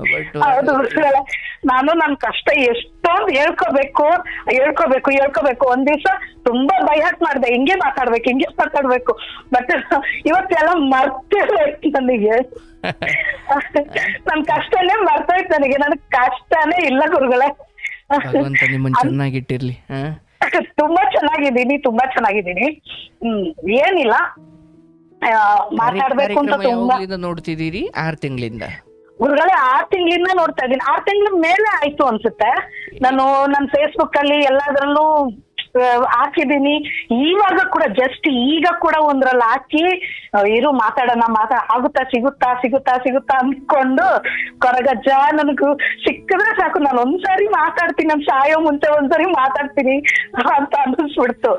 But ಹೌದು ಗುರುಗಳೇ. ನಾನು ನನ್ ಕಷ್ಟ ಎಷ್ಟೊಂದು ಹೇಳ್ಕೋಬೇಕು ಒಂದ್ ದಿವ್ಸ ತುಂಬಾ ಬೈಹಾಟ್ ಮಾಡ್ದೆ, ಹಿಂಗೆ ಮಾತಾಡ್ಬೇಕು ಬಟ್ ಇವತ್ತೆಲ್ಲ ಮರ್ತೋಯ್ತು ನನಗೆ. ನನ್ ಕಷ್ಟನೇ ಮರ್ತೋಯ್ತು ನನಗೆ. ನನ್ ಕಷ್ಟನೇ ಇಲ್ಲ ಗುರುಗಳೇ. ಭಗವಂತ ನಿಮ್ಮನ್ನ ಚೆನ್ನಾಗಿಟ್ಟಿರ್ಲಿ. ತುಂಬಾ ಚೆನ್ನಾಗಿದ್ದೀನಿ. ಏನಿಲ್ಲ, ಮಾತಾಡ್ಬೇಕು ಅಂತ ತುಂಬಾ ನೋಡ್ತಿದ್ದೀರಿ. 6 ತಿಂಗಳಿಂದ ಗುರುಗಳೇ? 6 ತಿಂಗಳಿಂದ ನೋಡ್ತಾ ಇದ್ದೀನಿ. 6 ತಿಂಗಳ ಮೇಲೆ ಆಯ್ತು ಅನ್ಸುತ್ತೆ. ನಾನು ನನ್ನ ಫೇಸ್ಬುಕ್ ಅಲ್ಲಿ ಎಲ್ಲಾದ್ರಲ್ಲೂ ಹಾಕಿದ್ದೀನಿ. ಇವಾಗ ಕೂಡ ಜಸ್ಟ್ ಈಗ ಕೂಡ ಒಂದ್ರಲ್ಲಿ ಹಾಕಿ ಇರು ಮಾತಾಡೋಣ, ಸಿಗುತ್ತಾ ಅನ್ಕೊಂಡು ಕೊರಗಜ್ಜ ನನಗೂ ಸಿಕ್ಕಿದ್ರೆ ಸಾಕು, ನಾನು ಒಂದ್ಸರಿ ಮಾತಾಡ್ತೀನಿ, ನನ್ ಸಾಯೋ ಮುಂಚೆ ಒಂದ್ಸರಿ ಮಾತಾಡ್ತೀನಿ ಅಂತ ಅನ್ನಿಸ್ಬಿಡ್ತು.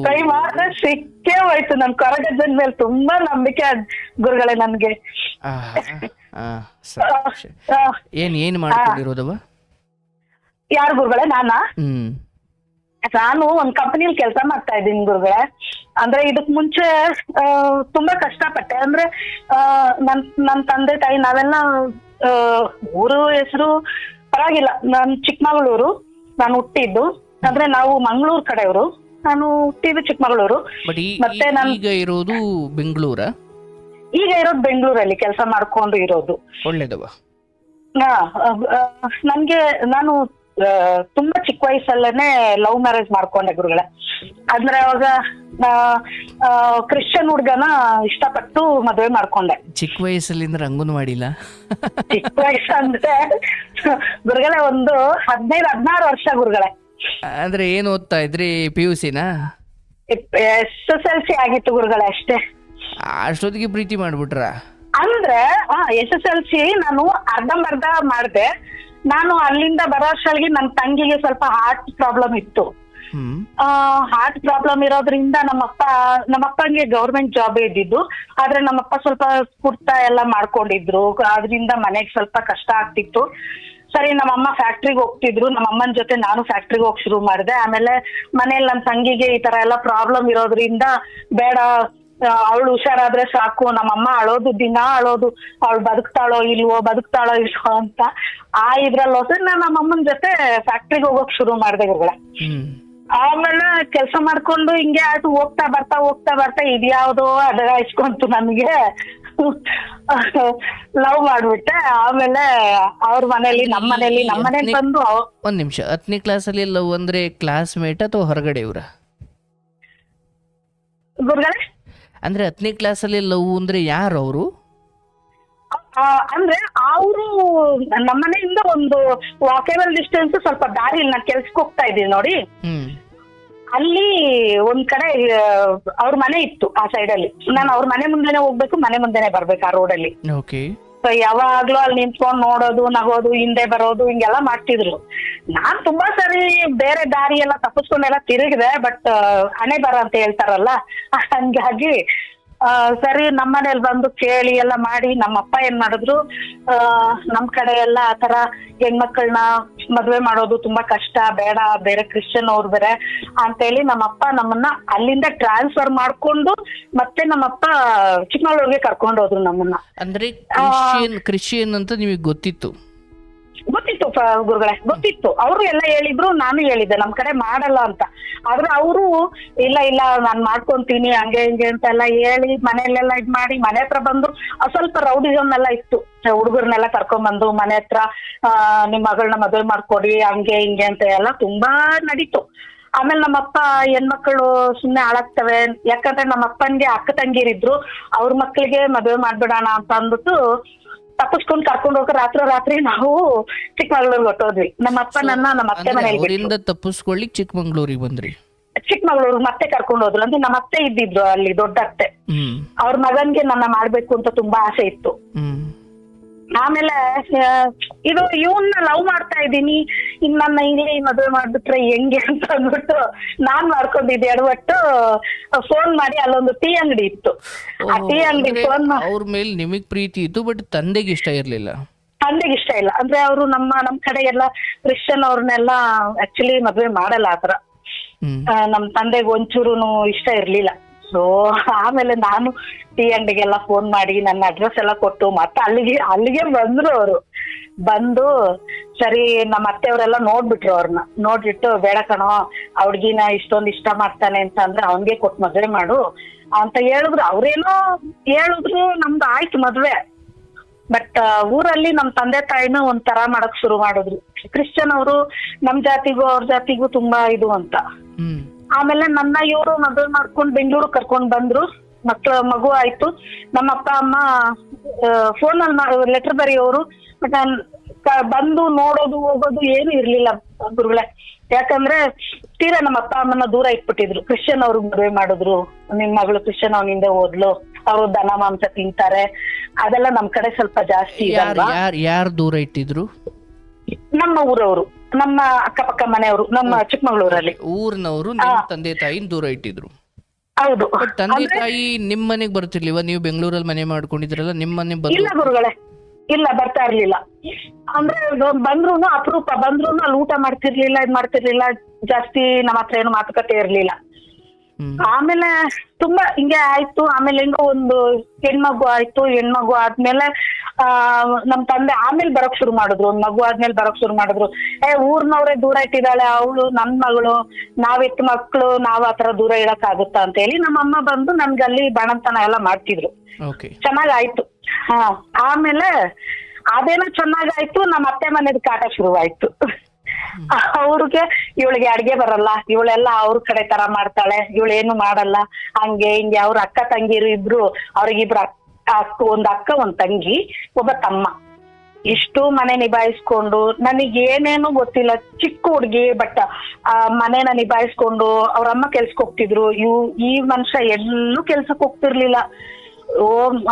ಕೈ ಮಾತ್ರ ಸಿಕ್ಕೇ ಹೋಯ್ತು. ನನ್ ಕೊರಗಜ್ಜನ ಮೇಲೆ ತುಂಬಾ ನಂಬಿಕೆ ಗುರುಗಳೇ ನನ್ಗೆ. ಏನ್ ಮಾಡ್ಕೊಂಡಿರೋದವ? ಯಾರು ಗುರುಗಳೇ? ನಾನು ಒಂದ್ ಕಂಪನಿಲಿ ಕೆಲಸ ಮಾಡ್ತಾ ಇದ್ದೀನಿ ಗುರುಗಳೇ. ಅಂದ್ರೆ ಇದಕ್ ಮುಂಚೆ ತುಂಬಾ ಕಷ್ಟಪಟ್ಟೆ. ಅಂದ್ರೆ ನನ್ ತಂದೆ ತಾಯಿ ನಾವೆಲ್ಲ ಊರು ಹೆಸರು ಪರವಾಗಿಲ್ಲ. ನಾನ್ ಚಿಕ್ಕಮಗಳೂರು, ನಾನು ಹುಟ್ಟಿದ್ದು. ಅಂದ್ರೆ ನಾವು ಮಂಗಳೂರು ಕಡೆಯವರು, ನಾನು ಹುಟ್ಟಿದ್ದು ಚಿಕ್ಕಮಗಳೂರು. ಮತ್ತೆ ಈಗ ಇರೋದು ಬೆಂಗಳೂರ? ಈಗ ಇರೋದು ಬೆಂಗಳೂರಲ್ಲಿ ಕೆಲಸ ಮಾಡ್ಕೊಂಡು ಇರೋದು. ಒಳ್ಳೇದವ. ನನ್ಗೆ ನಾನು ತುಂಬಾ ಚಿಕ್ಕ ವಯಸ್ಸಲ್ಲೇನೆ ಲವ್ ಮ್ಯಾರೇಜ್ ಮಾಡ್ಕೊಂಡೆ ಗುರುಗಳೇ. ಅಂದ್ರೆ ಅವಾಗ ಕ್ರಿಶ್ಚಿಯನ್ ಹುಡ್ಗನ ಇಷ್ಟಪಟ್ಟು ಮದುವೆ ಮಾಡ್ಕೊಂಡೆ. ಚಿಕ್ಕ ವಯಸ್ಸಲ್ಲಿ ಅಂಗನವಾಡಿಲ್ಲ? ಚಿಕ್ಕ ವಯಸ್ಸು ಅಂದ್ರೆ ಗುರುಗಳೇ ಒಂದು 15-16 ವರ್ಷ ಗುರುಗಳೇ. ಅಂದ್ರೆ ಏನ್ ಓದ್ತಾ ಇದ್ರಿ? PUC ನಾ? SSLC ಆಗಿತ್ತು ಗುರುಗಳೇ ಅಷ್ಟೇ. ಅಷ್ಟೊತ್ತಿಗೆ ಪ್ರೀತಿ ಮಾಡ್ಬಿಟ್ರ? ಅಂದ್ರೆ SSLC ನಾನು ಅರ್ಧಂಬರ್ಧ ಮಾಡ್ದೆ. ನಾನು ಅಲ್ಲಿಂದ ಬರೋ ಅಷ್ಟೊಳಗೆ ನನ್ನ ತಂಗಿಗೆ ಸ್ವಲ್ಪ ಹಾರ್ಟ್ ಪ್ರಾಬ್ಲಮ್ ಇತ್ತು. ಹಾರ್ಟ್ ಪ್ರಾಬ್ಲಮ್ ಇರೋದ್ರಿಂದ ನಮ್ಮಪ್ಪಂಗೆ ಗೌರ್ಮೆಂಟ್ ಜಾಬ್ ಇದ್ದಿದ್ದು. ಆದ್ರೆ ನಮ್ಮಪ್ಪ ಸ್ವಲ್ಪ ಕುರ್ತಾ ಎಲ್ಲ ಮಾಡ್ಕೊಂಡಿದ್ರು, ಅದ್ರಿಂದ ಮನೆಗೆ ಸ್ವಲ್ಪ ಕಷ್ಟ ಆಗ್ತಿತ್ತು. ಸರಿ, ನಮ್ಮಮ್ಮ ಫ್ಯಾಕ್ಟ್ರಿಗೆ ಹೋಗ್ತಿದ್ರು, ನಮ್ಮಮ್ಮನ ಜೊತೆ ನಾನು ಫ್ಯಾಕ್ಟ್ರಿಗೆ ಹೋಗಿ ಶುರು ಮಾಡಿದೆ. ಆಮೇಲೆ ಮನೇಲಿ ನನ್ನ ತಂಗಿಗೆ ಈ ತರ ಎಲ್ಲ ಪ್ರಾಬ್ಲಮ್ ಇರೋದ್ರಿಂದ ಬೇಡ, ಅವಳು ಹುಷಾರಾದ್ರೆ ಸಾಕು. ನಮ್ಮಮ್ಮ ದಿನ ಅಳೋದು, ಅವಳು ಬದುಕ್ತಾಳೋ ಇಲ್ವೋ ಅಂತ. ಇದ್ರಲ್ಲಿ ಹೊಸ ನಾನು ನಮ್ಮಮ್ಮನ ಜೊತೆ ಫ್ಯಾಕ್ಟ್ರಿಗೆ ಹೋಗೋಕ್ ಶುರು ಮಾಡಿದೆ ಗುರುಗಳೇ. ಆಮೇಲೆ ಕೆಲಸ ಮಾಡ್ಕೊಂಡು ಹಿಂಗೆ ಆಯ್ತು. ಹೋಗ್ತಾ ಬರ್ತಾ ಇದ್ಯಾವುದೋ ಅದರ ಇಸ್ಕೊಂತು ನನ್ಗೆ. ಲವ್ ಮಾಡ್ಬಿಟ್ಟೆ. ಆಮೇಲೆ ಅವ್ರ ಮನೇಲಿ ನಮ್ಮ ಮನೇಲಿ ಬಂದು. ಒಂದ್ ನಿಮಿಷ, 10ನೇ ಕ್ಲಾಸಲ್ಲಿ ಲವ್ ಅಂದ್ರೆ ಕ್ಲಾಸ್ಮೇಟ್ ಅಥವಾ ಹೊರಗಡೆ ಇವ್ರ? ಗುರುಗಳೇ ಅಂದ್ರೆ 10ನೇ ಕ್ಲಾಸಲ್ಲಿ ಲವ್ ಅಂದ್ರೆ ಯಾರು ಅವರು? ಅಂದ್ರೆ ಅವರು ನಮ್ಮನೆಯಿಂದ ಒಂದು ವಾಕೇಬಲ್ ಡಿಸ್ಟೆನ್ಸ್, ಸ್ವಲ್ಪ ದಾರಿ. ನಾನು ಕೆಲ್ಸಕ್ಕೆ ಹೋಗ್ತಾ ಇದ್ದೀನಿ ನೋಡಿ, ಅಲ್ಲಿ ಒಂದ್ ಕಡೆ ಅವ್ರ ಮನೆ ಇತ್ತು ಆ ಸೈಡ್ ಅಲ್ಲಿ. ನಾನು ಅವ್ರ ಮನೆ ಮುಂದೆನೆ ಹೋಗ್ಬೇಕು, ಮನೆ ಮುಂದೆನೆ ಬರ್ಬೇಕು ಆ ರೋಡಲ್ಲಿ. ಯಾವಾಗ್ಲೂ ಅಲ್ಲಿ ನಿಂತ್ಕೊಂಡ್ ನೋಡೋದು, ನಗೋದು, ಹಿಂದೆ ಬರೋದು, ಹಿಂಗೆಲ್ಲ ಮಾಡ್ತಿದ್ರು. ನಾನ್ ತುಂಬಾ ಸರಿ ಬೇರೆ ದಾರಿ ಎಲ್ಲ ತಪ್ಪಿಸ್ಕೊಂಡೆಲ್ಲ ತಿರುಗಿದೆ. ಬಟ್ ಹಣೆ ಬರ ಅಂತ ಹೇಳ್ತಾರಲ್ಲ, ಹಂಗಾಗಿ ಸರಿ ನಮ್ಮನೇಲಿ ಬಂದು ಕೇಳಿ ಎಲ್ಲ ಮಾಡಿ. ನಮ್ಮಪ್ಪ ಏನ್ ಮಾಡಿದ್ರು, ನಮ್ ಕಡೆ ಎಲ್ಲ ಆತರ ಹೆಣ್ಮಕ್ಳನ್ನ ಮದ್ವೆ ಮಾಡೋದು ತುಂಬಾ ಕಷ್ಟ, ಬೇಡ, ಬೇರೆ ಕ್ರಿಶ್ಚಿಯನ್ ಅವ್ರು ಬೇರೆ ಅಂತೇಳಿ ನಮ್ಮಪ್ಪ ನಮ್ಮನ್ನ ಅಲ್ಲಿಂದ ಟ್ರಾನ್ಸ್ಫರ್ ಮಾಡ್ಕೊಂಡು ಮತ್ತೆ ನಮ್ಮಪ್ಪ ಚಿಕ್ಕಮಗಳೂರಿಗೆ ಕರ್ಕೊಂಡು ಹೋದ್ರು ನಮ್ಮನ್ನ. ಅಂದ್ರೆ ಕ್ರಿಶ್ಚಿಯನ್ ಅಂತ ನಿಮಗೆ ಗೊತ್ತಿತ್ತು? ಗುರುಗಳೇ ಗೊತ್ತಿತ್ತು. ಅವರು ಎಲ್ಲ ಹೇಳಿದ್ರು, ನಾನು ಹೇಳಿದ್ದೆ ನಮ್ ಕಡೆ ಮಾಡಲ್ಲ ಅಂತ. ಆದ್ರೆ ಅವರು ಇಲ್ಲ ನಾನ್ ಮಾಡ್ಕೊಂತೀನಿ ಹಂಗೆ ಹಿಂಗೆ ಅಂತೆಲ್ಲ ಹೇಳಿ ಮನೆಯಲ್ಲೆಲ್ಲ ಇದ್ ಮಾಡಿ ಮನೆ ಹತ್ರ ಬಂದು ಸ್ವಲ್ಪ ರೌಡಿಸಮ್ ಎಲ್ಲ ಇತ್ತು. ಹುಡುಗರ್ನೆಲ್ಲ ಕರ್ಕೊಂಡ್ಬಂದು ಮನೆ ಹತ್ರ ನಿಮ್ ಮಗಳನ್ನ ಮದುವೆ ಮಾಡ್ಕೊಡಿ ಹಂಗೆ ಹಿಂಗೆ ಅಂತ ಎಲ್ಲ ತುಂಬಾ ನಡೀತು. ಆಮೇಲೆ ನಮ್ಮಪ್ಪ ಹೆಣ್ಮಕ್ಳು ಸುಮ್ನೆ ಹಾಳಾಗ್ತವೆ, ಯಾಕಂದ್ರೆ ನಮ್ಮಪ್ಪನ್ಗೆ ಅಕ್ಕ ತಂಗಿರಿದ್ರು, ಅವ್ರ ಮಕ್ಳಿಗೆ ಮದುವೆ ಮಾಡ್ಬಿಡೋಣ ಅಂತ ಅಂದ್ಬಿಟ್ಟು ತಪ್ಪಿಸ್ಕೊಂಡ್ ಕರ್ಕೊಂಡು ಹೋಗಿ ರಾತ್ರಿ ನಾವು ಚಿಕ್ಕಮಗಳೂರಿಗೆ ಹೊಟ್ಟೋದ್ವಿ. ನಮ್ಮಪ್ಪ ನಮ್ಮ ಅತ್ತೆ ಮನೇಲಿ ತಪ್ಪಿಸ್ಕೊಳ್ಳಿ ಚಿಕ್ಕಮಗಳೂರಿಗೆ ಬಂದ್ರಿ. ಚಿಕ್ಕಮಗಳೂರಿಗೆ ಮತ್ತೆ ಕರ್ಕೊಂಡು ಹೋದ್ರು. ಅಂದ್ರೆ ನಮ್ಮ ಅತ್ತೆ ಇದ್ದಿದ್ರು ಅಲ್ಲಿ, ದೊಡ್ಡ ಅತ್ತೆ. ಅವ್ರ ಮಗನ್ಗೆ ನನ್ನ ಮಾಡ್ಬೇಕು ಅಂತ ತುಂಬಾ ಆಸೆ ಇತ್ತು. ಆಮೇಲೆ ಇದು ಇವನ್ನ ಲವ್ ಮಾಡ್ತಾ ಇದ್ದೀನಿ, ಇನ್ ನನ್ನ ಇಲ್ಲಿ ಮದುವೆ ಮಾಡ್ಬಿಟ್ರೆ ಹೆಂಗೆ ಅಂತ ಅಂದ್ಬಿಟ್ಟು ನಾನ್ ಮಾಡ್ಕೊಂಡಿದ್ದೆ. ಎಡವಟ್ಟು ಫೋನ್ ಮಾಡಿ, ಅಲ್ಲೊಂದು ಟೀ ಅಂಗಡಿ ಇತ್ತು, ಆ ಟೀ ಅಂಗಡಿ ಫೋನ್ ಅವ್ರ ಮೇಲೆ ನಿಮಗ್ ಪ್ರೀತಿ ಇತ್ತು, ಬಟ್ ತಂದೆಗೆ ಇಷ್ಟ ಇರ್ಲಿಲ್ಲ. ತಂದೆಗೆ ಇಷ್ಟ ಇಲ್ಲ. ಅಂದ್ರೆ ಅವರು ನಮ್ ಕಡೆ ಎಲ್ಲ ಕ್ರಿಶ್ಚಿಯನ್ ಅವ್ರನ್ನೆಲ್ಲ ಆಕ್ಚುಲಿ ಮದ್ವೆ ಮಾಡಲ್ಲ ಆತರ. ನಮ್ ತಂದೆಗೆ ಒಂಚೂರುನು ಇಷ್ಟ ಇರ್ಲಿಲ್ಲ. ಸೊ ಆಮೇಲೆ ನಾನು ಟೀ ಅಂಗಡಿಗೆಲ್ಲ ಫೋನ್ ಮಾಡಿ ನನ್ನ ಅಡ್ರೆಸ್ ಎಲ್ಲ ಕೊಟ್ಟು ಮತ್ತೆ ಅಲ್ಲಿಗೆ ಬಂದ್ರು ಅವರು. ಬಂದು ಸರಿ ನಮ್ಮ ಅತ್ತೆಯವರೆಲ್ಲ ನೋಡ್ಬಿಟ್ರು ಅವ್ರನ್ನ. ನೋಡ್ಬಿಟ್ಟು ಬೇಡ ಕಣೋ ಆ ಹುಡ್ಗಿನ ಇಷ್ಟೊಂದು ಇಷ್ಟ ಮಾಡ್ತಾನೆ ಅಂತ ಅಂದ್ರೆ ಅವನ್ಗೆ ಕೊಟ್ಟು ಮದ್ವೆ ಮಾಡು ಅಂತ ಹೇಳಿದ್ರು. ಅವ್ರೇನೋ ಹೇಳಿದ್ರು, ನಮ್ದು ಆಯ್ತು ಮದ್ವೆ. ಬಟ್ ಊರಲ್ಲಿ ನಮ್ ತಂದೆ ತಾಯಿನ ಒಂಥರ ಮಾಡಕ್ ಶುರು ಮಾಡಿದ್ರು. ಕ್ರಿಶ್ಚಿಯನ್ ಅವರು ನಮ್ ಜಾತಿಗೂ ಅವ್ರ ಜಾತಿಗೂ ತುಂಬಾ ಇದು ಅಂತ. ಆಮೇಲೆ ನನ್ನ ಇವರು ಮದ್ವೆ ಮಾಡ್ಕೊಂಡ್ ಬೆಂಗಳೂರು ಕರ್ಕೊಂಡ್ ಬಂದ್ರು. ಮಗು ಆಯ್ತು. ನಮ್ಮ ಅಪ್ಪ ಅಮ್ಮ ಫೋನಲ್ಲಿ ಲೆಟರ್ ಬರೆಯೋರು. ಬಟ್ ಬಂದು ನೋಡೋದು ಹೋಗೋದು ಏನು ಇರ್ಲಿಲ್ಲ ಗುರುಗಳೇ. ಯಾಕಂದ್ರೆ ತೀರಾ ನಮ್ಮ ಅಪ್ಪ ಅಮ್ಮನ ದೂರ ಇಟ್ಬಿಟ್ಟಿದ್ರು. ಕ್ರಿಶ್ಚಿಯನ್ ಅವ್ರು ಮದುವೆ ಮಾಡಿದ್ರು, ನಿಮ್ ಮಗಳು ಕ್ರಿಶ್ಚಿಯನ್ ಅವನಿಂದ ಓದ್ಲು, ಅವರು ದನ ಮಾಂಸ ತಿಂತಾರೆ, ಅದೆಲ್ಲ ನಮ್ ಕಡೆ ಸ್ವಲ್ಪ ಜಾಸ್ತಿ ಇದಲ್ವಾ. ಯಾರು ದೂರ ಇಟ್ಟಿದ್ರು? ನಮ್ಮ ಊರವರು, ನಮ್ಮ ಅಕ್ಕಪಕ್ಕ ಮನೆಯವರು, ನಮ್ಮ ಚಿಕ್ಕಮಗಳೂರಲ್ಲಿ ಊರಿನವರು ನಿಮ್ ತಂದೆ ತಾಯಿನ ದೂರ ಇಟ್ಟಿದ್ರು. ಹೌದು. ತಂದೆ ತಾಯಿ ನಿಮ್ ಮನೆಗ್ ಬರ್ತಿರ್ಲಿವ? ನೀವು ಬೆಂಗಳೂರಲ್ಲಿ ಮನೆ ಮಾಡ್ಕೊಂಡಿದ್ರಲ್ಲ, ನಿಮ್ ಮನೆ ಇಲ್ಲ ಗುರುಗಳೇ, ಇಲ್ಲ ಬರ್ತಾ ಇರ್ಲಿಲ್ಲ. ಅಂದ್ರೆ ಬಂದ್ರೂನು ಅಪರೂಪ, ಬಂದ್ರೂನು ಅಲ್ಲಿ ಊಟ ಮಾಡ್ತಿರ್ಲಿಲ್ಲ, ಇದ್ ಮಾಡ್ತಿರ್ಲಿಲ್ಲ. ಜಾಸ್ತಿ ನಮ್ಮ ಹತ್ರ ಏನು ಮಾತುಕತೆ ಇರ್ಲಿಲ್ಲ. ಆಮೇಲೆ ತುಂಬಾ ಹಿಂಗೆ ಆಯ್ತು. ಆಮೇಲೆ ಹೆಂಗೋ ಒಂದು ಹೆಣ್ಮಗು ಆಯ್ತು. ಹೆಣ್ಮಗು ಆದ್ಮೇಲೆ ನಮ್ ತಂದೆ ಆಮೇಲೆ ಬರೋಕ್ ಶುರು ಮಾಡಿದ್ರು. ಒಂದ್ ಮಗು ಆದ್ಮೇಲೆ ಬರೋಕ್ ಶುರು ಮಾಡಿದ್ರು. ಊರ್ನವ್ರೆ ದೂರ ಇಟ್ಟಿದ್ದಾಳೆ ಅವಳು, ನನ್ ಮಗಳು, ನಾವೆತ್ತು ಮಕ್ಳು, ನಾವ್ ಆತರ ದೂರ ಇಡಕ್ ಆಗುತ್ತಾ ಅಂತ ಹೇಳಿ ನಮ್ಮಮ್ಮ ಬಂದು ನನ್ಗಲ್ಲಿ ಬಾಣಂತನ ಎಲ್ಲ ಮಾಡ್ತಿದ್ರು. ಚೆನ್ನಾಗಾಯ್ತು. ಆಮೇಲೆ ಅದೇನೋ ಚೆನ್ನಾಗಾಯ್ತು. ನಮ್ಮ ಅತ್ತೆ ಮನೆದ್ ಕಾಟ ಶುರುವಾಯ್ತು. ಅವ್ರಿಗೆ ಇವಳಿಗೆ ಅಡ್ಗೆ ಬರಲ್ಲ, ಇವಳೆಲ್ಲ ಅವ್ರ ಕಡೆ ತರ ಮಾಡ್ತಾಳೆ, ಇವಳೇನು ಮಾಡಲ್ಲ, ಹಂಗೆ ಹಿಂಗೆ. ಅವ್ರ ಅಕ್ಕ ತಂಗಿರು ಇಬ್ರು, ಅವ್ರಿಗಿಬ್ರು ಒಂದ್ ಅಕ್ಕ ಒಂದ್ ತಂಗಿ, ಒಬ್ಬ ತಮ್ಮ. ಇಷ್ಟು ಮನೆ ನಿಭಾಯಿಸ್ಕೊಂಡು, ನನಗ್ ಏನೇನು ಗೊತ್ತಿಲ್ಲ, ಚಿಕ್ಕ ಹುಡ್ಗಿ. ಬಟ್ ಮನೇನ ನಿಭಾಯಿಸ್ಕೊಂಡು ಅವ್ರಮ್ಮ ಕೆಲ್ಸಕ್ಕೆ ಹೋಗ್ತಿದ್ರು. ಈ ಮನುಷ್ಯ ಎಲ್ಲೂ ಕೆಲ್ಸಕ್ಕೆ ಹೋಗ್ತಿರ್ಲಿಲ್ಲ.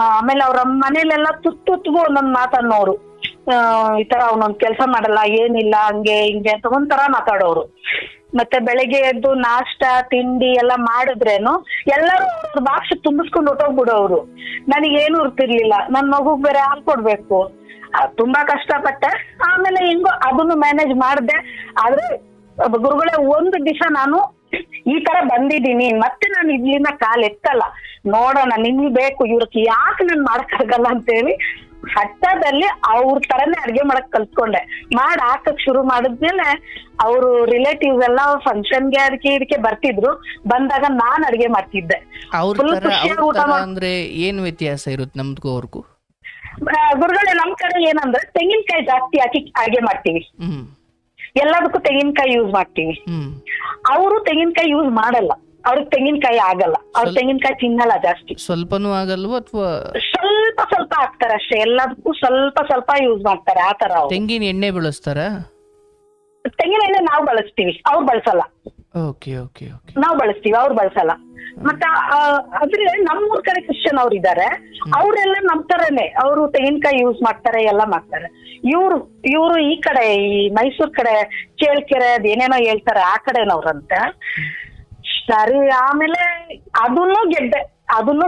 ಆಮೇಲೆ ಅವ್ರ ಮನೇಲೆಲ್ಲ ತುತ್ತಿಗೂ ಒಂದೊಂದ್ ಮಾತನ್ನೋರು. ಈ ತರ ಅವನೊಂದ್ ಕೆಲ್ಸ ಮಾಡಲ್ಲ, ಏನಿಲ್ಲ, ಹಂಗೆ ಹಿಂಗೆ ಅಂತ ಒಂಥರ ಮಾತಾಡೋರು. ಮತ್ತೆ ಬೆಳಿಗ್ಗೆ ಎದ್ದು ನಾಷ್ಟ ತಿಂಡಿ ಎಲ್ಲ ಮಾಡಿದ್ರೇನು ಎಲ್ಲರೂ ಅವ್ರ ಬಾಕ್ಸ್ ತುಂಬಿಸ್ಕೊಂಡು ಹೊಟ್ಟೋಗ್ಬಿಡೋರು. ನನಗೇನು ಇರ್ತಿರ್ಲಿಲ್ಲ. ನನ್ ಮಗುಗ್ ಬೇರೆ ಹಾಲ್ ಕೊಡ್ಬೇಕು. ತುಂಬಾ ಕಷ್ಟಪಟ್ಟೆ. ಆಮೇಲೆ ಹೆಂಗೋ ಅದನ್ನು ಮ್ಯಾನೇಜ್ ಮಾಡ್ದೆ. ಆದ್ರೆ ಗುರುಗಳೇ, ಒಂದು ದಿವಸ ನಾನು ಈ ತರ ಬಂದಿದ್ದೀನಿ, ಮತ್ತೆ ನಾನು ಇಲ್ಲಿಂದ ಕಾಲ್ ಎತ್ತಲ್ಲ, ನೋಡೋಣ ನಿಮ್ಗೆ ಬೇಕು, ಇವ್ರಕ್ಕೆ ಯಾಕೆ ನಾನ್ ಮಾಡಕ್ಕಾಗಲ್ಲ ಅಂತೇಳಿ ಹಟ್ಟದಲ್ಲಿ ಅವ್ರ ತರನೇ ಅಡ್ಗೆ ಮಾಡಕ್ ಕಲ್ತ್ಕೊಂಡೆ. ಹಾಕಕ್ ಶುರು ಮಾಡಿದ್ಮೇಲೆ ಅವರು ರಿಲೇಟಿವ್ಸ್ ಎಲ್ಲ ಫಂಕ್ಷನ್ಗೆ ಅದಕ್ಕೆ ಬರ್ತಿದ್ರು. ಬಂದಾಗ ನಾನ್ ಅಡ್ಗೆ ಮಾಡ್ತಿದ್ದೆ. ಅಂದ್ರೆ ಏನ್ ವ್ಯತ್ಯಾಸ ಇರುತ್ತೆ ನಮ್ದು ಅವ್ರಿಗೂ? ಗುರುಗಳೇ, ನಮ್ ಕಡೆ ಏನಂದ್ರೆ ತೆಂಗಿನಕಾಯಿ ಜಾಸ್ತಿ ಹಾಕಿ ಅಡ್ಗೆ ಮಾಡ್ತೀವಿ. ಎಲ್ಲದಕ್ಕೂ ತೆಂಗಿನಕಾಯಿ ಯೂಸ್ ಮಾಡ್ತೀವಿ. ಅವರು ತೆಂಗಿನಕಾಯಿ ಯೂಸ್ ಮಾಡಲ್ಲ. ಅವ್ರಿಗೆ ತೆಂಗಿನಕಾಯಿ ಆಗಲ್ಲ. ಅವ್ರ ತೆಂಗಿನಕಾಯಿ ತಿನ್ನಲ್ಲ ಜಾಸ್ತಿ. ಸ್ವಲ್ಪನೂ ಆಗಲ್ವಾ? ಅಥವಾ ಸ್ವಲ್ಪ ಸ್ವಲ್ಪ ಹಾಕ್ತಾರೆ ಅಷ್ಟೇ. ಎಲ್ಲದಕ್ಕೂ ಸ್ವಲ್ಪ ಸ್ವಲ್ಪ ಯೂಸ್ ಮಾಡ್ತಾರೆ. ಆತರ. ತೆಂಗಿನ ಎಣ್ಣೆ ಬಳಸ್ತಾರ? ತೆಂಗಿನ ಎಣ್ಣೆ ನಾವು ಬಳಸ್ತೀವಿ, ಅವ್ರು ಬಳಸಲ್ಲ. ನಾವು ಬಳಸ್ತೀವಿ, ಅವ್ರು ಬಳಸಲ್ಲ. ಮತ್ತೆ ಆದ್ರೆ ನಮ್ಮೂರ್ ಕಡೆ ಕ್ರಿಶ್ಚಿಯನ್ ಅವ್ರು ಇದಾರೆ. ಅವ್ರೆಲ್ಲ ನಮ್ ತರನೇ, ಅವರು ತೆಂಗಿನಕಾಯಿ ಯೂಸ್ ಮಾಡ್ತಾರೆ, ಎಲ್ಲ ಮಾಡ್ತಾರೆ. ಇವ್ರು ಈ ಕಡೆ, ಈ ಮೈಸೂರ್ ಕಡೆ ಚೇಳ್ಕೆರೆ ಅದೇನೇನೋ ಹೇಳ್ತಾರೆ, ಆ ಕಡೆನವ್ರಂತೆ. ಸರಿ, ಆಮೇಲೆ ಅದನ್ನು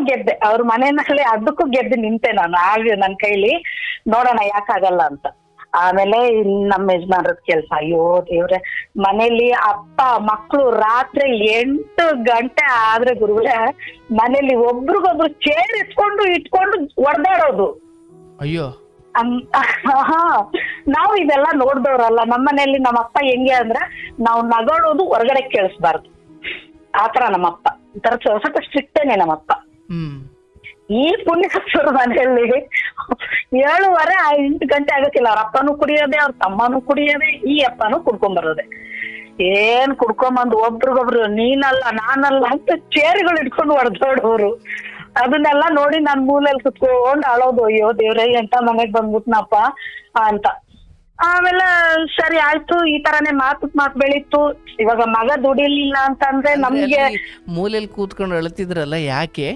ಗೆದ್ದೆ ಅವ್ರ ಮನೆಯಲ್ಲಿ. ಅದಕ್ಕೂ ಗೆದ್ದು ನಿಂತೆ ನಾನು. ಆಗ ನನ್ ಕೈಲಿ ನೋಡೋಣ ಯಾಕಾಗಲ್ಲ ಅಂತ. ಆಮೇಲೆ ನಮ್ಮ ಯಜಮಾನ್ರದ ಕೆಲ್ಸ, ಅಯ್ಯೋ ದೇವ್ರೆ, ಮನೇಲಿ ಅಪ್ಪ ಮಕ್ಳು ರಾತ್ರಿ 8 ಗಂಟೆ ಆದ್ರೆ ಗುರುಗಳೇ ಮನೇಲಿ ಒಬ್ರಿಗೊಬ್ರು ಚೇರ್ ಇಟ್ಕೊಂಡು ಒಡೆದಾಡೋದು. ಅಯ್ಯೋ. ನಾವು ಇದೆಲ್ಲ ನೋಡ್ದವ್ರಲ್ಲ. ನಮ್ಮನೇಲಿ ನಮ್ಮಪ್ಪ ಹೆಂಗೆ ಅಂದ್ರೆ, ನಾವು ನಗಾಡೋದು ಹೊರಗಡೆ ಕೇಳಿಸ್ಬಾರ್ದು, ಆತರ ನಮ್ಮಪ್ಪ. ಈ ತರ ಸ್ವಲ್ಪ ಸ್ಟ್ರಿಕ್ಟೇನೆ ನಮ್ಮಪ್ಪ. ಈ ಪುಣ್ಯಕರ ಮನೆಯಲ್ಲಿ 7:15 8 ಗಂಟೆ ಆಗಕ್ಕಿಲ್ಲ. ಅವ್ರ ಅಪ್ಪನೂ ಕುಡಿಯೋದೆ, ಅವ್ರ ತಮ್ಮನೂ ಕುಡಿಯೋದೆ, ಈ ಅಪ್ಪನೂ ಕುಡ್ಕೊಂಬರೋದೆ. ಏನ್ ಕುಡ್ಕೊಂಬಂದು ಒಬ್ರಿಗೊಬ್ರು ನೀನಲ್ಲ ನಾನಲ್ಲ ಅಂತ ಚೇರ್ಗಳು ಇಟ್ಕೊಂಡು ಹೊಡೆದೋಡೋರು. ಅದನ್ನೆಲ್ಲ ನೋಡಿ ನಾನ್ ಮೂಲೆಯಲ್ಲಿ ಕುತ್ಕೊಂಡು ಅಳೋದು, ಅಯ್ಯೋ ದೇವ್ರೆ ಎಂತ ಮನೆಗ್ ಬಂದ್ಬಿಟ್ನಪ್ಪ ಅಂತ. ಆಮೇಲೆ ಸರಿ ಆಯ್ತು, ಈ ತರಾನೇ ಮಾತು ಬೆಳೀತು. ಇವಾಗ ಮಗ ದುಡಿಲಿಲ್ಲ ಅಂತಂದ್ರೆ ನಮ್ಗೆ ಮೂಲೆಯಲ್ಲಿ ಕೂತ್ಕೊಂಡು ಅಳ್ತಿದ್ರಲ್ಲ, ಯಾಕೆ?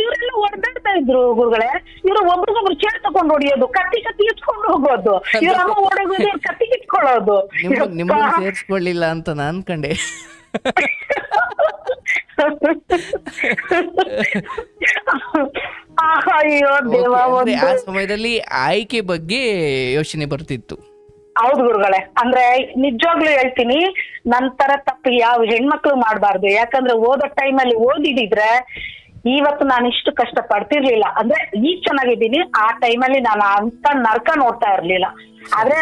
ಇವರೆಲ್ಲ ಹೊಡೆದಾಡ್ತಾ ಇದ್ರು ಗುರುಗಳೇ. ಇವ್ರು ಒಬ್ರಿಗೊಬ್ರು ಚೇರ್ ತಗೊಂಡು ಹೊಡಿಯೋದು, ಕತ್ತಿ ಎತ್ಕೊಂಡು ಹೋಗೋದು, ಇವ್ರ ಅಮ್ಮ ಹೊಡೋದು, ಕತ್ತಿ ಕಿತ್ಕೊಳ್ಳೋದು. ನಿಮ್ಮನ್ನ ಸೇರ್ಸ್ಕೊಳ್ಳಿಲ್ಲ ಅಂತ ನಾನ್ ಅನ್ಕೊಂಡೆ. ಅಯ್ಯೋ ದೇವ. ಆ ಸಮಯದಲ್ಲಿ ಆಯ್ಕೆ ಬಗ್ಗೆ ಯೋಚನೆ ಬರ್ತಿತ್ತು. ಹೌದು ಗುರುಗಳೇ, ಅಂದ್ರೆ ನಿಜವಾಗ್ಲೂ ಹೇಳ್ತೀನಿ, ನಂತರ ತಪ್ಪು ಯಾವ ಹೆಣ್ಮಕ್ಳು ಮಾಡ್ಬಾರ್ದು. ಯಾಕಂದ್ರೆ ಓದೋ ಟೈಮಲ್ಲಿ ಓದಿದಿದ್ರೆ ಇವತ್ತು ನಾನು ಇಷ್ಟು ಕಷ್ಟ ಪಡ್ತಿರ್ಲಿಲ್ಲ. ಅಂದ್ರೆ ಈಗ ಚೆನ್ನಾಗಿದ್ದೀನಿ, ಆ ಟೈಮಲ್ಲಿ ನಾನು ಅಂತ ನರ್ಕ ನೋಡ್ತಾ ಇರ್ಲಿಲ್ಲ. ಆದ್ರೆ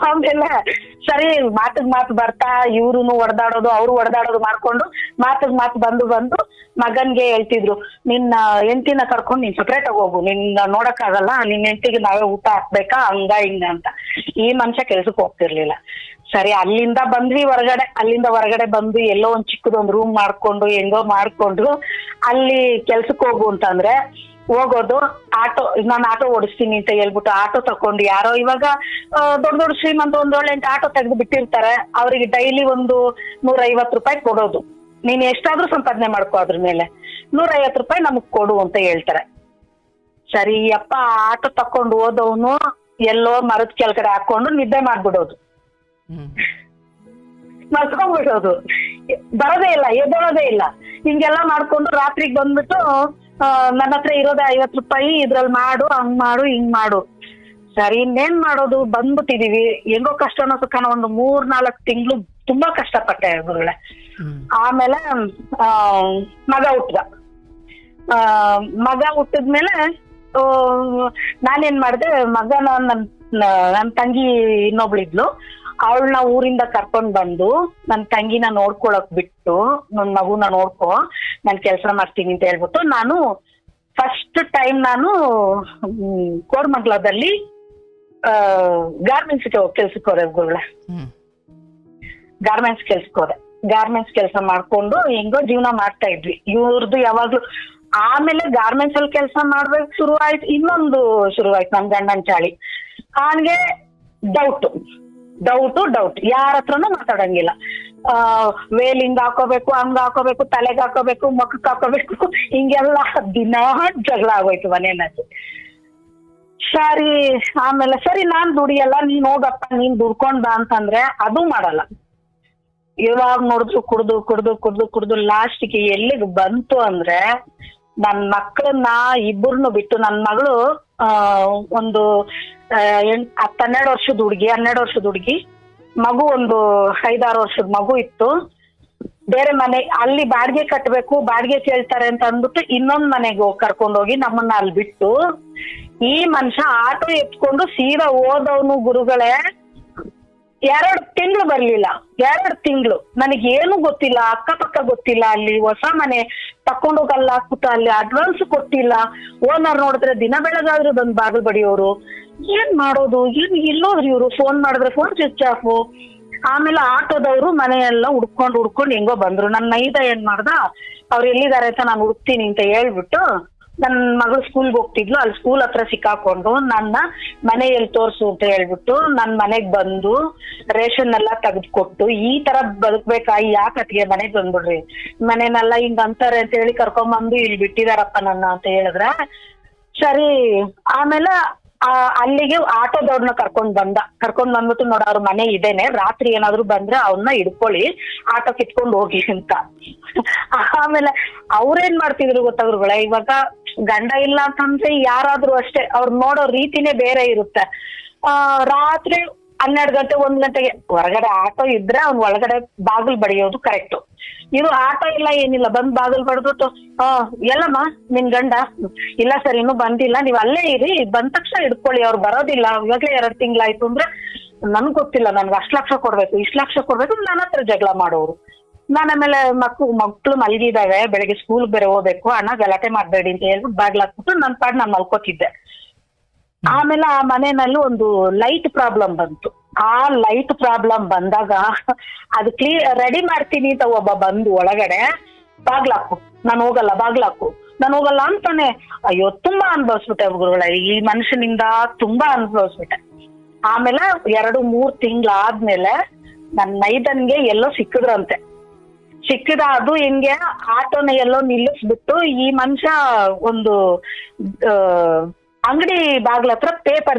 ಆಮೇಲೆ ಸರಿ ಮಾತಿಗ್ ಮಾತು ಬರ್ತಾ ಇವ್ರುನು ಹೊಡೆದಾಡೋದು ಅವ್ರು ಹೊಡೆದಾಡೋದು ಮಾಡ್ಕೊಂಡು ಮಾತಿಗ್ ಮಾತು ಬಂದು ಮಗನ್ಗೆ ಹೇಳ್ತಿದ್ರು, ನಿನ್ನ ಹೆಂಡತಿನ ಕರ್ಕೊಂಡು ನೀನ್ ಸಪ್ರೇಟ್ ಆಗಿ ಹೋಗು, ನಿನ್ನ ನೋಡಕ್ಕಾಗಲ್ಲ, ನಿನ್ನ ಹೆಂಡತಿಗೆ ನಾವೇ ಊಟ ಹಾಕ್ಬೇಕಾ ಹಂಗ ಹಿಂಗ ಅಂತ. ಈ ಮನುಷ್ಯ ಕೆಲ್ಸಕ್ಕೆ ಹೋಗ್ತಿರ್ಲಿಲ್ಲ. ಸರಿ ಅಲ್ಲಿಂದ ಬಂದ್ವಿ ಹೊರಗಡೆ. ಅಲ್ಲಿಂದ ಹೊರಗಡೆ ಬಂದು ಎಲ್ಲೋ ಒಂದ್ ಚಿಕ್ಕದೊಂದು ರೂಮ್ ಮಾಡ್ಕೊಂಡು ಹೆಂಗೋ ಮಾಡ್ಕೊಂಡು ಅಲ್ಲಿ ಕೆಲ್ಸಕ್ಕೆ ಹೋಗು ಅಂತಂದ್ರೆ ಹೋಗೋದು. ಆಟೋ, ನಾನು ಆಟೋ ಓಡಿಸ್ತೀನಿ ಅಂತ ಹೇಳ್ಬಿಟ್ಟು ಆಟೋ ತಕೊಂಡು ಯಾರೋ ಇವಾಗ ದೊಡ್ಡ ದೊಡ್ಡ ಶ್ರೀಮಂತ ಒಂದ್ 7-8 ಆಟೋ ತೆಗೆದು ಬಿಟ್ಟಿರ್ತಾರೆ. ಅವ್ರಿಗೆ ಡೈಲಿ ಒಂದು 150 ರೂಪಾಯಿ ಕೊಡೋದು. ನೀನ್ ಎಷ್ಟಾದ್ರೂ ಸಂಪಾದನೆ ಮಾಡ್ಕೋ, ಅದ್ರ ಮೇಲೆ 150 ರೂಪಾಯಿ ನಮಗ್ ಕೊಡು ಅಂತ ಹೇಳ್ತಾರೆ. ಸರಿ ಅಪ್ಪ ಆಟೋ ತಕೊಂಡು ಹೋದವನು ಎಲ್ಲೋ ಮರದ ಕೆಳಗಡೆ ಹಾಕೊಂಡು ನಿದ್ದೆ ಮಾಡ್ಬಿಡೋದು, ಮಲ್ಕೊಂಡ್ಬಿಡೋದು, ಬರೋದೇ ಇಲ್ಲ, ಎದ್ದೋಳೋದೇ ಇಲ್ಲ. ಹಿಂಗೆಲ್ಲಾ ಮಾಡ್ಕೊಂಡು ರಾತ್ರಿಗೆ ಬಂದ್ಬಿಟ್ಟು ನನ್ನ ಹತ್ರ ಇರೋದೇ 50 ರೂಪಾಯಿ, ಇದ್ರಲ್ಲಿ ಮಾಡು, ಹಂಗ್ ಮಾಡು, ಹಿಂಗ್ ಮಾಡು. ಸರಿ ಇನ್ನೇನ್ ಮಾಡೋದು, ಬಂದ್ಬಿಟ್ಟಿದೀವಿ. ಹೆಂಗೋ ಕಷ್ಟನೋ ಸುಖನೋ ಒಂದು 3-4 ತಿಂಗಳು ತುಂಬಾ ಕಷ್ಟಪಟ್ಟೆ ಗುರುಗಳೇ. ಆಮೇಲೆ ಮಗ ಹುಟ್ದ. ಮಗ ಹುಟ್ಟಿದ್ಮೇಲೆ ನಾನೇನ್ ಮಾಡಿದೆ, ಮಗನ ನನ್ ತಂಗಿ ಇನ್ನೊಬ್ಳಿದ್ಲು, ಅವಳನ್ನ ಊರಿಂದ ಕರ್ಕೊಂಡ್ ಬಂದು ನನ್ ತಂಗಿನ ನೋಡ್ಕೊಳಕ್ ಬಿಟ್ಟು, ನನ್ ಮಗುನ ನೋಡ್ಕೊ, ನಾನ್ ಕೆಲ್ಸ ಮಾಡ್ತೀನಿ ಅಂತ ಹೇಳ್ಬಿಟ್ಟು ನಾನು ಫಸ್ಟ್ ಟೈಮ್ ನಾನು ಕೋರಮಂಗಲದಲ್ಲಿ ಗಾರ್ಮೆಂಟ್ಸ್ ಕೆಲ್ಸಕ್ಕೆ ಹೋದೆ ಗುರುಗಳೇ. ಗಾರ್ಮೆಂಟ್ಸ್ ಕೆಲ್ಸಕ್ಕೆ ಹೋದೆ. ಗಾರ್ಮೆಂಟ್ಸ್ ಕೆಲಸ ಮಾಡ್ಕೊಂಡು ಹೆಂಗೋ ಜೀವನ ಮಾಡ್ತಾ ಇದ್ವಿ. ಇವ್ರದ್ದು ಯಾವಾಗ್ಲೂ ಆಮೇಲೆ ಗಾರ್ಮೆಂಟ್ಸ್ ಅಲ್ಲಿ ಕೆಲಸ ಮಾಡ್ಬೇಕು ಶುರುವಾಯ್ತು. ಇನ್ನೊಂದು ಶುರುವಾಯ್ತು ನಮ್ ಗಂಡನ್ ಚಾಳಿ. ಅವನ್ಗೆ ಡೌಟ್ ಯಾರ ಹತ್ರನೂ ಮಾತಾಡಂಗಿಲ್ಲ. ವೇಲ್ ಹಿಂಗ್ ಹಾಕೋಬೇಕು, ಹಂಗ ಹಾಕೋಬೇಕು, ತಲೆಗೆ ಹಾಕೋಬೇಕು, ಮಕ್ಕಕ್ಕೆ ಹಾಕೋಬೇಕು, ಹಿಂಗೆಲ್ಲ ದಿನ ಜಗಳ ಆಗೋಯ್ತು ಮನೆಯಲ್ಲಿ. ಸರಿ ಆಮೇಲೆ ಸರಿ ನಾನ್ ದುಡಿಯಲ್ಲ, ನೀನ್ ಹೋಗಪ್ಪ, ನೀನ್ ದುಡ್ಕೊಂಡ್ ಬಾ ಅಂತಂದ್ರೆ ಅದು ಮಾಡಲ್ಲ. ಇವಾಗ ನೋಡಿದ್ರು ಕುಡ್ದು ಲಾಸ್ಟ್ಗೆ ಎಲ್ಲಿಗೆ ಬಂತು ಅಂದ್ರೆ, ನನ್ ಮಕ್ಕಳನ್ನ ಇಬ್ಬರನ್ನು ಬಿಟ್ಟು, ನನ್ ಮಗಳು ಒಂದು 12 ವರ್ಷದ ಹುಡುಗಿ, ಮಗು ಒಂದು 5-6 ವರ್ಷದ ಮಗು ಇತ್ತು. ಬೇರೆ ಮನೆ ಅಲ್ಲಿ ಬಾಡಿಗೆ ಕಟ್ಟಬೇಕು, ಬಾಡಿಗೆ ಕೇಳ್ತಾರೆ ಅಂತ ಅಂದ್ಬಿಟ್ಟು ಇನ್ನೊಂದ್ ಮನೆಗೆ ಕರ್ಕೊಂಡೋಗಿ ನಮ್ಮನ್ನ ಅಲ್ಲಿ ಬಿಟ್ಟು, ಈ ಮನುಷ್ಯ ಆಟೋ ಎತ್ಕೊಂಡು ಸೀದಾ ಹೋದವನು ಗುರುಗಳೇ 2 ತಿಂಗಳು ಬರ್ಲಿಲ್ಲ. 2 ತಿಂಗಳು ನನಗೇನು ಗೊತ್ತಿಲ್ಲ, ಅಕ್ಕಪಕ್ಕ ಗೊತ್ತಿಲ್ಲ. ಅಲ್ಲಿ ಹೊಸ ಮನೆ ತಕೊಂಡೋಗಲ್ಲ ಹಾಕ್ಬಿಟ್ಟು ಅಲ್ಲಿ ಅಡ್ವಾನ್ಸ್ ಕೊಟ್ಟಿಲ್ಲ. ಓನರ್ ನೋಡಿದ್ರೆ ದಿನ ಬೆಳಗಾದ್ರೂ ಬಂದ್ ಬಾಗಿಲು ಬಡಿಯೋರು. ಏನ್ ಮಾಡೋದು, ಏನ್ ಇಲ್ಲೋದ್ರಿ ಇವ್ರು, ಫೋನ್ ಮಾಡಿದ್ರೆ ಫೋನ್ ಸ್ವಿಚ್ ಆಫ್. ಆಮೇಲೆ ಆಟೋದವ್ರು ಮನೆಯೆಲ್ಲ ಹುಡ್ಕೊಂಡು ಹೆಂಗೋ ಬಂದ್ರು. ನನ್ನ ನೈದ ಏನ್ ಮಾಡ್ದ, ಅವ್ರು ಎಲ್ಲಿದ್ದಾರೆ ಅಂತ ನಾನು ಹುಡುಕ್ತೀನಿ ಅಂತ ಹೇಳ್ಬಿಟ್ಟು, ನನ್ ಮಗಳು ಸ್ಕೂಲ್ಗೆ ಹೋಗ್ತಿದ್ಲು, ಅಲ್ಲಿ ಸ್ಕೂಲ್ ಹತ್ರ ಸಿಕ್ಕಾಕೊಂಡು ನನ್ನ ಮನೆಯಲ್ಲಿ ತೋರ್ಸು ಅಂತ ಹೇಳ್ಬಿಟ್ಟು ನನ್ ಮನೆಗ್ ಬಂದು ರೇಷನ್ ಎಲ್ಲ ತೆಗೆದುಕೊಟ್ಟು, ಈ ತರ ಬದುಕ್ಬೇಕಾ, ಯಾಕತ್ತಿಗೆ ಮನೆಗ್ ಬಂದ್ಬಿಡ್ರಿ, ಮನೆನೆಲ್ಲ ಹಿಂಗ್ ಅಂತಾರೆ ಅಂತ ಹೇಳಿ ಕರ್ಕೊಂಬಂದು ಇಲ್ಲಿ ಬಿಟ್ಟಿದಾರಪ್ಪ ನನ್ನ ಅಂತ ಹೇಳಿದ್ರೆ. ಸರಿ ಆಮೇಲೆ ಅಲ್ಲಿಗೆ ಆಟೋದವ್ರನ್ನ ಕರ್ಕೊಂಡ್ ಬಂದ್ಬಿಟ್ಟು, ನೋಡ ಅವ್ರ ಮನೆ ಇದೇನೆ, ರಾತ್ರಿ ಏನಾದ್ರು ಬಂದ್ರೆ ಅವನ್ನ ಹಿಡ್ಕೊಳ್ಳಿ, ಆಟೋ ಕಿತ್ಕೊಂಡು ಹೋಗಿ ಅಂತ. ಆಮೇಲೆ ಅವ್ರೇನ್ ಮಾಡ್ತಿದ್ರು ಗೊತ್ತಾಗ್ರುಗಳ, ಇವಾಗ ಗಂಡ ಇಲ್ಲ ಅಂತಂದ್ರೆ ಯಾರಾದ್ರೂ ಅಷ್ಟೇ, ಅವ್ರು ನೋಡೋ ರೀತಿನೇ ಬೇರೆ ಇರುತ್ತೆ. ರಾತ್ರಿ 12 ಗಂಟೆ 1 ಗಂಟೆಗೆ ಹೊರಗಡೆ ಆಟೋ ಇದ್ರೆ ಅವ್ನ್ ಒಳಗಡೆ ಬಾಗಿಲು ಬಡಿಯೋದು ಕರೆಕ್ಟ್. ಇದು ಆಟೋ ಇಲ್ಲ ಏನಿಲ್ಲ, ಬಂದ್ ಬಾಗಿಲು ಬಡ್ಬಿಟ್ಟು ಎಲ್ಲಮ್ಮ ನಿನ್ ಗಂಡ ಇಲ್ಲ ಸರ್ ಇನ್ನೂ ಬಂದಿಲ್ಲ, ನೀವ್ ಅಲ್ಲೇ ಇರಿ, ಬಂದ ತಕ್ಷಣ ಹಿಡ್ಕೊಳ್ಳಿ, ಅವ್ರು ಬರೋದಿಲ್ಲ, ಇವಾಗ್ಲೇ 2 ತಿಂಗಳಾಯ್ತು ಅಂದ್ರೆ ನನ್ಗ್ ಗೊತ್ತಿಲ್ಲ, ನನ್ಗೆ 1 ಲಕ್ಷ ಕೊಡ್ಬೇಕು, 1 ಲಕ್ಷ ಕೊಡ್ಬೇಕು, ನನ್ನ ಹತ್ರ ಜಗಳ ಮಾಡೋರು. ನಾನು ಆಮೇಲೆ ಮಕ್ಳು ಮಲಗಿದಾವೆ, ಬೆಳಗ್ಗೆ ಸ್ಕೂಲ್ ಬೇರೆ ಹೋಗ್ಬೇಕು, ಅಣ್ಣ ಗಲಾಟೆ ಮಾಡ್ಬೇಡಿ ಅಂತ ಹೇಳ್ಬಿಟ್ಟು ಬಾಗ್ಲಾಕ್ಬಿಟ್ಟು ನನ್ ಪಾಡ್ ನಾನು ಮಲ್ಕೋತಿದ್ದೆ. ಆಮೇಲೆ ಆ ಮನೆಯಲ್ಲಿ ಒಂದು ಲೈಟ್ ಪ್ರಾಬ್ಲಮ್ ಬಂತು. ಆ ಲೈಟ್ ಪ್ರಾಬ್ಲಮ್ ಬಂದಾಗ ಅದು ರೆಡಿ ಮಾಡ್ತೀನಿ ಅಂತ ಒಬ್ಬ ಬಂದು ಒಳಗಡೆ ಬಾಗ್ಲಾಕು, ನಾನು ಹೋಗಲ್ಲ ಅಂತಾನೆ. ಅಯ್ಯೋ ತುಂಬಾ ಅನುಭವಿಸ್ಬಿಟ್ಟೆ ಗುರುಗಳೇ, ಈ ಮನುಷ್ಯನಿಂದ ತುಂಬಾ ಅನುಭವಿಸ್ಬಿಟ್ಟೆ. ಆಮೇಲೆ 2-3 ತಿಂಗಳಾದ್ಮೇಲೆ ನನ್ನ ನೈದನ್ಗೆ ಎಲ್ಲೋ ಸಿಕ್ಕಿದ ಅದು ಹೆಂಗೆ, ಆಟೋನ ಎಲ್ಲೋ ನಿಲ್ಲಿಸ್ಬಿಟ್ಟು ಈ ಮನುಷ್ಯ ಒಂದು ಅಂಗಡಿ ಬಾಗ್ಲ ಹತ್ರ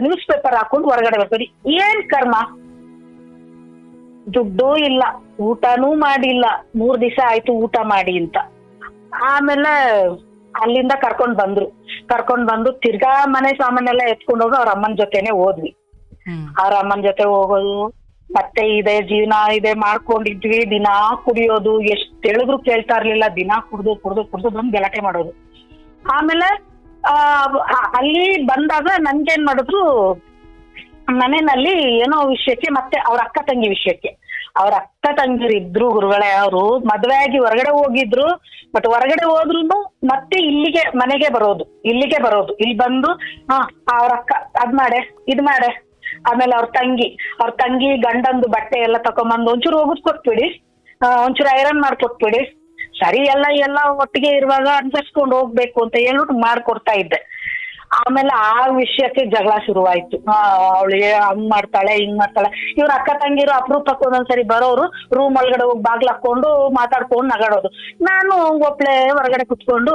ನ್ಯೂಸ್ ಪೇಪರ್ ಹಾಕೊಂಡು ಹೊರಗಡೆ ಬರ್ತಾರೆ. ಏನ್ ಕರ್ಮ, ದುಡ್ಡು ಇಲ್ಲ, ಊಟನೂ ಮಾಡಿಲ್ಲ, 3 ದಿವಸ ಆಯ್ತು ಊಟ ಮಾಡಿ ಅಂತ. ಆಮೇಲೆ ಅಲ್ಲಿಂದ ಕರ್ಕೊಂಡ್ ಬಂದು ತಿರ್ಗಾ ಮನೆ ಸಾಮಾನೆಲ್ಲ ಎತ್ಕೊಂಡೋಗಿ ಅವ್ರ ಅಮ್ಮನ ಜೊತೆನೆ ಹೋದ್ವಿ. ಅವ್ರ ಅಮ್ಮನ ಜೊತೆ ಹೋಗೋದು, ಮತ್ತೆ ಇದೆ ಜೀವನ ಇದೆ ಮಾಡ್ಕೊಂಡಿದ್ವಿ, ದಿನಾ ಕುಡಿಯೋದು, ಎಷ್ಟ್ ಹೇಳಿದ್ರು ಕೇಳ್ತಾ ಇರ್ಲಿಲ್ಲ, ದಿನಾ ಕುಡ್ದು ಬಂದು ಗಲಾಟೆ ಮಾಡೋದು. ಆಮೇಲೆ ಅಲ್ಲಿ ಬಂದಾಗ ನನ್ಗೇನ್ ಮಾಡಿದ್ರು, ಮನೆಯಲ್ಲಿ ಏನೋ ವಿಷಯಕ್ಕೆ, ಮತ್ತೆ ಅವ್ರ ಅಕ್ಕ ತಂಗಿ ವಿಷಯಕ್ಕೆ, ಅವ್ರ ಅಕ್ಕ ತಂಗಿರಿದ್ರು ಗುರುಗಳೇ, ಅವರು ಮದ್ವೆ ಆಗಿ ಹೊರಗಡೆ ಹೋಗಿದ್ರು. ಬಟ್ ಹೊರಗಡೆ ಹೋದ್ರು ಮತ್ತೆ ಮನೆಗೆ ಬರೋದು, ಇಲ್ಲಿ ಬಂದು ಅವ್ರ ಅಕ್ಕ ಅದ್ ಮಾಡೆ ಇದ್ ಮಾಡೆ. ಆಮೇಲೆ ಅವ್ರ ತಂಗಿ ಗಂಡಂದು ಬಟ್ಟೆ ಎಲ್ಲ ತಕೊಂಬಂದು ಒಂಚೂರು ಹೋಗುದ್ ಕೊಟ್ಬಿಡಿ, ಒಂಚೂರು ಐರನ್ ಮಾಡ್ಕೊಟ್ಬಿಡಿ, ಸರಿ ಎಲ್ಲ ಒಟ್ಟಿಗೆ ಇರುವಾಗ ಅನ್ಸರ್ಸ್ಕೊಂಡು ಹೋಗ್ಬೇಕು ಅಂತ ಹೇಳ್ಬಿಟ್ಟು ಮಾಡ್ಕೊಡ್ತಾ ಇದ್ದೆ. ಆಮೇಲೆ ಆ ವಿಷಯಕ್ಕೆ ಜಗಳ ಶುರುವಾಯ್ತು. ಅವಳಿಗೆ ಹಂಗ್ ಮಾಡ್ತಾಳೆ ಹಿಂಗ್ ಮಾಡ್ತಾಳೆ. ಇವ್ರ ಅಕ್ಕ ತಂಗಿರು ಅಪರೂಪಕ್ಕೆ ಒಂದೊಂದ್ಸರಿ ಬರೋರು ರೂಮ್ ಒಳಗಡೆ ಹೋಗಿ ಬಾಗ್ಲು ಹಾಕೊಂಡು ಮಾತಾಡ್ಕೊಂಡು ನಗಾಡೋದು. ನಾನು ಒಬ್ಳೆ ಹೊರಗಡೆ ಕುತ್ಕೊಂಡು,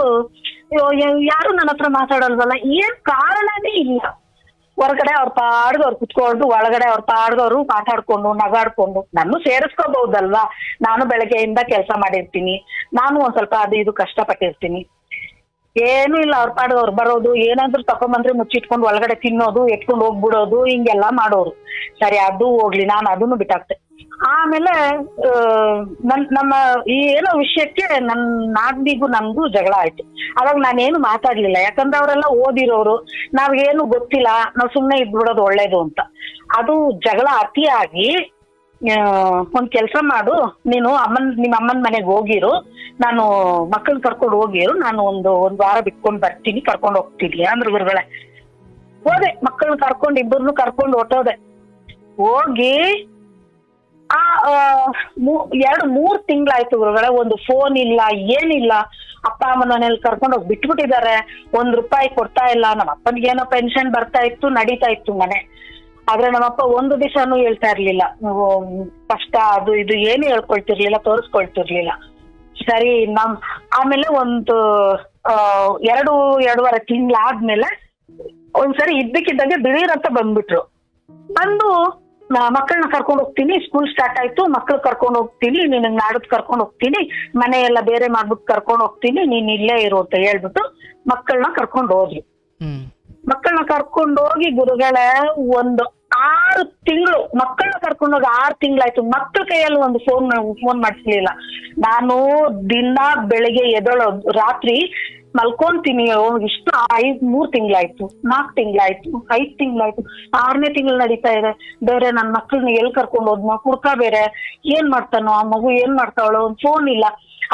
ಯಾರು ನನ್ನ ಹತ್ರ ಮಾತಾಡಲ್ವಲ್ಲ, ಏನ್ ಕಾರಣನೇ ಇಲ್ಲ. ಹೊರಗಡೆ ಅವ್ರ ಪಾಡ್ಗೆ ಅವ್ರು ಕುತ್ಕೊಂಡು, ಒಳಗಡೆ ಅವ್ರ ಪಾಡ್ಗವ್ರು ಮಾತಾಡ್ಕೊಂಡು ನಗಾಡ್ಕೊಂಡು. ನಾನು ಸೇರಿಸ್ಕೋಬಹುದಲ್ವಾ, ನಾನು ಬೆಳಗ್ಗೆಯಿಂದ ಕೆಲಸ ಮಾಡಿರ್ತೀನಿ, ನಾನು ಒಂದ್ ಸ್ವಲ್ಪ ಅದು ಇದು ಕಷ್ಟಪಟ್ಟಿರ್ತೀನಿ. ಏನು ಇಲ್ಲ, ಅವ್ರ ಪಾಡ್ಗೆ ಅವ್ರು ಬರೋದು, ಏನಾದ್ರು ತಕೊಂಬಂದ್ರೆ ಮುಚ್ಚಿಟ್ಕೊಂಡು ಒಳಗಡೆ ತಿನ್ನೋದು, ಎತ್ಕೊಂಡು ಹೋಗ್ಬಿಡೋದು, ಹಿಂಗೆಲ್ಲಾ ಮಾಡೋರು. ಸರಿ, ಅದು ಹೋಗ್ಲಿ, ನಾನು ಅದನ್ನು ಬಿಟ್ಟಾಕ್ತೆ. ಆಮೇಲೆ ನಮ್ಮ ಈ ಏನೋ ವಿಷಯಕ್ಕೆ ನಾದಿಗೂ ನಮ್ಗೂ ಜಗಳ ಆಯ್ತು. ಅವಾಗ ನಾನೇನು ಮಾತಾಡ್ಲಿಲ್ಲ, ಯಾಕಂದ್ರೆ ಅವರೆಲ್ಲ ಓದಿರೋರು, ನಾವೇನು ಗೊತ್ತಿಲ್ಲ, ನಾವ್ ಸುಮ್ನೆ ಇದ್ಬಿಡೋದು ಒಳ್ಳೇದು ಅಂತ. ಅದು ಜಗಳ ಅತಿಯಾಗಿ, ಒಂದ್ ಕೆಲ್ಸ ಮಾಡು, ನೀನು ನಿಮ್ಮ ಅಮ್ಮನ ಮನೆಗೆ ಹೋಗಿರು, ನಾನು ಮಕ್ಕಳನ್ನ ಕರ್ಕೊಂಡು ಹೋಗಿರು, ನಾನು ಒಂದ್ ವಾರ ಬಿಟ್ಕೊಂಡ್ ಬರ್ತೀನಿ, ಕರ್ಕೊಂಡು ಹೋಗ್ತೀನಿ ಅಂದ್ರ ಗುರುಗಳೇ. ಹೋದೆ, ಮಕ್ಕಳನ್ನ ಕರ್ಕೊಂಡು, ಇಬ್ಬರನ್ನು ಕರ್ಕೊಂಡು ಹೊಟ್ಟೋದೆ. ಹೋಗಿ 2-3 ತಿಂಗಳಾಯ್ತು ಗುರುಗಳೇ, ಒಂದು ಫೋನ್ ಇಲ್ಲ, ಏನಿಲ್ಲ. ಅಪ್ಪ ಅಮ್ಮನ ಮನೇಲಿ ಕರ್ಕೊಂಡು ಹೋಗಿ ಬಿಟ್ಬಿಟ್ಟಿದ್ದಾರೆ, ₹1 ಕೊಡ್ತಾ ಇಲ್ಲ. ನಮ್ಮ ಅಪ್ಪನಿಗೆ ಏನೋ ಪೆನ್ಷನ್ ಬರ್ತಾ ಇತ್ತು, ನಡೀತಾ ಇತ್ತು ಮನೆ. ಆದ್ರೆ ನಮ್ಮಪ್ಪ ಒಂದು ದಿವಸನೂ ಹೇಳ್ತಾ ಇರ್ಲಿಲ್ಲ, ಕಷ್ಟ ಅದು ಇದು ಏನು ಹೇಳ್ಕೊಳ್ತಿರ್ಲಿಲ್ಲ, ತೋರಿಸ್ಕೊಳ್ತಿರ್ಲಿಲ್ಲ. ಸರಿ, ಆಮೇಲೆ ಒಂದು 2-2.5 ತಿಂಗಳಾದ್ಮೇಲೆ ಒಂದ್ಸರಿ ಇದ್ದಕ್ಕಿದ್ದಂಗೆ ದಿಢೀರ್ ಅಂತ ಬಂದ್ಬಿಟ್ರು. ಬಂದು ಮಕ್ಕಳನ್ನ ಕರ್ಕೊಂಡು ಹೋಗ್ತೀನಿ, ಸ್ಕೂಲ್ ಸ್ಟಾರ್ಟ್ ಆಯ್ತು, ಮಕ್ಳು ಕರ್ಕೊಂಡು ಹೋಗ್ತೀನಿ, ನಿನಗ್ ನಾಡದ್ ಕರ್ಕೊಂಡು ಹೋಗ್ತೀನಿ, ಮನೆ ಎಲ್ಲ ಬೇರೆ ಮಾಡ್ಬಿಟ್ಟು ಕರ್ಕೊಂಡು ಹೋಗ್ತೀನಿ, ನೀನ್ ಇಲ್ಲೇ ಇರು ಅಂತ ಹೇಳ್ಬಿಟ್ಟು ಮಕ್ಕಳನ್ನ ಕರ್ಕೊಂಡು ಹೋದ್ವಿ. ಮಕ್ಕಳನ್ನ ಕರ್ಕೊಂಡು ಹೋಗಿ ಗುರುಗಳೇ, ಒಂದು 6 ತಿಂಗಳು ಮಕ್ಕಳನ್ನ ಕರ್ಕೊಂಡೋಗಿ 6 ತಿಂಗಳಾಯ್ತು. ಮಕ್ಕಳ ಕೈಯಲ್ಲಿ ಒಂದು ಫೋನ್ ಮಾಡಿಸ್ಲಿಲ್ಲ. ನಾನು ದಿನ ಬೆಳಿಗ್ಗೆ ಎದ್ದೊಳೋದು, ರಾತ್ರಿ ಮಲ್ಕೊಂತೀನಿ. ಇಷ್ಟು 3 ತಿಂಗಳಾಯ್ತು, 4 ತಿಂಗಳಾಯ್ತು, 5 ತಿಂಗಳಾಯ್ತು, 6ನೇ ತಿಂಗಳು ನಡೀತಾ ಇದೆ. ಬೇರೆ ನನ್ ಮಕ್ಳನ್ನ ಎಲ್ಲಿ ಕರ್ಕೊಂಡು ಹೋದ್ನೋ, ಕುಡ್ಕ ಬೇರೆ, ಏನ್ ಮಾಡ್ತಾನೋ ಆ ಮಗು, ಏನ್ ಮಾಡ್ತಾವಳೋ, ಒಂದ್ ಫೋನ್ ಇಲ್ಲ.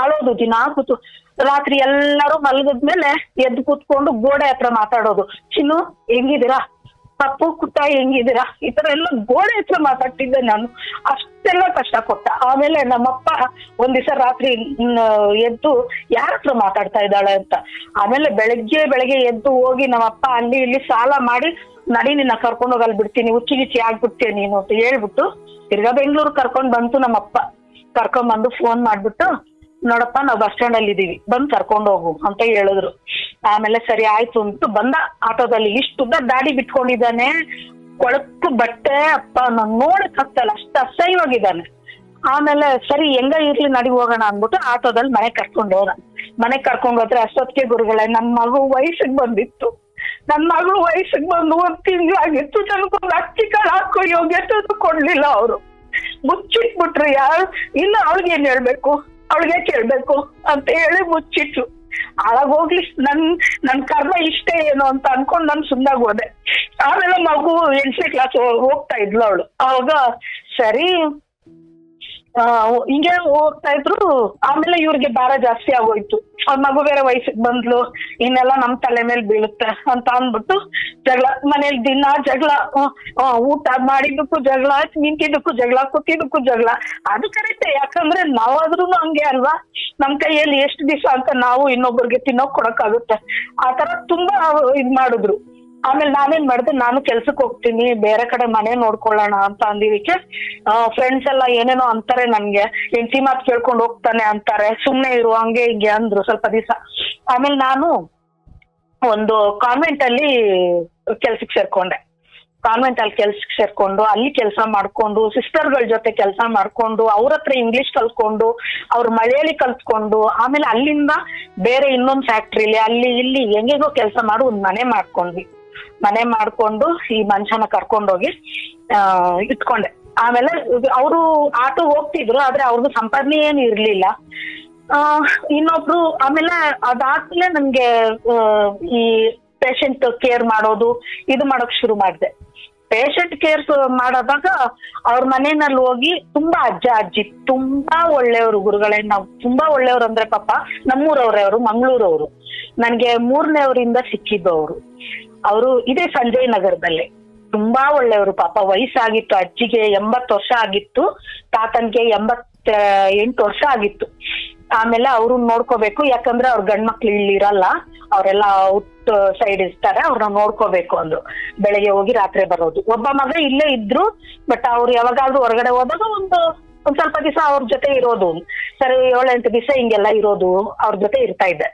ಅಳೋದು ದಿನ ಕೂತು. ರಾತ್ರಿ ಎಲ್ಲರೂ ಮಲಗದ್ಮೇಲೆ ಎದ್ದು ಕೂತ್ಕೊಂಡು ಗೋಡೆ ಹತ್ರ ಮಾತಾಡೋದು. ಚಿನ್ನು ಹೆಂಗಿದ್ದೀರಾ, ಪಪ್ಪು ಕುಟ್ಟ ಹೆಂಗಿದ್ದೀರಾ, ಈ ತರ ಎಲ್ಲ ಗೋಡೆ ಹತ್ರ ಮಾತಾಡ್ತಿದ್ದೆ ನಾನು. ಅಷ್ಟೆಲ್ಲ ಕಷ್ಟ ಕೊಟ್ಟ. ಆಮೇಲೆ ನಮ್ಮಪ್ಪ ಒಂದ್ ದಿವಸ ರಾತ್ರಿ ಎದ್ದು ಯಾರ ಹತ್ರ ಮಾತಾಡ್ತಾ ಇದ್ದಾಳೆ ಅಂತ. ಆಮೇಲೆ ಬೆಳಗ್ಗೆ ಎದ್ದು ಹೋಗಿ ನಮ್ಮಪ್ಪ ಅಲ್ಲಿ ಇಲ್ಲಿ ಸಾಲ ಮಾಡಿ, ನಡಿ ನಿನ್ನ ಕರ್ಕೊಂಡೋಗಿ ಅಲ್ಲಿ ಬಿಡ್ತೀನಿ, ಹುಚ್ಚಿಗಿಚ್ಚಿ ಆಗ್ಬಿಡ್ತೀಯ ನೀನು ಅಂತ ಹೇಳ್ಬಿಟ್ಟು ತಿರ್ಗಾ ಬೆಂಗ್ಳೂರ್ ಕರ್ಕೊಂಡ್ ಬಂತು ನಮ್ಮಪ್ಪ. ಕರ್ಕೊಂಡ್ಬಂದು ಫೋನ್ ಮಾಡ್ಬಿಟ್ಟು, ನೋಡಪ್ಪ ನಾವು ಬಸ್ ಸ್ಟ್ಯಾಂಡ್ ಅಲ್ಲಿ ಇದೀವಿ, ಬಂದ್ ಕರ್ಕೊಂಡು ಹೋಗು ಅಂತ ಹೇಳಿದ್ರು. ಆಮೇಲೆ ಸರಿ ಆಯ್ತು ಅಂತ ಬಂದ. ಆಟೋದಲ್ಲಿ ಇಷ್ಟುದ್ದ ದಾಡಿ ಬಿಟ್ಕೊಂಡಿದ್ದಾನೆ, ಕೊಳಕು ಬಟ್ಟೆ, ಅಪ್ಪ ನಾನ್ ನೋಡಕ್ ಆಗ್ತಲ್ಲ, ಅಷ್ಟು ಅಸಹ್ಯವಾಗಿದ್ದಾನೆ. ಆಮೇಲೆ ಸರಿ ಹೆಂಗ ಇರ್ಲಿ ನಡಿ ಹೋಗೋಣ ಅಂದ್ಬಿಟ್ಟು ಆಟೋದಲ್ಲಿ ಮನೆಗ್ ಕರ್ಕೊಂಡು ಹೋದ. ಮನೆಗ್ ಕರ್ಕೊಂಡು ಹೋದ್ರೆ ಅಷ್ಟೊತ್ತಿಗೆ ಗುರುಗಳೇ, ನನ್ ಮಗು ವಯಸ್ಸಿಗೆ ಬಂದಿತ್ತು. ನನ್ ಮಗಳು ವಯಸ್ಸಿಗೆ ಬಂದು 1 ತಿಂಗಳಾಗಿತ್ತು. ನನಗೊಂದು ಅಕ್ಕಿ ಕಾಳು ಹಾಕೋ ಯೋಗ್ಯತೆ ಕೊಡ್ಲಿಲ್ಲ ಅವರು. ಮುಚ್ಚಿಟ್ಬಿಟ್ರು. ಯಾರು ಇನ್ನು ಅವಳಿಗೆ ಏನ್ ಹೇಳ್ಬೇಕು, ಅವಳಿಗೆ ಕೇಳ್ಬೇಕು ಅಂತ ಹೇಳಿ ಮುಚ್ಚಿಟ್ರು. ಹಾಳಾಗೋಗ್ಲಿ, ನನ್ ಕರ್ಮ ಇಷ್ಟೇ ಏನು ಅಂತ ಅನ್ಕೊಂಡ್ ನಾನು ಸುಮ್ಮನಾಗಿ ಹೋದೆ. ಆಮೇಲೆ ಮಗು 8ನೇ ಕ್ಲಾಸ್ ಹೋಗ್ತಾ ಇದ್ಲು ಅವಳು. ಅವಾಗ ಸರಿ ಹಿಂಗೆ ಹೋಗ್ತಾ ಇದ್ರು. ಆಮೇಲೆ ಇವ್ರಿಗೆ ಭಾರ ಜಾಸ್ತಿ ಆಗೋಯ್ತು. ಅವ್ರ ಮಗು ಬೇರೆ ವಯಸ್ಸಿಗೆ ಬಂದ್ಲು, ಇನ್ನೆಲ್ಲ ನಮ್ ತಲೆ ಮೇಲೆ ಬೀಳುತ್ತೆ ಅಂತ ಅಂದ್ಬಿಟ್ಟು ಜಗಳ. ಮನೇಲಿ ದಿನ ಜಗಳ, ಊಟ ಮಾಡಿದ್ದಕ್ಕೂ ಜಗಳ, ನಿಂತಿದ್ದಕ್ಕೂ ಜಗಳ, ಕೂತಿದ್ದಕ್ಕೂ ಜಗಳ. ಅದು ಕರೆಕ್ಟೇ, ಯಾಕಂದ್ರೆ ನಾವಾದ್ರೂ ಹಂಗೆ ಅಲ್ವಾ, ನಮ್ ಕೈಯಲ್ಲಿ ಎಷ್ಟು ದಿವಸ ಅಂತ ನಾವು ಇನ್ನೊಬ್ಬರಿಗೆ ತಿನ್ನೋಕ್ ಕೊಡಕ್ಕಾಗುತ್ತೆ. ಆ ತರ ತುಂಬಾ ಇದ್ ಮಾಡಿದ್ರು. ಆಮೇಲೆ ನಾನೇನ್ ಮಾಡಿದೆ, ನಾನು ಕೆಲ್ಸಕ್ಕೆ ಹೋಗ್ತೀನಿ, ಬೇರೆ ಕಡೆ ಮನೆ ನೋಡ್ಕೊಳ್ಳೋಣ ಅಂತ ಅಂದಿದ್ದಕ್ಕೆ ಫ್ರೆಂಡ್ಸ್ ಎಲ್ಲ ಏನೇನೋ ಅಂತಾರೆ ನನ್ಗೆ, ಹೆಂಡತಿ ಮಾತು ಕೇಳ್ಕೊಂಡು ಹೋಗ್ತಾನೆ ಅಂತಾರೆ, ಸುಮ್ನೆ ಇರು ಹಂಗೆ ಹಿಂಗೆ ಅಂದ್ರು ಸ್ವಲ್ಪ ದಿವಸ. ಆಮೇಲೆ ನಾನು ಒಂದು ಕಾನ್ವೆಂಟ್ ಅಲ್ಲಿ ಕೆಲ್ಸಕ್ಕೆ ಸೇರ್ಕೊಂಡೆ. ಕಾನ್ವೆಂಟ್ ಅಲ್ಲಿ ಕೆಲ್ಸಕ್ಕೆ ಸೇರ್ಕೊಂಡು ಅಲ್ಲಿ ಕೆಲಸ ಮಾಡ್ಕೊಂಡು, ಸಿಸ್ಟರ್ಗಳ ಜೊತೆ ಕೆಲಸ ಮಾಡ್ಕೊಂಡು, ಅವ್ರ ಹತ್ರ ಇಂಗ್ಲಿಷ್ ಕಲ್ತ್ಕೊಂಡು, ಅವ್ರ ಮಲಯಾಳಿ ಕಲ್ತ್ಕೊಂಡು, ಆಮೇಲೆ ಅಲ್ಲಿಂದ ಬೇರೆ ಇನ್ನೊಂದು ಫ್ಯಾಕ್ಟ್ರಿಲಿ ಅಲ್ಲಿ ಇಲ್ಲಿ ಹೆಂಗೆಗೋ ಕೆಲಸ ಮಾಡಿ ಒಂದ್ ಮನೆ ಮಾಡ್ಕೊಂಡು ಈ ಮಂಚನ ಕರ್ಕೊಂಡೋಗಿ ಇಟ್ಕೊಂಡೆ. ಆಮೇಲೆ ಅವರು ಆಟೋ ಹೋಗ್ತಿದ್ರು, ಆದ್ರೆ ಅವ್ರದ್ದು ಸಂಪಾದನೆ ಏನು ಇರ್ಲಿಲ್ಲ. ಇನ್ನೊಬ್ರು ಆಮೇಲೆ ಅದಾದ್ಮೇಲೆ ನನ್ಗೆ ಈ ಪೇಷಂಟ್ ಕೇರ್ ಮಾಡೋದು ಇದು ಮಾಡೋಕ್ ಶುರು ಮಾಡಿದೆ. ಪೇಷಂಟ್ ಕೇರ್ ಮಾಡೋದಾಗ ಅವ್ರ ಮನೆಯಲ್ಲಿ ಹೋಗಿ ತುಂಬಾ ಅಜ್ಜ ಅಜ್ಜಿ ತುಂಬಾ ಒಳ್ಳೆಯವರು ಗುರುಗಳೇ. ನಾವು ತುಂಬಾ ಒಳ್ಳೆಯವ್ರು ಅಂದ್ರೆ ಪಾಪ ನಮ್ಮೂರವ್ರೆ, ಅವರು ಮಂಗಳೂರವರು. ನನ್ಗೆ 3ನೇವರಿಂದ ಸಿಕ್ಕಿದ್ದು ಅವರು ಇದೇ ಸಂಜಯ್ ನಗರದಲ್ಲಿ. ತುಂಬಾ ಒಳ್ಳೆಯವರು ಪಾಪ. ವಯಸ್ಸಾಗಿತ್ತು, ಅಜ್ಜಿಗೆ 80 ವರ್ಷ ಆಗಿತ್ತು, ತಾತನ್ಗೆ 88 ವರ್ಷ ಆಗಿತ್ತು. ಆಮೇಲೆ ಅವ್ರು ನೋಡ್ಕೋಬೇಕು, ಯಾಕಂದ್ರೆ ಅವ್ರ ಗಂಡ್ಮಕ್ಳು ಇಲ್ಲಿರಲ್ಲ, ಅವರೆಲ್ಲ ಔಟ್ ಸೈಡ್ ಇರ್ತಾರೆ, ಅವ್ರನ್ನ ನೋಡ್ಕೋಬೇಕು ಅಂದ್ರು. ಬೆಳಗ್ಗೆ ಹೋಗಿ ರಾತ್ರಿ ಬರೋದು. ಒಬ್ಬ ಮಗ ಇಲ್ಲೇ ಇದ್ರು, ಬಟ್ ಅವ್ರು ಯಾವಾಗಾದ್ರೂ ಹೊರಗಡೆ ಹೋದಾಗ ಒಂದ್ ಸ್ವಲ್ಪ ದಿವಸ ಅವ್ರ ಜೊತೆ ಇರೋದು. ಸರಿ 7-8 ದಿವಸ ಹಿಂಗೆಲ್ಲ ಇರೋದು, ಅವ್ರ ಜೊತೆ ಇರ್ತಾ ಇದ್ದೆ.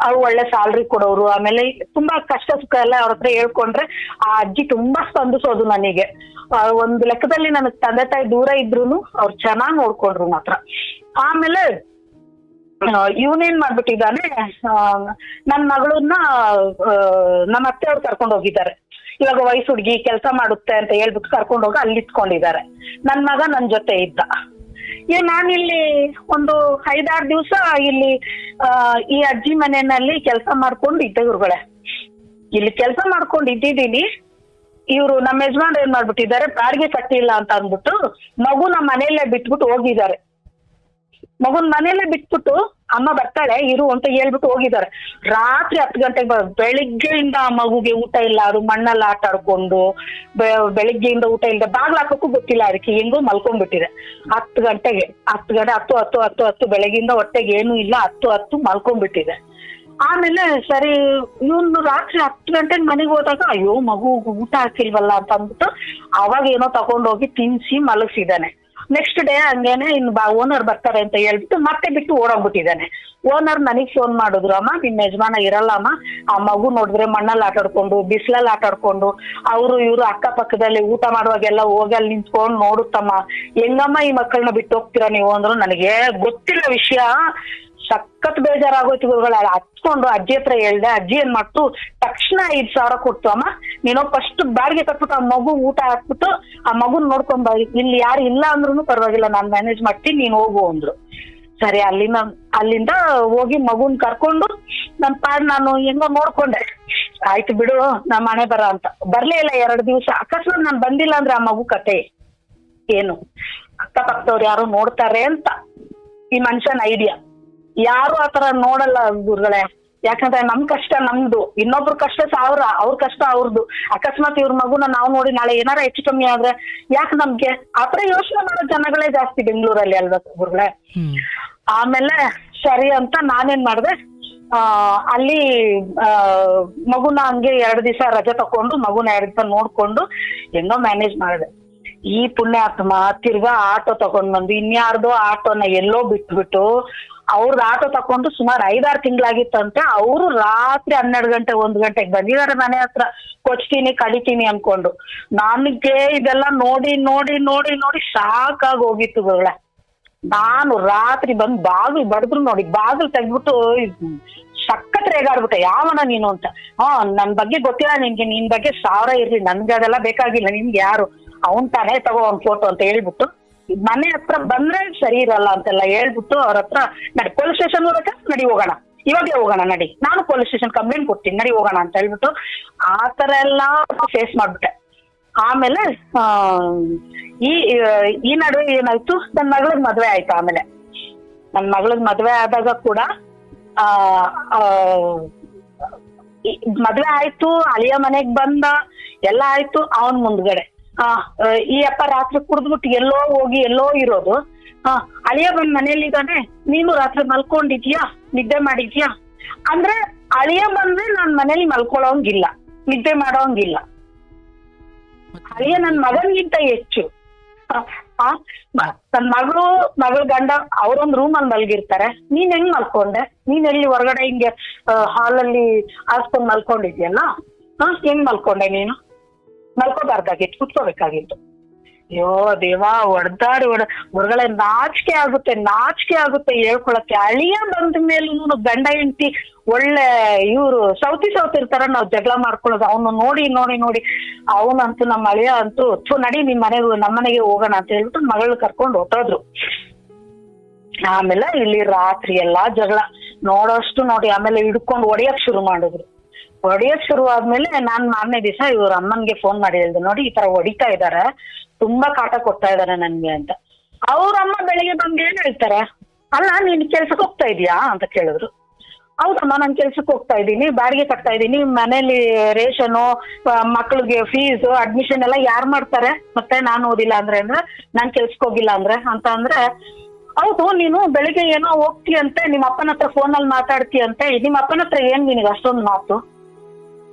ಅವ್ರು ಒಳ್ಳೆ ಸ್ಯಾಲ್ರಿ ಕೊಡೋರು. ಆಮೇಲೆ ತುಂಬಾ ಕಷ್ಟ ಸುಖ ಎಲ್ಲ ಅವ್ರ ಹತ್ರ ಹೇಳ್ಕೊಂಡ್ರೆ ಆ ಅಜ್ಜಿ ತುಂಬಾ ಸ್ಪಂದಿಸೋದು ನನಗೆ. ಒಂದ್ ಲೆಕ್ಕದಲ್ಲಿ ನನಗ್ ತಂದೆ ತಾಯಿ ದೂರ ಇದ್ರು ಅವ್ರು ಚೆನ್ನಾಗ್ ನೋಡ್ಕೊಂಡ್ರು ಮಾತ್ರ. ಆಮೇಲೆ ಇವನೇನ್ ಮಾಡ್ಬಿಟ್ಟಿದ್ದಾನೆ, ನನ್ ಮಗಳನ್ನ ನಮ್ಮ ಅತ್ತೆ ಅವ್ರು ಕರ್ಕೊಂಡು ಹೋಗಿದ್ದಾರೆ. ಇವಾಗ ವಯಸ್ಸು ಹುಡುಗಿ ಕೆಲಸ ಮಾಡುತ್ತೆ ಅಂತ ಹೇಳ್ಬಿಟ್ಟು ಕರ್ಕೊಂಡು ಹೋಗಿ ಅಲ್ಲಿ ಇಟ್ಕೊಂಡಿದ್ದಾರೆ. ನನ್ ಮಗ ನನ್ ಜೊತೆ ಇದ್ದ. ನಾನಿಲ್ಲಿ ಒಂದು 5-6 ದಿವಸ ಇಲ್ಲಿ ಈ ಅಜ್ಜಿ ಮನೆಯಲ್ಲಿ ಕೆಲಸ ಮಾಡ್ಕೊಂಡು ಇದ್ದೆ ಗುರುಗಳೇ. ಇಲ್ಲಿ ಕೆಲಸ ಮಾಡ್ಕೊಂಡು ಇದ್ದಿದ್ದೀನಿ. ಇವ್ರು ನಮ್ಮ ಯಜಮಾನ್ ಏನ್ ಮಾಡ್ಬಿಟ್ಟಿದ್ದಾರೆ, ಬಾಡಿಗೆ ಕಟ್ಟಿಲ್ಲ ಅಂತ ಅಂದ್ಬಿಟ್ಟು ಮಗು ನಮ್ಮ ಮನೆಯಲ್ಲೇ ಬಿಟ್ಬಿಟ್ಟು ಹೋಗಿದ್ದಾರೆ. ಮಗುನ್ ಮನೆಯಲ್ಲೇ ಬಿಟ್ಬಿಟ್ಟು ಅಮ್ಮ ಬರ್ತಾಳೆ ಇರು ಅಂತ ಹೇಳ್ಬಿಟ್ಟು ಹೋಗಿದ್ದಾರೆ. ರಾತ್ರಿ 10 ಗಂಟೆಗೆ ಬೆಳಿಗ್ಗೆಯಿಂದ ಆ ಮಗುಗೆ ಊಟ ಇಲ್ಲ, ಅದು ಮಣ್ಣಲ್ಲಿ ಆಟ ಆಡ್ಕೊಂಡು ಬೆಳಿಗ್ಗೆಯಿಂದ ಊಟ ಇಲ್ಲದೆ ಬಾಗ್ಲ ಹಾಕೋಕ್ಕೂ ಗೊತ್ತಿಲ್ಲ ಅದಕ್ಕೆ, ಹೆಂಗೋ ಮಲ್ಕೊಂಡ್ಬಿಟ್ಟಿದೆ. 10 ಗಂಟೆಗೆ 10 ಬೆಳಗ್ಗೆಯಿಂದ ಹೊಟ್ಟೆಗೆ ಏನು ಇಲ್ಲ, 10 ಮಲ್ಕೊಂಡ್ಬಿಟ್ಟಿದೆ. ಆಮೇಲೆ ಸರಿ ಇವನು ರಾತ್ರಿ 10 ಗಂಟೆಗೆ ಮನೆಗೆ ಹೋದಾಗ ಅಯ್ಯೋ ಮಗು ಊಟ ಹಾಕಿಲ್ವಲ್ಲ ಅಂತ ಅಂದ್ಬಿಟ್ಟು ಅವಾಗ ಏನೋ ತಗೊಂಡೋಗಿ ತಿನ್ಸಿ ಮಲಗಿಸಿದ್ದಾನೆ. ನೆಕ್ಸ್ಟ್ ಡೇ ಹಂಗೇನೆ ಓನರ್ ಬರ್ತಾರೆ ಅಂತ ಹೇಳ್ಬಿಟ್ಟು ಮತ್ತೆ ಬಿಟ್ಟು ಓಡೋಗ್ಬಿಟ್ಟಿದ್ದಾನೆ. ಓನರ್ ನನಗ್ ಫೋನ್ ಮಾಡಿದ್ರು, ಅಮ್ಮ ನಿಮ್ ಯಜಮಾನ ಇರಲ್ಲ ಅಮ್ಮ, ಆ ಮಗು ನೋಡಿದ್ರೆ ಮಣ್ಣಲ್ಲಿ ಆಟಾಡ್ಕೊಂಡು ಬಿಸಿಲಲ್ಲಿ ಆಟಾಡ್ಕೊಂಡು ಅವರು ಇವರು ಅಕ್ಕಪಕ್ಕದಲ್ಲಿ ಊಟ ಮಾಡುವಾಗೆಲ್ಲ ಹೋಗಿ ಅಲ್ಲಿ ನಿಂತ್ಕೊಂಡು ನೋಡುತ್ತಮ್ಮ, ಹೆಂಗಮ್ಮ ಈ ಮಕ್ಕಳನ್ನ ಬಿಟ್ಟು ಹೋಗ್ತೀರಾ ನೀವು ಅಂದ್ರು. ನನಗೆ ಗೊತ್ತಿಲ್ಲ ವಿಷಯ, ಸಖತ್ ಬೇಜಾರಾಗೋಯ್ತು ಗುರುಗಳ. ಹಚ್ಕೊಂಡು ಅಜ್ಜಿ ಹತ್ರ ಹೇಳ್ದೆ. ಅಜ್ಜಿ ಏನ್ ಮಾಡ್ತು, ತಕ್ಷಣ 5,000 ಕೊಡ್ತು. ಅಮ್ಮ ನೀನು ಫಸ್ಟ್ ಬಾಡಿಗೆ ಕಟ್ಬಿಟ್ಟು ಆ ಮಗು ಊಟ ಹಾಕ್ಬಿಟ್ಟು ಆ ಮಗುನ್ ನೋಡ್ಕೊಂಡ್ ಇಲ್ಲಿ ಯಾರು ಇಲ್ಲ ಅಂದ್ರೂ ಪರವಾಗಿಲ್ಲ, ನಾನ್ ಮ್ಯಾನೇಜ್ ಮಾಡ್ತೀನಿ, ನೀನ್ ಹೋಗು ಅಂದ್ರು. ಸರಿ ಅಲ್ಲಿಂದ ಹೋಗಿ ಮಗುನ್ ಕರ್ಕೊಂಡು ನನ್ ಪಾಡ್ ನಾನು ಹೆಂಗೋ ನೋಡ್ಕೊಂಡೆ. ಆಯ್ತು ಬಿಡು ನಮ್ಮ ಮನೆ ಬರ ಅಂತ. ಬರ್ಲೇ ಇಲ್ಲ 2 ದಿವಸ. ಅಕಸ್ಮಾತ್ ನಾನ್ ಬಂದಿಲ್ಲ ಅಂದ್ರೆ ಆ ಮಗು ಕತೆ ಏನು, ಅಕ್ಕಪಕ್ಕದವ್ರು ಯಾರು ನೋಡ್ತಾರೆ ಅಂತ ಈ ಮನುಷ್ಯನ ಐಡಿಯಾ. ಯಾರು ಆತರ ನೋಡಲ್ಲ ಗುರುಗಳೇ, ಯಾಕಂದ್ರೆ ನಮ್ ಕಷ್ಟ ನಮ್ದು, ಇನ್ನೊಬ್ರ ಕಷ್ಟ 1000, ಅವ್ರ ಕಷ್ಟ ಅವ್ರದ್ದು. ಅಕಸ್ಮಾತ್ ಇವ್ರ ಮಗುನ ನಾವು ನೋಡಿ ನಾಳೆ ಏನಾರ ಹೆಚ್ಚು ಕಮ್ಮಿ ಆದ್ರೆ ಯಾಕೆ ನಮ್ಗೆ ಆತರ ಯೋಚನೆ ಮಾಡೋ ಜನಗಳೇ ಜಾಸ್ತಿ ಬೆಂಗಳೂರಲ್ಲಿ ಅಲ್ವಾ ಗುರುಗಳೇ. ಆಮೇಲೆ ಸರಿ ಅಂತ ನಾನೇನ್ ಮಾಡ್ದೆ, ಅಲ್ಲಿ ಮಗುನ ಹಂಗೆ 2 ದಿವಸ ರಜೆ ತಕೊಂಡು ಮಗುನ 2 ದಿವಸ ನೋಡ್ಕೊಂಡು ಹೆಂಗೋ ಮ್ಯಾನೇಜ್ ಮಾಡಿದೆ. ಈ ಪುಣ್ಯಾತ್ಮ ತಿರ್ಗಾ ಆಟೋ ತಗೊಂಡ್ ಬಂದು ಇನ್ಯಾರ್ದೋ ಆಟೋನ ಎಲ್ಲೋ ಬಿಟ್ಬಿಟ್ಟು ಅವ್ರದ್ದು ಆಟೋ ತಕೊಂಡು ಸುಮಾರು 5-6 ತಿಂಗಳಾಗಿತ್ತಂತೆ. ಅವರು ರಾತ್ರಿ 12 ಗಂಟೆ 1 ಗಂಟೆಗೆ ಬಂದಿದ್ದಾರೆ ಮನೆ ಹತ್ರ. ಕೊಚ್ತೀನಿ ಕಡಿತೀನಿ ಅನ್ಕೊಂಡು. ನನಗೆ ಇದೆಲ್ಲ ನೋಡಿ ನೋಡಿ ನೋಡಿ ನೋಡಿ ಸಾಕಾಗಿ ಹೋಗಿತ್ತು ಗುರುಗಳ. ನಾನು ರಾತ್ರಿ ಬಂದು ಬಾಗಿಲು ಬಡಿದ್ರು ನೋಡಿ, ಬಾಗಿಲು ತೆಗ್ದ್ಬಿಟ್ಟು ಸಖತ್ ರೇಗಾಡ್ಬಿಟ್ಟೆ, ಯಾವನ ನೀನು ಅಂತ. ನನ್ ಬಗ್ಗೆ ಗೊತ್ತಿಲ್ಲ ನಿನ್ಗೆ, ನಿನ್ ಬಗ್ಗೆ 1000 ಇರ್ಲಿ, ನನ್ಗೆ ಅದೆಲ್ಲ ಬೇಕಾಗಿಲ್ಲ, ನಿನ್ಗೆ ಯಾರು ಅವನ್ ತಾನೇ ತಗೋ ಒಂದ್ ಫೋಟೋ ಅಂತ ಹೇಳ್ಬಿಟ್ಟು ಮನೆ ಹತ್ರ ಬಂದ್ರೆ ಸರಿ ಇರಲ್ಲ ಅಂತೆಲ್ಲ ಹೇಳ್ಬಿಟ್ಟು ಅವ್ರ ಹತ್ರ ನಡಿ ಪೊಲೀಸ್ ಸ್ಟೇಷನ್ ಹೋಗಕ್ಕೆ, ನಡಿ ಹೋಗೋಣ, ಇವಾಗಲೇ ಹೋಗೋಣ, ನಡಿ ನಾನು ಪೊಲೀಸ್ ಸ್ಟೇಷನ್ ಕಂಪ್ಲೇಂಟ್ ಕೊಡ್ತೀನಿ, ನಡಿ ಹೋಗೋಣ ಅಂತ ಹೇಳ್ಬಿಟ್ಟು ಆತರ ಎಲ್ಲ ಫೇಸ್ ಮಾಡ್ಬಿಟ್ಟೆ. ಆಮೇಲೆ ಈ ನಡುವೆ ಏನಾಯ್ತು, ನನ್ ಮಗಳಿಗೆ ಮದ್ವೆ ಆಯ್ತು. ಆಮೇಲೆ ನನ್ ಮಗಳಿಗೆ ಮದ್ವೆ ಆದಾಗ ಕೂಡ ಮದ್ವೆ ಆಯ್ತು, ಅಳಿಯ ಮನೆಗ್ ಬಂದ, ಎಲ್ಲ ಆಯ್ತು. ಅವನ್ ಮುಂದ್ಗಡೆ ಈ ಅಪ್ಪ ರಾತ್ರಿ ಕುಡಿದ್ಬಿಟ್ಟು ಎಲ್ಲೋ ಹೋಗಿ ಎಲ್ಲೋ ಇರೋದು. ಅಳಿಯ ಬಂದ್ ಮನೇಲಿದ್ದಾನೆ, ನೀನು ರಾತ್ರಿ ಮಲ್ಕೊಂಡಿದ್ಯಾ, ನಿದ್ದೆ ಮಾಡಿದ್ಯಾ ಅಂದ್ರೆ ಅಳಿಯ ಬಂದ್ರೆ ನಾನ್ ಮನೇಲಿ ಮಲ್ಕೊಳ್ಳೋಂಗಿಲ್ಲ, ನಿದ್ದೆ ಮಾಡೋಂಗಿಲ್ಲ. ಅಳಿಯ ನನ್ ಮಗನ್ಗಿಂತ ಹೆಚ್ಚು. ನನ್ ಮಗಳ ಗಂಡ ಅವ್ರೊಂದ್ ರೂಮ್ ಅಲ್ಲಿ ಮಲ್ಗಿರ್ತಾರೆ, ನೀನ್ ಹೆಂಗ್ ಮಲ್ಕೊಂಡೆ, ನೀನ್ ಎಲ್ಲಿ ಹೊರಗಡೆ ಹಿಂಗೆ ಹಾಲಲ್ಲಿ ಹಾಸ್ಕೊಂಡ್ ಮಲ್ಕೊಂಡಿದ್ಯಲ್ಲ, ಹೆಂಗ್ ಮಲ್ಕೊಂಡೆ ನೀನು? ಮಲ್ಕೋಬಾರ್ದಾಗಿತ್ತು, ಕುತ್ಕೋಬೇಕಾಗಿತ್ತು. ಅಯ್ಯೋ ದೇವಾ, ಹೊಡೆದಾಡಿ ಹೊರಗಡೆ ನಾಚಿಕೆ ಆಗುತ್ತೆ ಹೇಳ್ಕೊಳಕ್ಕೆ. ಅಳಿಯ ಬಂದ ಮೇಲೂ ಗಂಡ ಹೆಂಡತಿ ಒಳ್ಳೆ ಇವ್ರು ಸೌತಿ ಇರ್ತಾರ, ನಾವ್ ಜಗಳ ಮಾಡ್ಕೊಳ್ಳೋದು. ಅವನು ನೋಡಿ ಅವನಂತೂ ನಮ್ಮ ಅಳಿಯ ಅಂತೂ ನಡಿ ನಿಮ್ ನಮ್ಮನೆಗೆ ಹೋಗೋಣ ಅಂತ ಹೇಳ್ಬಿಟ್ಟು ಮಗಳು ಕರ್ಕೊಂಡು ಹೊಟ್ಟೋದ್ರು. ಆಮೇಲೆ ಇಲ್ಲಿ ರಾತ್ರಿ ಎಲ್ಲಾ ಜಗಳ ನೋಡೋಷ್ಟು ನೋಡಿ, ಆಮೇಲೆ ಹಿಡ್ಕೊಂಡು ಹೊಡಿಯಕ್ ಶುರು ಆದ್ಮೇಲೆ ನಾನ್ ಮಾರನೇ ದಿವಸ ಇವ್ರ ಅಮ್ಮನ್ಗೆ ಫೋನ್ ಮಾಡಿ ಹೇಳ್ದೆ, ನೋಡಿ ಈ ತರ ಹೊಡಿತಾ ಇದಾರೆ, ತುಂಬಾ ಕಾಟ ಕೊಡ್ತಾ ಇದಾರೆ ನನ್ಗೆ ಅಂತ. ಅವ್ರ ಅಮ್ಮ ಬೆಳಿಗ್ಗೆ ಬಂದು ಏನ್ ಹೇಳ್ತಾರೆ, ಅಲ್ಲ ನೀನ್ ಕೆಲ್ಸಕ್ಕೆ ಹೋಗ್ತಾ ಇದೀಯಾ ಅಂತ ಕೇಳಿದ್ರು. ಹೌದಮ್ಮ ನಾನ್ ಕೆಲ್ಸಕ್ಕೆ ಹೋಗ್ತಾ ಇದ್ದೀನಿ, ಬಾಡಿಗೆ ಕಟ್ತಾ ಇದ್ದೀನಿ, ಮನೇಲಿ ರೇಷನು, ಮಕ್ಳಿಗೆ ಫೀಸ್, ಅಡ್ಮಿಷನ್ ಎಲ್ಲ ಯಾರು ಮಾಡ್ತಾರೆ, ಮತ್ತೆ ನಾನು ಓದಿಲ್ಲ ಅಂದ್ರೆ ನಾನ್ ಕೆಲ್ಸಕ್ಕೆ ಹೋಗಿಲ್ಲ ಅಂದ್ರೆ ಹೌದು ನೀನು ಬೆಳಿಗ್ಗೆ ಏನೋ ಹೋಗ್ತೀಯಂತೆ, ನಿಮ್ಮ ಅಪ್ಪನ ಹತ್ರ ಫೋನಲ್ಲಿ ಮಾತಾಡ್ತೀಯಂತೆ, ನಿಮ್ಮ ಅಪ್ಪನ ಹತ್ರ ಏನ್ ನಿನಗೆ ಅಷ್ಟೊಂದು ಮಾತು?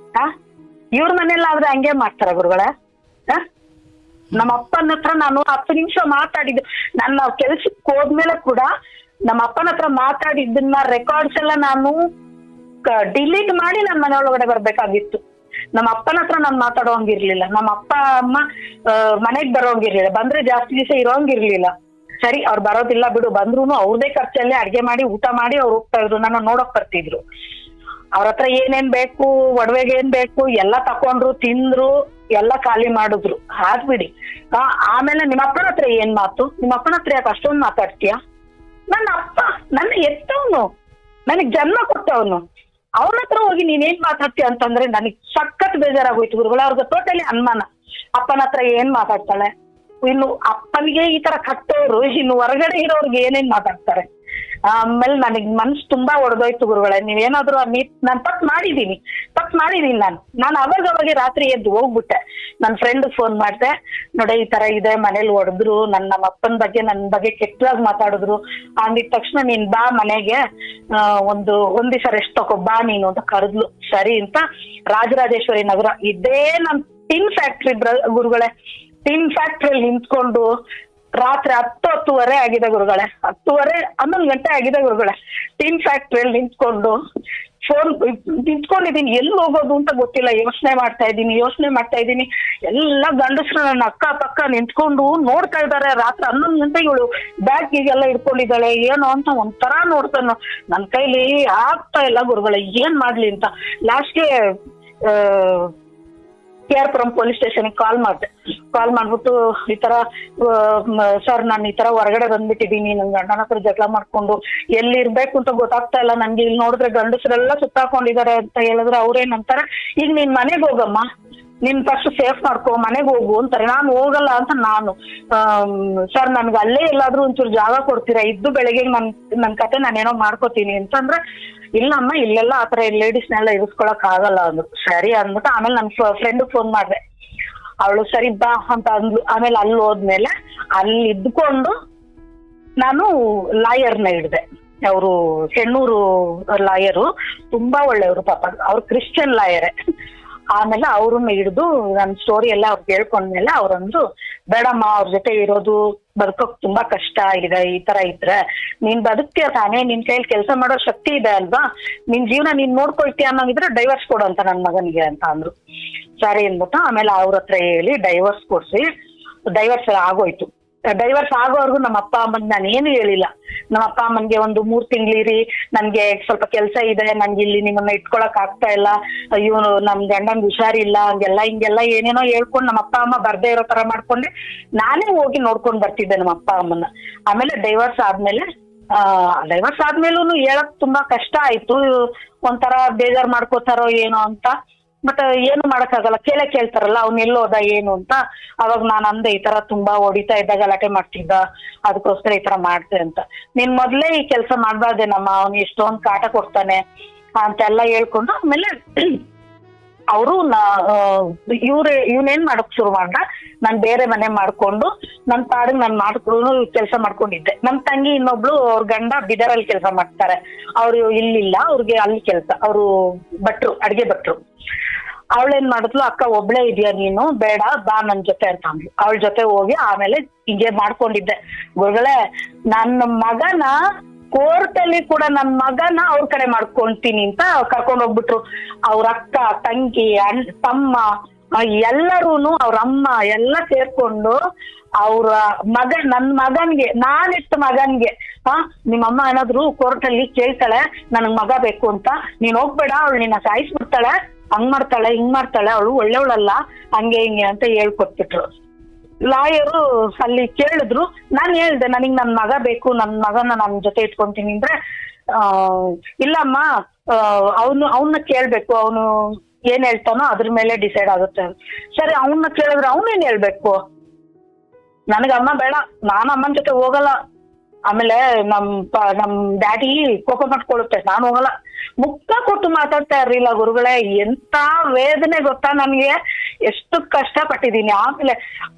ಇವ್ರ ಮನೇಲಾದ್ರೆ ಹಂಗೆ ಮಾಡ್ತಾರ ಗುರುಗಳೇ? ನಮ್ಮ ಅಪ್ಪನ ಹತ್ರ ನಾನು 10 ನಿಮಿಷ ಮಾತಾಡಿದ್ದು, ನಾನು ಕೆಲ್ಸಕ್ಕೆ ಹೋದ್ಮೇಲೆ ಕೂಡ ನಮ್ಮ ಅಪ್ಪನ ಹತ್ರ ಮಾತಾಡಿದ್ದನ್ನ ರೆಕಾರ್ಡ್ಸ್ ಎಲ್ಲ ನಾನು ಡಿಲೀಟ್ ಮಾಡಿ ನನ್ನ ಮನೆ ಒಳಗಡೆ ಬರ್ಬೇಕಾಗಿತ್ತು. ನಮ್ಮ ಅಪ್ಪನ ಹತ್ರ ನಾನು ಮಾತಾಡೋಂಗಿರ್ಲಿಲ್ಲ, ನಮ್ಮ ಅಪ್ಪ ಅಮ್ಮ ಮನೆಗ್ ಬರೋಂಗಿರ್ಲಿಲ್ಲ, ಬಂದ್ರೆ ಜಾಸ್ತಿ ದಿವಸ ಇರೋಂಗಿರ್ಲಿಲ್ಲ. ಸರಿ ಅವ್ರು ಬರೋದಿಲ್ಲ ಬಿಡು, ಬಂದ್ರು ಅವ್ರದೇ ಖರ್ಚಲ್ಲೇ ಅಡ್ಗೆ ಮಾಡಿ ಊಟ ಮಾಡಿ ಅವ್ರು ಹೋಗ್ತಾ ಇದ್ರು, ನನ್ನ ನೋಡಕ್ ಬರ್ತಿದ್ರು. ಅವ್ರ ಹತ್ರ ಏನೇನ್ ಬೇಕು, ಒಡವೆಗೆ ಏನ್ ಬೇಕು ಎಲ್ಲ ತಕೊಂಡ್ರು, ತಿಂದ್ರು, ಎಲ್ಲ ಖಾಲಿ ಮಾಡಿದ್ರು. ಹಾಕ್ಬಿಡಿ. ಆಮೇಲೆ ನಿಮ್ಮ ಅಪ್ಪನ ಹತ್ರ ಏನ್ ಮಾತು, ನಿಮ್ಮ ಅಪ್ಪನ ಹತ್ರ ಯಾಕೆ ಅಷ್ಟೊಂದು ಮಾತಾಡ್ತೀಯ? ನನ್ನ ಅಪ್ಪ ನನ್ನ ಎತ್ತವನು, ನನಗ್ ಜನ್ಮ ಕೊಟ್ಟವನು, ಅವ್ರ ಹತ್ರ ಹೋಗಿ ನೀನೇನ್ ಮಾತಾಡ್ತೀಯ ಅಂತಂದ್ರೆ ನನಗ್ ಸಖತ್ ಬೇಜಾರಾಗೋಯ್ತು ಗುರುಗಳು. ಅವ್ರಿಗೆ ಟೋಟಲಿ ಅನುಮಾನ, ಅಪ್ಪನ ಹತ್ರ ಏನ್ ಮಾತಾಡ್ತಾಳೆ, ಇನ್ನು ಅಪ್ಪನಿಗೆ ಈ ತರ ಕಟ್ಟೋರು ಇನ್ನು ಹೊರಗಡೆ ಇರೋರ್ಗೆ ಏನೇನ್ ಮಾತಾಡ್ತಾರೆ. ಆಮೇಲೆ ನನಗ್ ಮನ್ಸು ತುಂಬಾ ಒಡೆದೋಯ್ತು ಗುರುಗಳೇ. ನೀವೇನಾದ್ರು ನಾನ್ ತಪ್ಪು ಮಾಡಿದೀನಿ ನಾನು ಅವಾಗ ರಾತ್ರಿ ಎದ್ದು ಹೋಗ್ಬಿಟ್ಟೆ. ನನ್ ಫ್ರೆಂಡ್ ಫೋನ್ ಮಾಡ್ದೆ, ನೋಡಿ ಈ ತರ ಇದೆ, ಮನೇಲಿ ಹೊಡೆದ್ರು, ನಮ್ಮ ಅಪ್ಪನ ಬಗ್ಗೆ ನನ್ನ ಬಗ್ಗೆ ಕೆಟ್ಟದಾಗಿ ಮಾತಾಡಿದ್ರು. ಅಂದಿದ ತಕ್ಷಣ ನೀನ್ ಬಾ ಮನೆಗೆ, ಒಂದ್ ದಿವಸ ರೆಸ್ಟ್ ತಗೋ ಬಾ ನೀನು ಅಂತ ಕರೆದ್ಲು. ಸರಿ ಅಂತ ರಾಜರಾಜೇಶ್ವರಿ ನಗರ ಇದೇ ನಮ್ ಟಿನ್ ಫ್ಯಾಕ್ಟ್ರಿ ಗುರುಗಳೇ, ಟಿನ್ ಫ್ಯಾಕ್ಟ್ರಿಯಲ್ಲಿ ನಿಂತ್ಕೊಂಡು ರಾತ್ರಿ 10-10:30 ಆಗಿದೆ ಗುರುಗಳೇ, 10:30-11 ಗಂಟೆ ಆಗಿದೆ ಗುರುಗಳೇ. ಟಿನ್ ಫ್ಯಾಕ್ಟ್ರಿಯಲ್ಲಿ ನಿಂತ್ಕೊಂಡಿದೀನಿ, ಎಲ್ಲಿ ಹೋಗೋದು ಅಂತ ಗೊತ್ತಿಲ್ಲ, ಯೋಚನೆ ಮಾಡ್ತಾ ಇದ್ದೀನಿ. ಎಲ್ಲ ಗಂಡಸ್ರು ನನ್ನ ಅಕ್ಕ ಪಕ್ಕ ನಿಂತ್ಕೊಂಡು ನೋಡ್ತಾ ಇದ್ದಾರೆ. ರಾತ್ರಿ 11 ಗಂಟೆಗೆ ಇವಳು ಬ್ಯಾಗಿಗೆಲ್ಲ ಇಟ್ಕೊಂಡಿದ್ದಾಳೆ, ಏನೋ ಅಂತ ಒಂಥರ ನೋಡ್ತಾನು. ನನ್ನ ಕೈಲಿ ಆಗ್ತಾ ಇಲ್ಲ ಗುರುಗಳೇ, ಏನ್ ಮಾಡ್ಲಿ ಅಂತ ಲಾಸ್ಟ್ಗೆ KR ಪೊಲೀಸ್ ಸ್ಟೇಷನ್ಗೆ ಕಾಲ್ ಮಾಡ್ಬಿಟ್ಟು ಈ ತರ ಸರ್ ನಾನು ಈ ತರ ಹೊರಗಡೆ ಬಂದ್ಬಿಟ್ಟಿದೀನಿ, ನನ್ ಗಂಡನ ಹತ್ರ ಜಗಳ ಮಾಡ್ಕೊಂಡು ಎಲ್ಲಿ ಇರ್ಬೇಕು ಅಂತ ಗೊತ್ತಾಗ್ತಾ ಇಲ್ಲ ನನ್ಗೆ, ಇಲ್ಲಿ ನೋಡಿದ್ರೆ ಗಂಡಸರೆಲ್ಲ ಸುತ್ತಾಕೊಂಡಿದ್ದಾರೆ ಅಂತ ಹೇಳಿದ್ರೆ ಅವ್ರೇನಂತಾರೆ, ಈಗ ನೀನ್ ಮನೆಗ್ ಹೋಗಮ್ಮ, ನಿನ್ ಫಸ್ಟ್ ಸೇಫ್ ಮಾಡ್ಕೊ, ಮನೆಗ್ ಹೋಗು ಅಂತಾರೆ. ನಾನು ಹೋಗಲ್ಲ ಅಂತ ನಾನು, ಸರ್ ನನ್ಗೆ ಅಲ್ಲೇ ಎಲ್ಲಾದ್ರೂ ಒಂಚೂರು ಜಾಗ ಕೊಡ್ತೀರಾ, ಇದ್ದು ಬೆಳಗ್ಗೆ ನನ್ ಕತೆ ನಾನೇನೋ ಮಾಡ್ಕೋತೀನಿ ಅಂತಂದ್ರೆ, ಇಲ್ಲಮ್ಮ ಇಲ್ಲೆಲ್ಲ ಆತರ ಲೇಡೀಸ್ನೆಲ್ಲ ಇರಿಸ್ಕೊಳಕ್ ಆಗಲ್ಲ ಅಂದ್ರು. ಸರಿ ಅಂದ್ಬಿಟ್ಟು ಆಮೇಲೆ ನನ್ ಫ್ರೆಂಡ್ ಫೋನ್ ಮಾಡ್ದೆ, ಅವಳು ಸರಿ ಬಾ ಅಂತ ಅಂದ್ಲು. ಆಮೇಲೆ ಅಲ್ಲಿ ಹೋದ್ಮೇಲೆ ಅಲ್ಲಿ ಇದ್ಕೊಂಡು ನಾನು ಲಾಯರ್ನ ಹಿಡ್ದೆ. ಅವರು ಹೆಣ್ಣೂರು ಲಾಯರು, ತುಂಬಾ ಒಳ್ಳೆಯವರು ಪಾಪ, ಅವ್ರು ಕ್ರಿಶ್ಚಿಯನ್ ಲಾಯರೇ. ಆಮೇಲೆ ಅವ್ರನ್ನ ಹಿಡಿದು ನನ್ನ ಸ್ಟೋರಿ ಎಲ್ಲ ಅವ್ರಿಗೆ ಹೇಳ್ಕೊಂಡ್ಮೇಲೆ ಅವ್ರಂದ್ರು, ಬೇಡಮ್ಮ ಅವ್ರ ಜೊತೆ ಇರೋದು ಬದುಕೋಕ್ ತುಂಬಾ ಕಷ್ಟ ಆಗಿದೆ, ಈ ತರ ಇದ್ರೆ ನೀನ್ ಬದುಕ್ತೀಯ ತಾನೇ, ನಿನ್ ಕೈಯಲ್ಲಿ ಕೆಲಸ ಮಾಡೋ ಶಕ್ತಿ ಇದೆ ಅಲ್ವಾ, ನಿನ್ ಜೀವನ ನೀನ್ ನೋಡ್ಕೊಳ್ತೀಯ ಅನ್ನೋದಿದ್ರೆ ಡೈವರ್ಸ್ ಕೊಡು ಅಂತ ನನ್ ಮಗನಿಗೆ ಅಂತ ಅಂದ್ರು. ಸರಿ ಅಂದ್ಬಿಟ್ಟು ಆಮೇಲೆ ಅವ್ರ ಹತ್ರ ಹೇಳಿ ಡೈವರ್ಸ್ ಕೊಡ್ಸಿ, ಡೈವರ್ಸ್ ಆಗೋಯ್ತು. ಡೈವರ್ಸ್ ಆಗೋವರೆಗೂ ನಮ್ಮ ಅಪ್ಪ ಅಮ್ಮನ್ ನಾನು ಏನು ಹೇಳಿಲ್ಲ. ನಮ್ಮ ಅಪ್ಪ ಅಮ್ಮನ್ಗೆ ಒಂದು 3 ತಿಂಗಳಿರಿ, ನನ್ಗೆ ಸ್ವಲ್ಪ ಕೆಲಸ ಇದೆ, ನನ್ಗೆ ಇಲ್ಲಿ ನಿಮ್ಮನ್ನ ಇಟ್ಕೊಳಕ್ ಆಗ್ತಾ ಇಲ್ಲ, ಇವನು ನಮ್ ಗಂಡನ್ ಹುಷಾರಿಲ್ಲ, ಹಿಂಗೆಲ್ಲ ಏನೇನೋ ಹೇಳ್ಕೊಂಡು ನಮ್ಮ ಅಪ್ಪ ಅಮ್ಮ ಬರ್ದೇ ಇರೋ ತರ ಮಾಡ್ಕೊಂಡೆ ನಾನೇ ಹೋಗಿ ನೋಡ್ಕೊಂಡ್ ಬರ್ತಿದ್ದೆ ನಮ್ಮ ಅಪ್ಪ ಅಮ್ಮನ್ನ. ಆಮೇಲೆ ಡೈವರ್ಸ್ ಆದ್ಮೇಲೂ ಹೇಳಕ್ ತುಂಬಾ ಕಷ್ಟ ಆಯ್ತು, ಒಂಥರ ಬೇಜಾರ್ ಮಾಡ್ಕೋತಾರೋ ಏನೋ ಅಂತ. ಬಟ್ ಏನು ಮಾಡಕ್ಕಾಗಲ್ಲ, ಕೇಳ್ತಾರಲ್ಲ ಅವ್ನ ಎಲ್ಲೋದ ಏನು ಅಂತ. ಅವಾಗ ನಾನು ಅಂದೆ, ಈ ತರ ತುಂಬಾ ಹೊಡಿತಾ ಇದ್ದ, ಗಲಾಟೆ ಮಾಡ್ತಿದ್ದ, ಅದಕ್ಕೋಸ್ಕರ ಈ ತರ ಮಾಡ್ತೆ ಅಂತ. ನೀನ್ ಮೊದ್ಲೇ ಈ ಕೆಲಸ ಮಾಡ್ಬಾರ್ದೇನಮ್ಮ, ಅವ್ನು ಎಷ್ಟೊಂದ್ ಕಾಟ ಕೊಡ್ತಾನೆ ಅಂತೆಲ್ಲ ಹೇಳ್ಕೊಂಡು ಆಮೇಲೆ ಅವರು ಇವನೇನ್ ಮಾಡಕ್ ಶುರು ಮಾಡ್ದ, ನಾನ್ ಬೇರೆ ಮನೆ ಮಾಡ್ಕೊಂಡು ನನ್ ಪಾಡಿಗೆ ನಾನ್ ಮಾಡ್ಕೊಂಡು ಕೆಲಸ ಮಾಡ್ಕೊಂಡಿದ್ದೆ. ನಮ್ ತಂಗಿ ಇನ್ನೊಬ್ಳು, ಅವ್ರ ಗಂಡ ಬಿದರಲ್ಲಿ ಕೆಲಸ ಮಾಡ್ತಾರೆ, ಅವ್ರು ಇಲ್ಲಿಲ್ಲ, ಅವ್ರಿಗೆ ಅಲ್ಲಿ ಕೆಲಸ, ಅವರು ಅಡ್ಗೆ ಭಟ್ರು. ಅವಳೇನ್ ಮಾಡಿದ್ಲು, ಅಕ್ಕ ಒಬ್ಳೇ ಇದೆಯಾ ನೀನು, ಬೇಡ ಬಾ ನನ್ ಜೊತೆ ಅಂತ ಅಂದ್ಲು. ಅವಳ ಜೊತೆ ಹೋಗಿ ಆಮೇಲೆ ಹಿಂಗೆ ಮಾಡ್ಕೊಂಡಿದ್ದೆ ಗುರುಗಳೇ. ನನ್ನ ಮಗನ ಕೋರ್ಟಲ್ಲಿ ಕೂಡ ನನ್ ಮಗನ ಅವ್ರ ಕಡೆ ಮಾಡ್ಕೊಂತೀನಿ ಅಂತ ಕರ್ಕೊಂಡ್ ಹೋಗ್ಬಿಟ್ರು. ಅವ್ರ ಅಕ್ಕ, ತಂಗಿ, ತಮ್ಮ, ಎಲ್ಲರೂನು ಅವ್ರ ಅಮ್ಮ ಎಲ್ಲ ಸೇರ್ಕೊಂಡು ಅವ್ರ ನನ್ ಮಗನ್ಗೆ ನಾನಿಟ್ಟು ಮಗನ್ಗೆ ನಿಮ್ಮಮ್ಮ ಏನಾದ್ರು ಕೋರ್ಟ್ ಅಲ್ಲಿ ಕೇಳ್ತಾಳೆ ನನಗ್ ಮಗ ಬೇಕು ಅಂತ, ನೀನ್ ಹೋಗ್ಬೇಡ, ಅವಳು ನಿನ್ನ ಸಾಯಿಸ್ಬಿಡ್ತಾಳೆ, ಹಂಗ್ ಮಾಡ್ತಾಳೆ ಹಿಂಗ್ ಮಾಡ್ತಾಳೆ, ಅವಳು ಒಳ್ಳೆವಳಲ್ಲ, ಹಂಗೆ ಹಿಂಗೆ ಅಂತ ಹೇಳ್ಕೊಟ್ಬಿಟ್ರು. ಲಾಯರು ಅಲ್ಲಿ ಕೇಳಿದ್ರು, ನಾನ್ ಹೇಳ್ದೆ ನನಗ್ ನನ್ ಮಗ ಬೇಕು, ನನ್ ಮಗನ ನನ್ ಜೊತೆ ಇಟ್ಕೊಂತೀನಿ ಅಂದ್ರೆ ಇಲ್ಲಮ್ಮ ಅವನ್ನ ಕೇಳ್ಬೇಕು, ಅವನು ಏನ್ ಹೇಳ್ತಾನೋ ಅದ್ರ ಮೇಲೆ ಡಿಸೈಡ್ ಆಗುತ್ತೆ. ಸರಿ ಅವನ್ನ ಕೇಳಿದ್ರೆ ಅವನೇನ್ ಹೇಳ್ಬೇಕು, ನನಗ ಅಮ್ಮ ಬೇಡ, ನಾನು ಅಮ್ಮನ ಜೊತೆ ಹೋಗಲ್ಲ, ಆಮೇಲೆ ನಮ್ ಡ್ಯಾಡಿ ಕೋಪ ಮಾಡ್ಕೊಳ್ಳುತ್ತೆ, ನಾನು ಹೋಗಲ್ಲ. ಮುಖ ಕೊಟ್ಟು ಮಾತಾಡ್ತಾ ಇರ್ಲಿಲ್ಲ ಗುರುಗಳೇ. ಎಂತ ವೇದನೆ ಗೊತ್ತಾ ನನ್ಗೆ, ಎಷ್ಟು ಕಷ್ಟ ಪಟ್ಟಿದೀನಿ. ಆಮೇಲೆ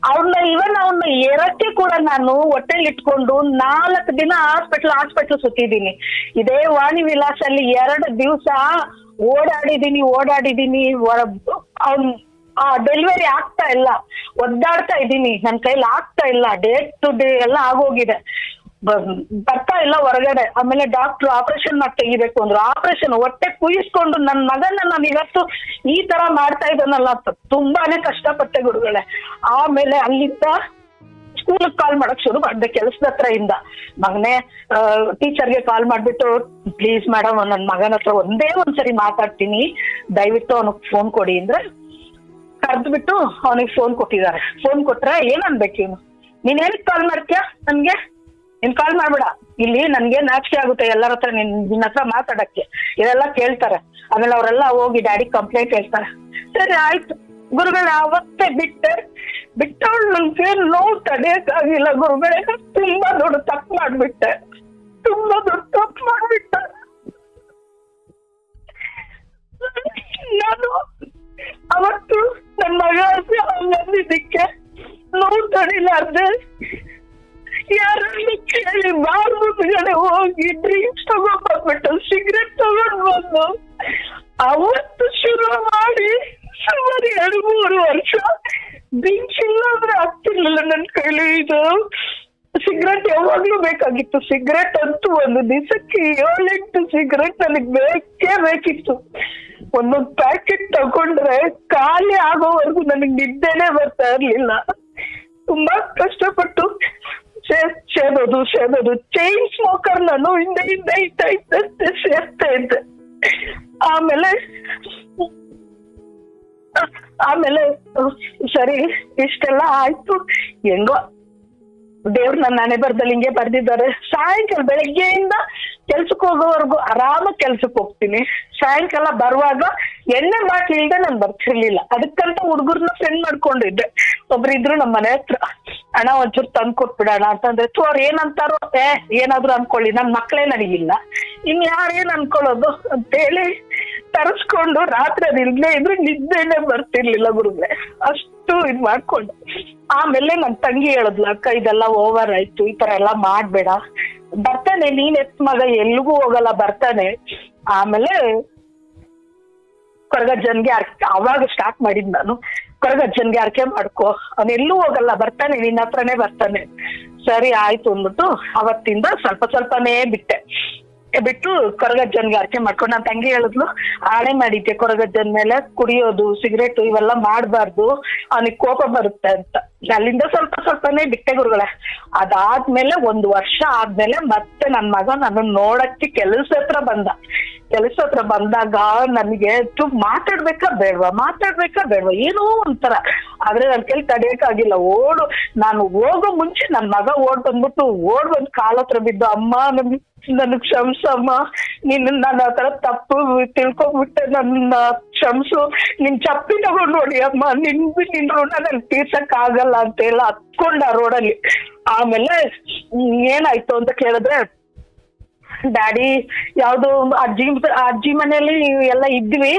ಅವನ್ನ ಎರಕ್ಕೆ ಕೂಡ ನಾನು ಹೊಟ್ಟೆಲಿ ಇಟ್ಕೊಂಡು 4 ದಿನ ಹಾಸ್ಪಿಟ್ಲ್ ಸುತ್ತಿದ್ದೀನಿ. ಇದೇ ವಾಣಿ ವಿಲಾಸ್ ಅಲ್ಲಿ 2 ದಿವಸ ಓಡಾಡಿದೀನಿ. ಡೆಲಿವರಿ ಆಗ್ತಾ ಇಲ್ಲ, ಒದ್ದಾಡ್ತಾ ಇದ್ದೀನಿ, ನನ್ ಕೈಲಿ ಆಗ್ತಾ ಇಲ್ಲ, ಡೇ ಟು ಡೇ ಎಲ್ಲ ಆಗೋಗಿದೆ, ಬರ್ತಾ ಇಲ್ಲ ಹೊರಗಡೆ. ಆಮೇಲೆ ಡಾಕ್ಟ್ರು ಆಪರೇಷನ್ ಮಾಡಿ ತೆಗಿಬೇಕು ಅಂದ್ರು, ಆಪರೇಷನ್ ಹೊಟ್ಟೆ ಕುಯಿಸ್ಕೊಂಡು ನನ್ ಮಗನ ನಾನು ಇವತ್ತು ಈ ತರ ಮಾಡ್ತಾ ಇದ್ದಾನಲ್ಲ ಅಂತ ತುಂಬಾನೇ ಕಷ್ಟಪಟ್ಟೆ ಗುರುಗಳೇ. ಆಮೇಲೆ ಅಲ್ಲಿಂದ ಸ್ಕೂಲ್ ಕಾಲ್ ಮಾಡಕ್ ಶುರು ಮಾಡಿದೆ ಕೆಲಸದ ಹತ್ರ ಇಂದ. ಮಗನೇ ಟೀಚರ್ಗೆ ಕಾಲ್ ಮಾಡ್ಬಿಟ್ಟು, ಪ್ಲೀಸ್ ಮೇಡಮ್ ನನ್ ಮಗನ ಹತ್ರ ಒಂದ್ಸರಿ ಮಾತಾಡ್ತೀನಿ, ದಯವಿಟ್ಟು ಅವನಿಗೆ ಫೋನ್ ಕೊಡಿ ಅಂದ್ರೆ ಕರೆದ್ಬಿಟ್ಟು ಅವನಿಗೆ ಫೋನ್ ಕೊಟ್ಟಿದ್ದಾರೆ. ಫೋನ್ ಕೊಟ್ರೆ ಏನ್ ಅನ್ಬೇಕು ಇವನು, ನೀನ್ ಏನಕ್ಕೆ ಕಾಲ್ ಮಾಡ್ತೀಯ ನನ್ಗೆ, ನೀನ್ ಕಾಲ್ ಮಾಡ್ಬೇಡ, ಇಲ್ಲಿ ನನ್ಗೆ ನಾಚಿಕೆ ಆಗುತ್ತೆ ಎಲ್ಲರ ಹತ್ರ ನಿನ್ನ ಹತ್ರ ಮಾತಾಡಕ್ಕೆ, ಇದೆಲ್ಲ ಕೇಳ್ತಾರೆ. ಆಮೇಲೆ ಅವರೆಲ್ಲ ಹೋಗಿ ಡ್ಯಾಡಿ ಕಂಪ್ಲೇಂಟ್ ಹೇಳ್ತಾರೆ. ಸರಿ ಆಯ್ತು ಗುರುಗಳೇ, ಅವತ್ತೇ ಬಿಟ್ಟವಳು ನನ್ಗೆ ನೋವು ತಡೆಯಕ್ಕಾಗಿಲ್ಲ ಗುರುಗಳೇ. ತುಂಬಾ ದೊಡ್ಡ ತಪ್ಪು ಮಾಡ್ಬಿಟ್ಟೆ. ನಾನು ಅವತ್ತು ನನ್ನ ಮಗ ಬಂದಿದ್ದಕ್ಕೆ ನೋವು ತಡಿಲಾರ್ದೆ ಯಾರನ್ನು ಕೇಳಿ ಬಾರ್ ಮುಂದ್ಗಡೆ ಹೋಗಿ ಡ್ರಿಂಕ್ಸ್ ತಗೊಂಡ್ಬಂದ್ಬಿಟ್ಟು ಸಿಗರೆಟ್ ತಗೊಂಡ್ ಬಂದು ಅವತ್ತು ಶುರು ಮಾಡಿ ಸುಮಾರು 2-3 ವರ್ಷ ಡ್ರಿಂಕ್ಸ್ ಇಲ್ಲಾಂದ್ರೆ ಆಗ್ತಿರ್ಲಿಲ್ಲ ನನ್ ಕೈಲಿ. ಇದು ಸಿಗರೆಟ್ ಯಾವಾಗ್ಲೂ ಬೇಕಾಗಿತ್ತು. ಸಿಗರೆಟ್ ಅಂತೂ ಒಂದು ದಿವಸಕ್ಕೆ 7-8 ಸಿಗರೆಟ್ ನನಗ್ ಬೇಕಿತ್ತು. ಒಂದೊಂದು ಪ್ಯಾಕೆಟ್ ತಗೊಂಡ್ರೆ ಖಾಲಿ ಆಗೋವರೆಗೂ ನನಗ್ ನಿದ್ದೆನೆ ಬರ್ತಾ ಇರ್ಲಿಲ್ಲ. ತುಂಬಾ ಕಷ್ಟಪಟ್ಟು ಸೇದೋದು ಚೈನ್ ಸ್ಮೋಕರ್ ನಾನು ಹಿಂದೆ ಸೇರ್ತಾ ಇದ್ದೆ. ಆಮೇಲೆ ಸರಿ ಇಷ್ಟೆಲ್ಲ ಆಯ್ತು, ಹೆಂಗೋ ದೇವ್ರು ನನ್ನ ಹಣೆ ಬರ್ದಲ್ಲಿ ಹಿಂಗೆ ಬರ್ದಿದ್ದಾರೆ. ಸಾಯಂಕಾಲ ಬೆಳಗ್ಗೆಯಿಂದ ಕೆಲ್ಸಕ್ಕೆ ಹೋಗೋವರೆಗೂ ಆರಾಮ ಕೆಲ್ಸಕ್ಕೆ ಹೋಗ್ತೀನಿ. ಸಾಯಂಕಾಲ ಬರುವಾಗ ಎಣ್ಣೆ ಬಾಟ್ಲಿ ಇಲ್ದೆ ನಾನು ಬರ್ತಿರ್ಲಿಲ್ಲ. ಅದಕ್ಕಂತ ಹುಡುಗರ್ನ ಫ್ರೆಂಡ್ ಮಾಡ್ಕೊಂಡಿದ್ದೆ. ಒಬ್ರಿದ್ರು ನಮ್ಮ ಮನೆ ಹತ್ರ, ಅಣ್ಣ ಒಂಚೂರು ತಂದು ಕೊಟ್ಬಿಡೋಣ ಅಂತಂದ್ರೆ, ಅವ್ರು ಏನಂತಾರೋ ಏನಾದ್ರು ಅನ್ಕೊಳ್ಳಿ, ನನ್ ಮಕ್ಳೇ ನನಗಿಲ್ಲ, ಇನ್ ಯಾರೇನ್ ಅನ್ಕೊಳ್ಳೋದು ಅಂತೇಳಿ ತರಿಸ್ಕೊಂಡು ರಾತ್ರಿ ಅದು ಇಲ್ದೇ ಇದ್ರೆ ನಿದ್ದೆನೆ ಬರ್ತಿರ್ಲಿಲ್ಲ ಗುರುಗಳೇ. ಅಷ್ಟು ಇದ್ ಮಾಡ್ಕೊಂಡು ಆಮೇಲೆ ನನ್ ತಂಗಿ ಹೇಳಿದ್ಲು, ಅಕ್ಕ ಇದೆಲ್ಲ ಓವರ್ ಆಯ್ತು, ಈ ತರ ಎಲ್ಲ ಮಾಡ್ಬೇಡ, ಬರ್ತಾನೆ ನೀನ್ ಎತ್ ಮಗ ಎಲ್ಗೂ ಹೋಗಲ್ಲ ಬರ್ತಾನೆ. ಆಮೇಲೆ ಕೊರಗಜ್ಜನ್ಗೆ ಅವಾಗ ಸ್ಟಾರ್ಟ್ ಮಾಡಿದ್ ನಾನು, ಕೊರಗಜ್ಜನ್ಗೆ ಅರ್ಕೆ ಮಾಡ್ಕೊ, ಅವನೆಲ್ಲೂ ಹೋಗಲ್ಲ ಬರ್ತಾನೆ, ನಿನ್ನ ಹತ್ರನೇ ಬರ್ತಾನೆ. ಸರಿ ಆಯ್ತು ಅಂದ್ಬಿಟ್ಟು ಅವತ್ತಿಂದ ಸ್ವಲ್ಪನೇ ಬಿಟ್ಟು ಕೊರಗಜ್ಜನ್ಗೆ ಅರ್ಕೆ ಮಾಡ್ಕೊಂಡು, ನನ್ನ ತಂಗಿ ಹೇಳಿದ್ಲು, ಆಣೆ ಮಾಡಿದ್ದೆ ಕೊರಗಜ್ಜನ್ ಮೇಲೆ ಕುಡಿಯೋದು ಸಿಗರೇಟು ಇವೆಲ್ಲ ಮಾಡ್ಬಾರ್ದು, ಅವನಿಗೆ ಕೋಪ ಬರುತ್ತೆ ಅಂತ. ಅಲ್ಲಿಂದ ಸ್ವಲ್ಪನೇ ಬಿಟ್ಟೆ ಗುರುಗಳೇ. ಅದಾದ್ಮೇಲೆ 1 ವರ್ಷ ಆದ್ಮೇಲೆ ಮತ್ತೆ ನನ್ ಮಗ ನನ್ನ ನೋಡಕ್ಕೆ ಕೆಲಸ ಹತ್ರ ಬಂದಾಗ ನನಗೆ ಮಾತಾಡ್ಬೇಕಾ ಬೇಡವಾ ಏನೋ ಒಂಥರ. ಆದ್ರೆ ನನ್ ಕೈಲಿ ತಡೆಯಕ್ಕಾಗಿಲ್ಲ. ನಾನು ಹೋಗೋ ಮುಂಚೆ ನನ್ ಮಗ ಓಡ್ ಬಂದು ಕಾಲ ಹತ್ರ ಬಿದ್ದು, ಅಮ್ಮ ನನಗ್ ಕ್ಷಮಿಸಮ್ಮ, ನಾನು ಆ ತರ ತಪ್ಪು ತಿಳ್ಕೊಂಡ್ಬಿಟ್ಟೆ, ನನ್ನ ಕ್ಷಮಿಸು, ನಿನ್ ಚಪ್ಪಿ ತಗೊಂಡ್ ನೋಡಿ ಅಮ್ಮ, ನಿನ್ ಋಣ ನನ್ ತೀರ್ಸಕ್ ಆಗಲ್ಲ ಅಂತ ಹೇಳ ಹತ್ಕೊಂಡ ರೋಡಲ್ಲಿ. ಆಮೇಲೆ ಏನಾಯ್ತು ಅಂತ ಕೇಳಿದ್ರೆ, ಡ್ಯಾಡಿ ಯಾವ್ದು ಅಜ್ಜಿ ಮನೇಲಿ ಎಲ್ಲ ಇದ್ವಿ.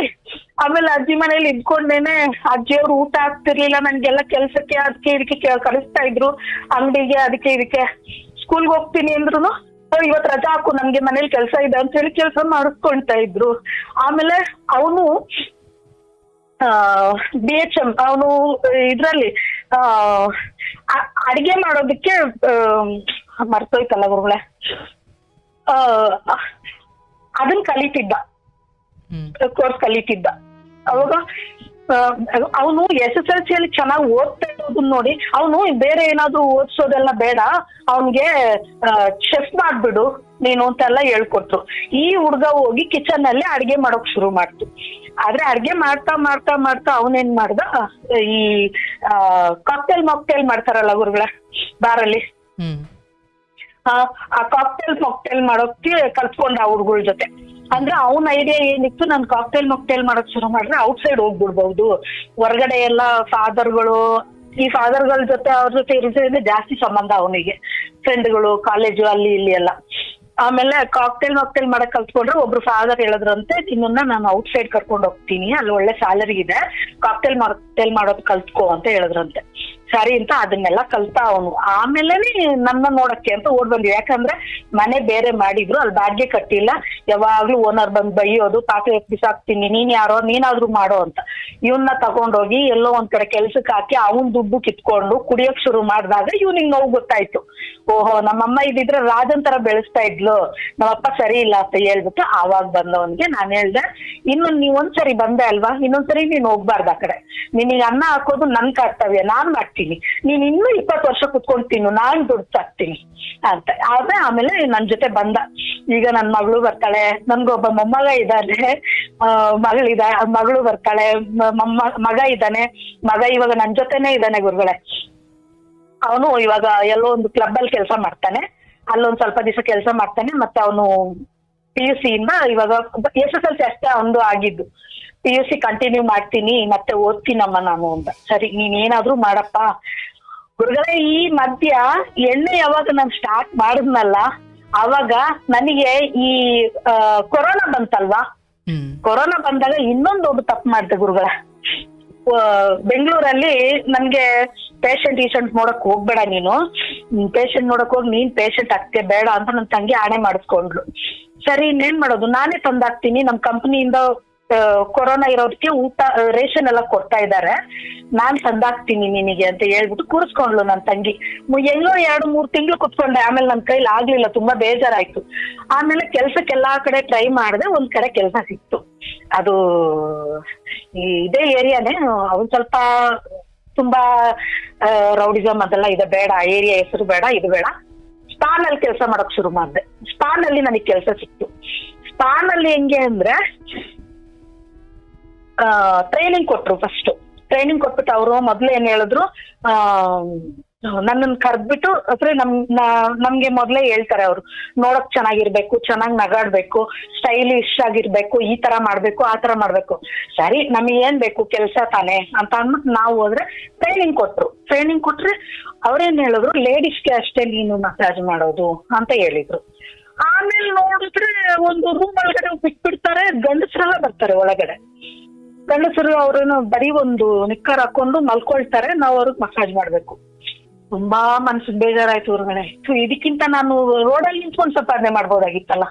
ಆಮೇಲೆ ಅಜ್ಜಿ ಮನೇಲಿ ಇದ್ಕೊಂಡೇನೆ ಅಜ್ಜಿಯವ್ರು ಊಟ ಆಗ್ತಿರ್ಲಿಲ್ಲ ನನ್ಗೆಲ್ಲ ಕೆಲ್ಸಕ್ಕೆ ಅದಕ್ಕೆ ಇದಕ್ಕೆ ಕಳಿಸ್ತಾ ಇದ್ರು, ಅಂಗಡಿಗೆ ಅದಕ್ಕೆ ಇದಕ್ಕೆ. ಸ್ಕೂಲ್ಗೆ ಹೋಗ್ತೀನಿ ಅಂದ್ರು, ಇವತ್ ರಜಾ ಹಾಕು ನನ್ಗೆ ಮನೇಲಿ ಕೆಲ್ಸ ಇದೆ ಅಂತ ಹೇಳಿ ಕೆಲಸ ಮಾಡಿಸ್ಕೊಂತಾ ಇದ್ರು. ಆಮೇಲೆ ಅವನು BHM ಅವನು ಇದ್ರಲ್ಲಿ ಅಡಿಗೆ ಮಾಡೋದಕ್ಕೆ ಮರ್ತೋಯ್ತಲ್ಲ ಗುರುಗಳೇ, ಅದನ್ನ ಕಲಿತಿದ್ದ, ಕೋರ್ಸ್ ಕಲಿತಿದ್ದ. ಅವಾಗ ಅವನು SSLC ಅಲ್ಲಿ ಚೆನ್ನಾಗಿ ಓದ್ತಾ ಇರೋದನ್ನ ನೋಡಿ ಅವನು ಬೇರೆ ಏನಾದ್ರು ಓದಿಸೋದೆಲ್ಲ ಬೇಡ, ಅವನ್ಗೆ ಚೆಫ್ ಮಾಡ್ಬಿಡು ನೀನು ಅಂತೆಲ್ಲ ಹೇಳ್ಕೊಟ್ರು. ಈ ಹುಡ್ಗ ಹೋಗಿ ಕಿಚನ್ ಅಲ್ಲಿ ಅಡ್ಗೆ ಮಾಡೋಕ್ ಶುರು ಮಾಡ್ತು. ಆದ್ರೆ ಅಡ್ಗೆ ಮಾಡ್ತಾ ಮಾಡ್ತಾ ಮಾಡ್ತಾ ಅವನೇನ್ ಮಾಡ್ದ, ಈ ಕಾಕ್ಟೇಲ್ ಮಾಡ್ತಾರಲ್ಲ ಗುರುಗಳ ಬಾರಲ್ಲಿ, ಆ ಕಾಕ್ಟೇಲ್ ಮಾಡೋಕೆ ಕಲ್ತ್ಕೊಂಡ ಆ ಹುಡ್ಗಳ ಜೊತೆ. ಅಂದ್ರೆ ಅವನ ಐಡಿಯಾ ಏನಿತ್ತು, ನಾನು ಕಾಕ್ಟೇಲ್ ಮಾಡಕ್ ಶುರು ಮಾಡಿದ್ರೆ ಔಟ್ಸೈಡ್ ಹೋಗ್ಬಿಡ್ಬಹುದು, ಹೊರಗಡೆ ಎಲ್ಲ ಈ ಫಾದರ್ಗಳ ಜೊತೆ ಅವ್ರ ಜೊತೆ ಇರೋದ್ರಿಂದ ಜಾಸ್ತಿ ಸಂಬಂಧ ಅವನಿಗೆ, ಫ್ರೆಂಡ್ಗಳು, ಕಾಲೇಜು ಅಲ್ಲಿ ಇಲ್ಲಿ ಎಲ್ಲ. ಆಮೇಲೆ ಕಾಕ್ಟೇಲ್ ಮಾಡಕ್ ಕಲ್ತ್ಕೊಂಡ್ರೆ ಒಬ್ರು ಫಾದರ್ ಹೇಳಿದ್ರಂತೆ, ನಿಮ್ಮನ್ನ ನಾನು ಔಟ್ಸೈಡ್ ಕರ್ಕೊಂಡು ಹೋಗ್ತೀನಿ, ಅಲ್ಲಿ ಒಳ್ಳೆ ಸ್ಯಾಲರಿ ಇದೆ, ಕಾಕ್ಟೇಲ್ ಮಾಡೋದ್ ಕಲ್ತ್ಕೋ ಅಂತ ಹೇಳಿದ್ರಂತೆ. ಸರಿ ಅಂತ ಅದನ್ನೆಲ್ಲ ಕಲ್ತ ಅವನು. ಆಮೇಲೆ ನನ್ನ ನೋಡಕ್ಕೆ ಅಂತ ಓಡ್ ಬಂದ್ವಿ. ಯಾಕಂದ್ರೆ ಮನೆ ಬೇರೆ ಮಾಡಿದ್ರು, ಅಲ್ಲಿ ಬಾಡಿಗೆ ಕಟ್ಟಿಲ್ಲ, ಯಾವಾಗ್ಲೂ ಓನರ್ ಬಂದ್ ಬೈಯೋದು, ಪಾತ್ರೆ ಬಿಸಾಕ್ತೀನಿ, ನೀನಾದ್ರೂ ಮಾಡೋ ಅಂತ. ಇವನ್ನ ತಗೊಂಡೋಗಿ ಎಲ್ಲೋ ಒಂದ್ ಕಡೆ ಕೆಲ್ಸಕ್ಕೆ ಹಾಕಿ ಅವನ್ ದುಡ್ಡು ಕಿತ್ಕೊಂಡು ಕುಡಿಯೋಕ್ ಶುರು ಮಾಡಿದಾಗ ಇವ್ನಿಗೆ ನೋವು ಗೊತ್ತಾಯ್ತು. ಓಹೋ, ನಮ್ಮಮ್ಮ ಇದಿದ್ರೆ ರಾಜನ್ ತರ ಬೆಳೆಸ್ತಾ ಇದ್ಲು, ನಮ್ಮಪ್ಪ ಸರಿ ಇಲ್ಲ ಅಂತ ಹೇಳ್ಬಿಟ್ಟು ಆವಾಗ ಬಂದವನ್ಗೆ ನಾನು ಹೇಳ್ದೆ, ಇನ್ನು ನೀವೊಂದ್ಸರಿ ಬಂದೆ ಅಲ್ವಾ, ಇನ್ನೊಂದ್ಸರಿ ನೀನ್ ಹೋಗ್ಬಾರ್ದು ಆ ಕಡೆ, ನಿನಗೆ ಅನ್ನ ಹಾಕೋದು ನನ್ ಕರ್ತವ್ಯ, ನಾನ್ ಮಾಡ್ತೀನಿ, ನೀನ್ ಇನ್ನೂ 20 ವರ್ಷ ಕುತ್ಕೊಂಡ್ ತಿನ್ನು, ನಾನ್ ದುಡ್ಡು ಸಾಕ್ತೀನಿ ಅಂತ. ಆಮೇಲೆ ನನ್ ಜೊತೆ ಬಂದ. ಈಗ ನನ್ ಮಗಳು ಬರ್ತಾಳೆ, ನನ್ಗೊಬ್ಬ ಮೊಮ್ಮಗ ಇದ್ದಾನೆ, ಮಗಳು ಬರ್ತಾಳೆ, ಮಗ ಇದ್ದಾನೆ. ಮಗ ಇವಾಗ ನನ್ ಜೊತೆನೆ ಇದ್ದಾನೆ ಗುರುಗಳೇ. ಅವನು ಇವಾಗ ಎಲ್ಲೋ ಒಂದು ಕ್ಲಬ್ ಅಲ್ಲಿ ಕೆಲಸ ಮಾಡ್ತಾನೆ, ಅಲ್ಲೊಂದ್ ಸ್ವಲ್ಪ ದಿವಸ ಕೆಲಸ ಮಾಡ್ತಾನೆ. ಮತ್ತೆ ಅವನು PUC ಇಂದ ಇವಾಗ SSLC ಅಷ್ಟೇ ಒಂದು ಆಗಿದ್ದು, PUC ಕಂಟಿನ್ಯೂ ಮಾಡ್ತೀನಿ ಮತ್ತೆ ಓದ್ತೀನಮ್ಮ ನಾನು ಅಂತ. ಸರಿ, ನೀನ್ ಏನಾದ್ರೂ ಮಾಡಪ್ಪ. ಗುರುಗಳೇ, ಈ ಮಧ್ಯ ಎಣ್ಣೆ ಯಾವಾಗ ನಾನು ಸ್ಟಾರ್ಟ್ ಮಾಡಿದ್ನಲ್ಲ, ಅವಾಗ ನನಗೆ ಈ ಕೊರೋನಾ ಬಂತಲ್ವಾ, ಕೊರೋನಾ ಬಂದಾಗ ಇನ್ನೊಂದು ದೊಡ್ಡ ತಪ್ಪು ಮಾಡಿದೆ ಗುರುಗಳ. ಬೆಂಗಳೂರಲ್ಲಿ ನನ್ಗೆ ಪೇಷಂಟ್ ನೋಡಕ್ ಹೋಗ್ಬೇಡ, ನೀನು ಪೇಷಂಟ್ ನೋಡಕ್ ಹೋಗಿ ನೀನ್ ಪೇಷಂಟ್ ಆಗ್ತೇ ಬೇಡ ಅಂತ ನನ್ ತಂಗಿ ಆಣೆ ಮಾಡಿಸ್ಕೊಂಡ್ಲು. ಸರಿ, ಇನ್ನೇನ್ ಮಾಡೋದು, ನಾನೇ ತಂದಾಕ್ತೀನಿ, ನಮ್ ಕಂಪ್ನಿಯಿಂದ ಕೊರೋನಾ ಇರೋದಕ್ಕೆ ಊಟ ರೇಷನ್ ಎಲ್ಲ ಕೊಡ್ತಾ ಇದ್ದಾರೆ, ನಾನ್ ತಂದಾಕ್ತೀನಿ ನಿನಗೆ ಅಂತ ಹೇಳ್ಬಿಟ್ಟು ಕೂರಿಸ್ಕೊಂಡ್ಲು ನನ್ ತಂಗಿ. ಎಲ್ಲೋ 2-3 ತಿಂಗಳು ಕುತ್ಕೊಂಡೆ. ಆಮೇಲೆ ನನ್ ಕೈಲಿ ಆಗ್ಲಿಲ್ಲ, ತುಂಬಾ ಬೇಜಾರಾಯ್ತು. ಆಮೇಲೆ ಕೆಲ್ಸಕ್ಕೆಲ್ಲಾ ಕಡೆ ಟ್ರೈ ಮಾಡಿದೆ, ಒಂದ್ ಕಡೆ ಕೆಲ್ಸ ಸಿಕ್ತು. ಅದು ಇದೇ ಏರಿಯಾನೇ, ಅವನ್ ಸ್ವಲ್ಪ ತುಂಬಾ ರೌಡಿಸಮ್ ಅದೆಲ್ಲ ಇದೆ, ಬೇಡ ಏರಿಯಾ ಹೆಸರು ಬೇಡ, ಇದು ಬೇಡ. ಸ್ಪಾನ್ ಅಲ್ಲಿ ಕೆಲಸ ಮಾಡಕ್ ಶುರು ಮಾಡಿದೆ. ಸ್ಪಾನ್ ಅಲ್ಲಿ ನನಗೆ ಕೆಲಸ ಸಿಕ್ತು. ಸ್ಪಾನ್ ಅಲ್ಲಿ ಹೆಂಗೆ ಅಂದ್ರೆ ಟ್ರೈನಿಂಗ್ ಕೊಟ್ರು. ಫಸ್ಟ್ ಟ್ರೈನಿಂಗ್ ಕೊಟ್ಬಿಟ್ಟು ಅವರು ಮೊದ್ಲು ಏನ್ ಹೇಳಿದ್ರು, ನನ್ನನ್ನು ಕರ್ದ್ಬಿಟ್ಟು ಅಂದ್ರೆ ನಮ್ಗೆ ಮೊದ್ಲೇ ಹೇಳ್ತಾರೆ ಅವರು, ನೋಡಕ್ ಚೆನ್ನಾಗಿರ್ಬೇಕು, ಚೆನ್ನಾಗ್ ನಗಾಡ್ಬೇಕು, ಸ್ಟೈಲಿಶ್ ಆಗಿರ್ಬೇಕು, ಈ ತರ ಮಾಡ್ಬೇಕು, ಆ ತರ ಮಾಡ್ಬೇಕು. ಸರಿ, ನಮಗೆ ಏನ್ ಬೇಕು, ಕೆಲ್ಸ ತಾನೆ ಅಂತ ಅಂದ್ಬಿಟ್ಟು ನಾವು ಹೋದ್ರೆ ಟ್ರೈನಿಂಗ್ ಕೊಟ್ರೆ ಅವ್ರೇನ್ ಹೇಳಿದ್ರು, ಲೇಡೀಸ್ಗೆ ಅಷ್ಟೇ ನೀನು ಮಸಾಜ್ ಮಾಡೋದು ಅಂತ ಹೇಳಿದ್ರು. ಆಮೇಲೆ ನೋಡಿದ್ರೆ ಒಂದು ರೂಮ್ ಒಳಗಡೆ ಬಿಟ್ಬಿಡ್ತಾರೆ, ಗಂಡಸರೆಲ್ಲ ಬರ್ತಾರೆ ಒಳಗಡೆ. ಗಂಡಸರು ಅವ್ರೇನು ಬರೀ ಒಂದು ನಿಕ್ಕರ್ ಹಾಕೊಂಡು ಮಲ್ಕೊಳ್ತಾರೆ, ನಾವು ಅವ್ರಿಗೆ ಮಸಾಜ್ ಮಾಡ್ಬೇಕು. ತುಂಬಾ ಮನ್ಸಿಗೆ ಬೇಜಾರಾಯ್ತು ಹೊರಗಡೆ. ಇದಕ್ಕಿಂತ ನಾನು ರೋಡಲ್ಲಿ ನಿಂತ್ಕೊಂಡು ಸಂಪಾದನೆ ಮಾಡ್ಬೋದಾಗಿತ್ತಲ್ಲ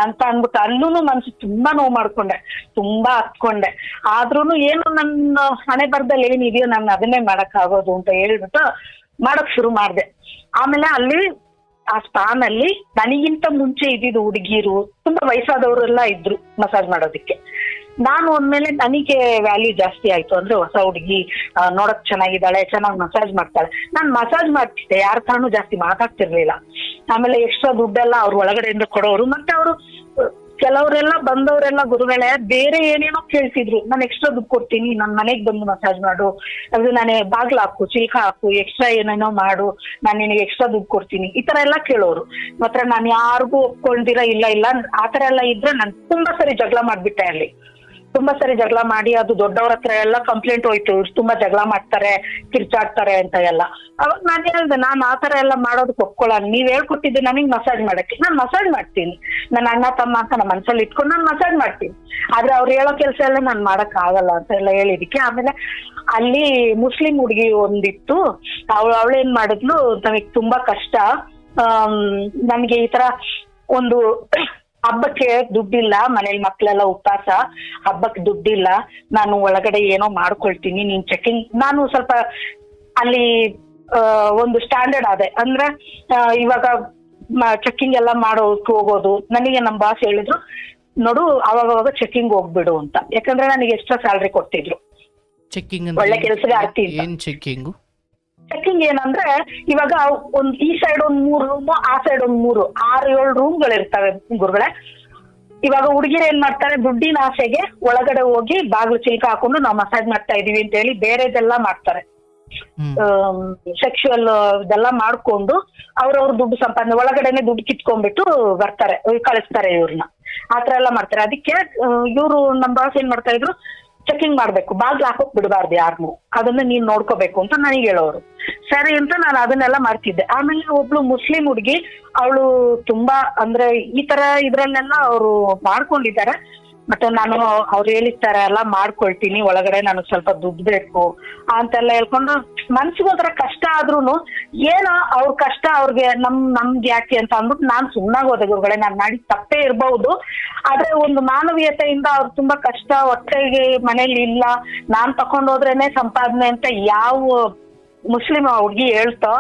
ಅಂತ ಅಂದ್ಬಿಟ್ಟು ಅಲ್ಲೂ ಮನ್ಸಿಗೆ ತುಂಬಾ ನೋವು ಮಾಡ್ಕೊಂಡೆ, ತುಂಬಾ ಹತ್ಕೊಂಡೆ. ಆದ್ರೂನು ಏನು ನನ್ನ ಹಣೆ ಬರ್ದಲ್ಲಿ ಏನಿದೆಯೋ ನಾನು ಅದನ್ನೇ ಮಾಡಕ್ ಆಗೋದು ಅಂತ ಹೇಳ್ಬಿಟ್ಟು ಮಾಡಕ್ ಶುರು ಮಾಡ್ದೆ. ಆಮೇಲೆ ಅಲ್ಲಿ ಆ ಸ್ಪಾನ್ ಅಲ್ಲಿ ನನಗಿಂತ ಮುಂಚೆ ಇದ್ದಿದ್ದು ಹುಡುಗಿರು, ತುಂಬಾ ವಯಸ್ಸಾದವರೆಲ್ಲ ಇದ್ರು ಮಸಾಜ್ ಮಾಡೋದಿಕ್ಕೆ. ನಾನು ಅಂದ್ಮೇಲೆ ನನಗೆ ವ್ಯಾಲ್ಯೂ ಜಾಸ್ತಿ ಆಯ್ತು. ಅಂದ್ರೆ ಹೊಸ ಹುಡುಗಿ ನೋಡಕ್ ಚೆನ್ನಾಗಿದ್ದಾಳೆ, ಚೆನ್ನಾಗಿ ಮಸಾಜ್ ಮಾಡ್ತಾಳೆ, ನಾನ್ ಮಸಾಜ್ ಮಾಡ್ತಿದ್ದೆ, ಯಾರ ತಾನು ಜಾಸ್ತಿ ಮಾತಾಡ್ತಿರ್ಲಿಲ್ಲ. ಆಮೇಲೆ ಎಕ್ಸ್ಟ್ರಾ ದುಡ್ಡೆಲ್ಲ ಅವ್ರು ಒಳಗಡೆಯಿಂದ ಕೊಡೋರು. ಮತ್ತೆ ಅವರು ಕೆಲವರೆಲ್ಲ ಬಂದವರೆಲ್ಲ ಗುರುಗಳೇ ಬೇರೆ ಏನೇನೋ ಕೇಳ್ತಿದ್ರು, ನಾನು ಎಕ್ಸ್ಟ್ರಾ ದುಡ್ಡು ಕೊಡ್ತೀನಿ, ನನ್ ಮನೆಗ್ ಬಂದು ಮಸಾಜ್ ಮಾಡು, ಅದು ನಾನೇ ಬಾಗ್ಲ ಹಾಕು, ಚಿಲ್ಕ ಹಾಕು, ಎಕ್ಸ್ಟ್ರಾ ಏನೇನೋ ಮಾಡು, ನಾನು ನಿನಗೆ ಎಕ್ಸ್ಟ್ರಾ ದುಡ್ಡು ಕೊಡ್ತೀನಿ, ಈ ತರ ಎಲ್ಲ ಕೇಳೋರು. ಮಾತ್ರ ನಾನು ಯಾರಿಗೂ ಒಪ್ಕೊಂಡಿರ ಇಲ್ಲ ಆತರ ಎಲ್ಲ ಇದ್ರೆ ನಾನು ತುಂಬಾ ಸರಿ ಜಗಳ ಮಾಡ್ಬಿಟ್ಟೆ. ಅಲ್ಲಿ ತುಂಬಾ ಸರಿ ಜಗಳ ಮಾಡಿ ಅದು ದೊಡ್ಡವ್ರ ಹತ್ರ ಎಲ್ಲ ಕಂಪ್ಲೇಂಟ್ ಹೋಯ್ತು, ತುಂಬಾ ಜಗಳ ಮಾಡ್ತಾರೆ, ಕಿರ್ಚಾಡ್ತಾರೆ ಅಂತ ಎಲ್ಲ. ಅವಾಗ ನಾನು ಹೇಳ್ದೆ, ನಾನು ಆತರ ಎಲ್ಲ ಮಾಡೋದಕ್ಕೆ ಒಪ್ಕೊಳ್ಳೋಣ, ನೀವ್ ಹೇಳ್ಕೊಟ್ಟಿದ್ದೆ ನನಗೆ ಮಸಾಜ್ ಮಾಡಕ್ಕೆ, ನಾನು ಮಸಾಜ್ ಮಾಡ್ತೀನಿ, ನನ್ನ ಅಣ್ಣ ತಮ್ಮ ಅಂತ ನಮ್ಮ ಮನ್ಸಲ್ಲಿ ಇಟ್ಕೊಂಡು ನಾನು ಮಸಾಜ್ ಮಾಡ್ತೀನಿ, ಆದ್ರೆ ಅವ್ರು ಹೇಳೋ ಕೆಲಸ ಎಲ್ಲ ನಾನು ಮಾಡಕ್ ಆಗಲ್ಲ ಅಂತ ಎಲ್ಲ ಹೇಳಿದಕ್ಕೆ. ಆಮೇಲೆ ಅಲ್ಲಿ ಮುಸ್ಲಿಂ ಹುಡುಗಿ ಒಂದಿತ್ತು, ಅವಳೇನ್ ಮಾಡಿದ್ಲು, ನಮಗ್ ತುಂಬಾ ಕಷ್ಟ, ನಮ್ಗೆ ಈ ತರ ಒಂದು ಹಬ್ಬಕ್ಕೆ ದುಡ್ಡಿಲ್ಲ, ಮನೇಲಿ ಮಕ್ಳೆಲ್ಲ ಉಪವಾಸ, ಹಬ್ಬಕ್ಕೆ ದುಡ್ಡಿಲ್ಲ, ನಾನು ಒಳಗಡೆ ಏನೋ ಮಾಡ್ಕೊಳ್ತೀನಿ, ನೀನ್ ಚೆಕಿಂಗ್. ನಾನು ಸ್ವಲ್ಪ ಅಲ್ಲಿ ಒಂದು ಸ್ಟ್ಯಾಂಡರ್ಡ್ ಆದೆ, ಅಂದ್ರೆ ಇವಾಗ ಚೆಕಿಂಗ್ ಎಲ್ಲ ಮಾಡೋದಕ್ಕೆ ಹೋಗೋದು. ನನಗೆ ನಮ್ಮ ಬಾಸ್ ಹೇಳಿದ್ರು, ನೋಡು ಅವಾಗವಾಗ ಚೆಕಿಂಗ್ ಹೋಗ್ಬಿಡು ಅಂತ, ಯಾಕಂದ್ರೆ ನನಗೆ ಎಕ್ಸ್ಟ್ರಾ ಸ್ಯಾಲ್ರಿ ಕೊಡ್ತಿದ್ರು. ಚೆಕ್ಕಿಂಗ್ ಒಳ್ಳೆ ಕೆಲ್ಸಗಾರ್ತಿ ಅಂತ. ಏನ್ ಚೆಕ್ಕಿಂಗು? ಚೆಕ್ಕಿಂಗ್ ಏನಂದ್ರೆ ಇವಾಗ ಈ ಸೈಡ್ ಒಂದ್ 3 ರೂಮ್, ಆ ಸೈಡ್ ಒಂದ್ 3, 6-7 ರೂಮ್ಗಳು ಇರ್ತವೆ ಗುರುಗಳೇ. ಇವಾಗ ಹುಡುಗಿರು ಏನ್ ಮಾಡ್ತಾರೆ, ದುಡ್ಡಿನ ಆಸೆಗೆ ಒಳಗಡೆ ಹೋಗಿ ಬಾಗ್ಲು ಚಿಲ್ಕ ಹಾಕೊಂಡು ನಾವು ಮಸಾಜ್ ಮಾಡ್ತಾ ಇದೀವಿ ಅಂತ ಹೇಳಿ ಬೇರೆದೆಲ್ಲ ಮಾಡ್ತಾರೆ. ಸೆಕ್ಷುವಲ್ ಇದೆಲ್ಲ ಮಾಡ್ಕೊಂಡು ಅವ್ರವ್ರ ದುಡ್ಡು ಸಂಪಾದನೆ ಒಳಗಡೆನೆ ದುಡ್ಡು ಕಿತ್ಕೊಂಡ್ಬಿಟ್ಟು ಬರ್ತಾರೆ, ಕಳಿಸ್ತಾರೆ ಇವ್ರನ್ನ. ಆತರ ಎಲ್ಲ ಮಾಡ್ತಾರೆ. ಅದಕ್ಕೆ ಇವ್ರು ನಮ್ ಬಾಸ್ ಏನ್ ಮಾಡ್ತಾ ಇದ್ರು, ಚೆಕಿಂಗ್ ಮಾಡ್ಬೇಕು, ಬಾಗ್ಲು ಹಾಕೋಕ್ ಬಿಡಬಾರ್ದು ಯಾರನ್ನು, ಅದನ್ನ ನೀನ್ ನೋಡ್ಕೋಬೇಕು ಅಂತ ನನಗೆ ಹೇಳೋರು. ಸರಿ ಅಂತ ನಾನು ಅದನ್ನೆಲ್ಲ ಮಾಡ್ತಿದ್ದೆ. ಆಮೇಲೆ ಒಬ್ಳು ಮುಸ್ಲಿಂ ಹುಡುಗಿ, ಅವಳು ತುಂಬಾ ಅಂದ್ರೆ ಈ ತರ ಇದ್ರಲ್ಲೆಲ್ಲ ಅವರು ಮಾಡ್ಕೊಂಡಿದ್ದಾರೆ. ಮತ್ತೆ ನಾನು ಅವ್ರು ಹೇಳಿರ್ತಾರೆ ಎಲ್ಲ ಮಾಡ್ಕೊಳ್ತೀನಿ, ಒಳಗಡೆ ನನಗ್ ಸ್ವಲ್ಪ ದುಡ್ಡು ಬೇಕು ಅಂತೆಲ್ಲ ಹೇಳ್ಕೊಂಡು ಮನ್ಸಿಗೆ ಒಂಥರ ಕಷ್ಟ ಆದ್ರೂನು ಏನೋ ಅವ್ರ ಕಷ್ಟ ಅವ್ರಿಗೆ ನಮ್ಗೆ ಯಾಕೆ ಅಂತ ಅಂದ್ಬಿಟ್ಟು ನಾನ್ ಸುಮ್ನಾಗ್ ಹೋದೆ ಗುರುಗಳೇ. ನಾನ್ ಮಾಡಿದ ತಪ್ಪೇ ಇರ್ಬಹುದು, ಆದ್ರೆ ಒಂದು ಮಾನವೀಯತೆಯಿಂದ ಅವ್ರು ತುಂಬಾ ಕಷ್ಟ, ಹೊಟ್ಟೆಗೆ ಮನೇಲಿ ಇಲ್ಲ, ನಾನ್ ತಕೊಂಡೋದ್ರೇನೆ ಸಂಪಾದನೆ ಅಂತ ಯಾವ ಮುಸ್ಲಿಂ ಹುಡುಗಿ ಹೇಳ್ತೋ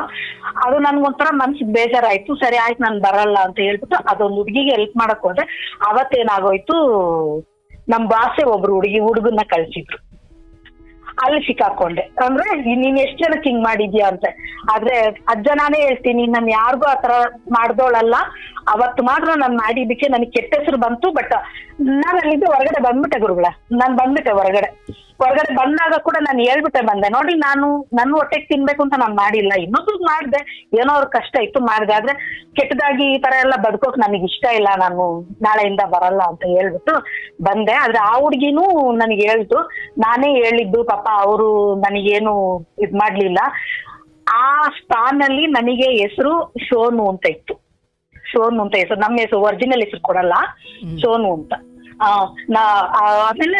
ಅದು ನನ್ಗೊಂಥರ ಮನ್ಸಿಗೆ ಬೇಜಾರಾಯ್ತು. ಸರಿ ಆಯ್ತು ನಾನ್ ಬರಲ್ಲ ಅಂತ ಹೇಳ್ಬಿಟ್ಟು ಅದೊಂದು ಹುಡುಗಿಗೆ ಹೆಲ್ಪ್ ಮಾಡಕ್ ಹೋದೆ. ಅವತ್ತೇನಾಗೋಯ್ತು, ನಮ್ ಬಾಸೆ ಒಬ್ರು ಹುಡುಗನ್ನ ಕಳ್ಸಿದ್ರು. ಅಲ್ಲಿ ಸಿಕ್ಕಾಕೊಂಡೆ. ಅಂದ್ರೆ ನೀನ್ ಎಷ್ಟ್ ಜನಕ್ಕೆ ಹಿಂಗ್ ಮಾಡಿದ್ಯಾ ಅಂತ. ಆದ್ರೆ ನಾನೇ ಹೇಳ್ತೀನಿ, ನಾನು ಯಾರಿಗೂ ಆತರ ಮಾಡ್ದೋಳಲ್ಲ. ಅವತ್ತು ಮಾತ್ರ ನಾನ್ ಮಾಡಿದ್ದಕ್ಕೆ ನನಗೆ ಕೆಟ್ಟ ಹೆಸರು ಬಂತು. ಬಟ್ ನಾನು ಅಲ್ಲಿಂದ ಹೊರಗಡೆ ಬಂದ್ಬಿಟ್ಟೆ ಗುರುಗಳೇ. ನಾನ್ ಬಂದ್ಬಿಟ್ಟೆ ಹೊರಗಡೆ ಬಂದಾಗ ಕೂಡ ನಾನು ಹೇಳ್ಬಿಟ್ಟೆ ಬಂದೆ, ನೋಡಿ ನಾನು ನನ್ನ ಹೊಟ್ಟೆಗೆ ತಿನ್ಬೇಕು ಅಂತ ನಾನು ಮಾಡಿಲ್ಲ, ಇನ್ನೊಂದು ಮಾಡ್ದೆ, ಏನೋ ಅವ್ರ ಕಷ್ಟ ಇತ್ತು ಮಾಡ್ದೆ. ಆದ್ರೆ ಕೆಟ್ಟದಾಗಿ ಈ ತರ ಎಲ್ಲ ಬದುಕೋಕ್ ನನಗೆ ಇಷ್ಟ ಇಲ್ಲ, ನಾನು ನಾಳೆಯಿಂದ ಬರಲ್ಲ ಅಂತ ಹೇಳ್ಬಿಟ್ಟು ಬಂದೆ. ಆದ್ರೆ ಆ ಹುಡ್ಗಿನೂ ನನಗೆ ಹೇಳ್ತು, ನಾನೇ ಹೇಳಿದ್ದು ಪಾಪ, ಅವರು ನನಗೇನು ಇದ್ ಮಾಡ್ಲಿಲ್ಲ. ಆ ಸ್ಥಾನಲ್ಲಿ ನನಗೆ ಹೆಸರು ಸೋನು ಅಂತ ಇತ್ತು. ಸೋನು ಅಂತ ಹೆಸರು, ನಮ್ಮ ಹೆಸರು ಒರಿಜಿನಲ್ ಹೆಸರು ಕೊಡಲ್ಲ, ಸೋನು ಅಂತ. ಆಮೇಲೆ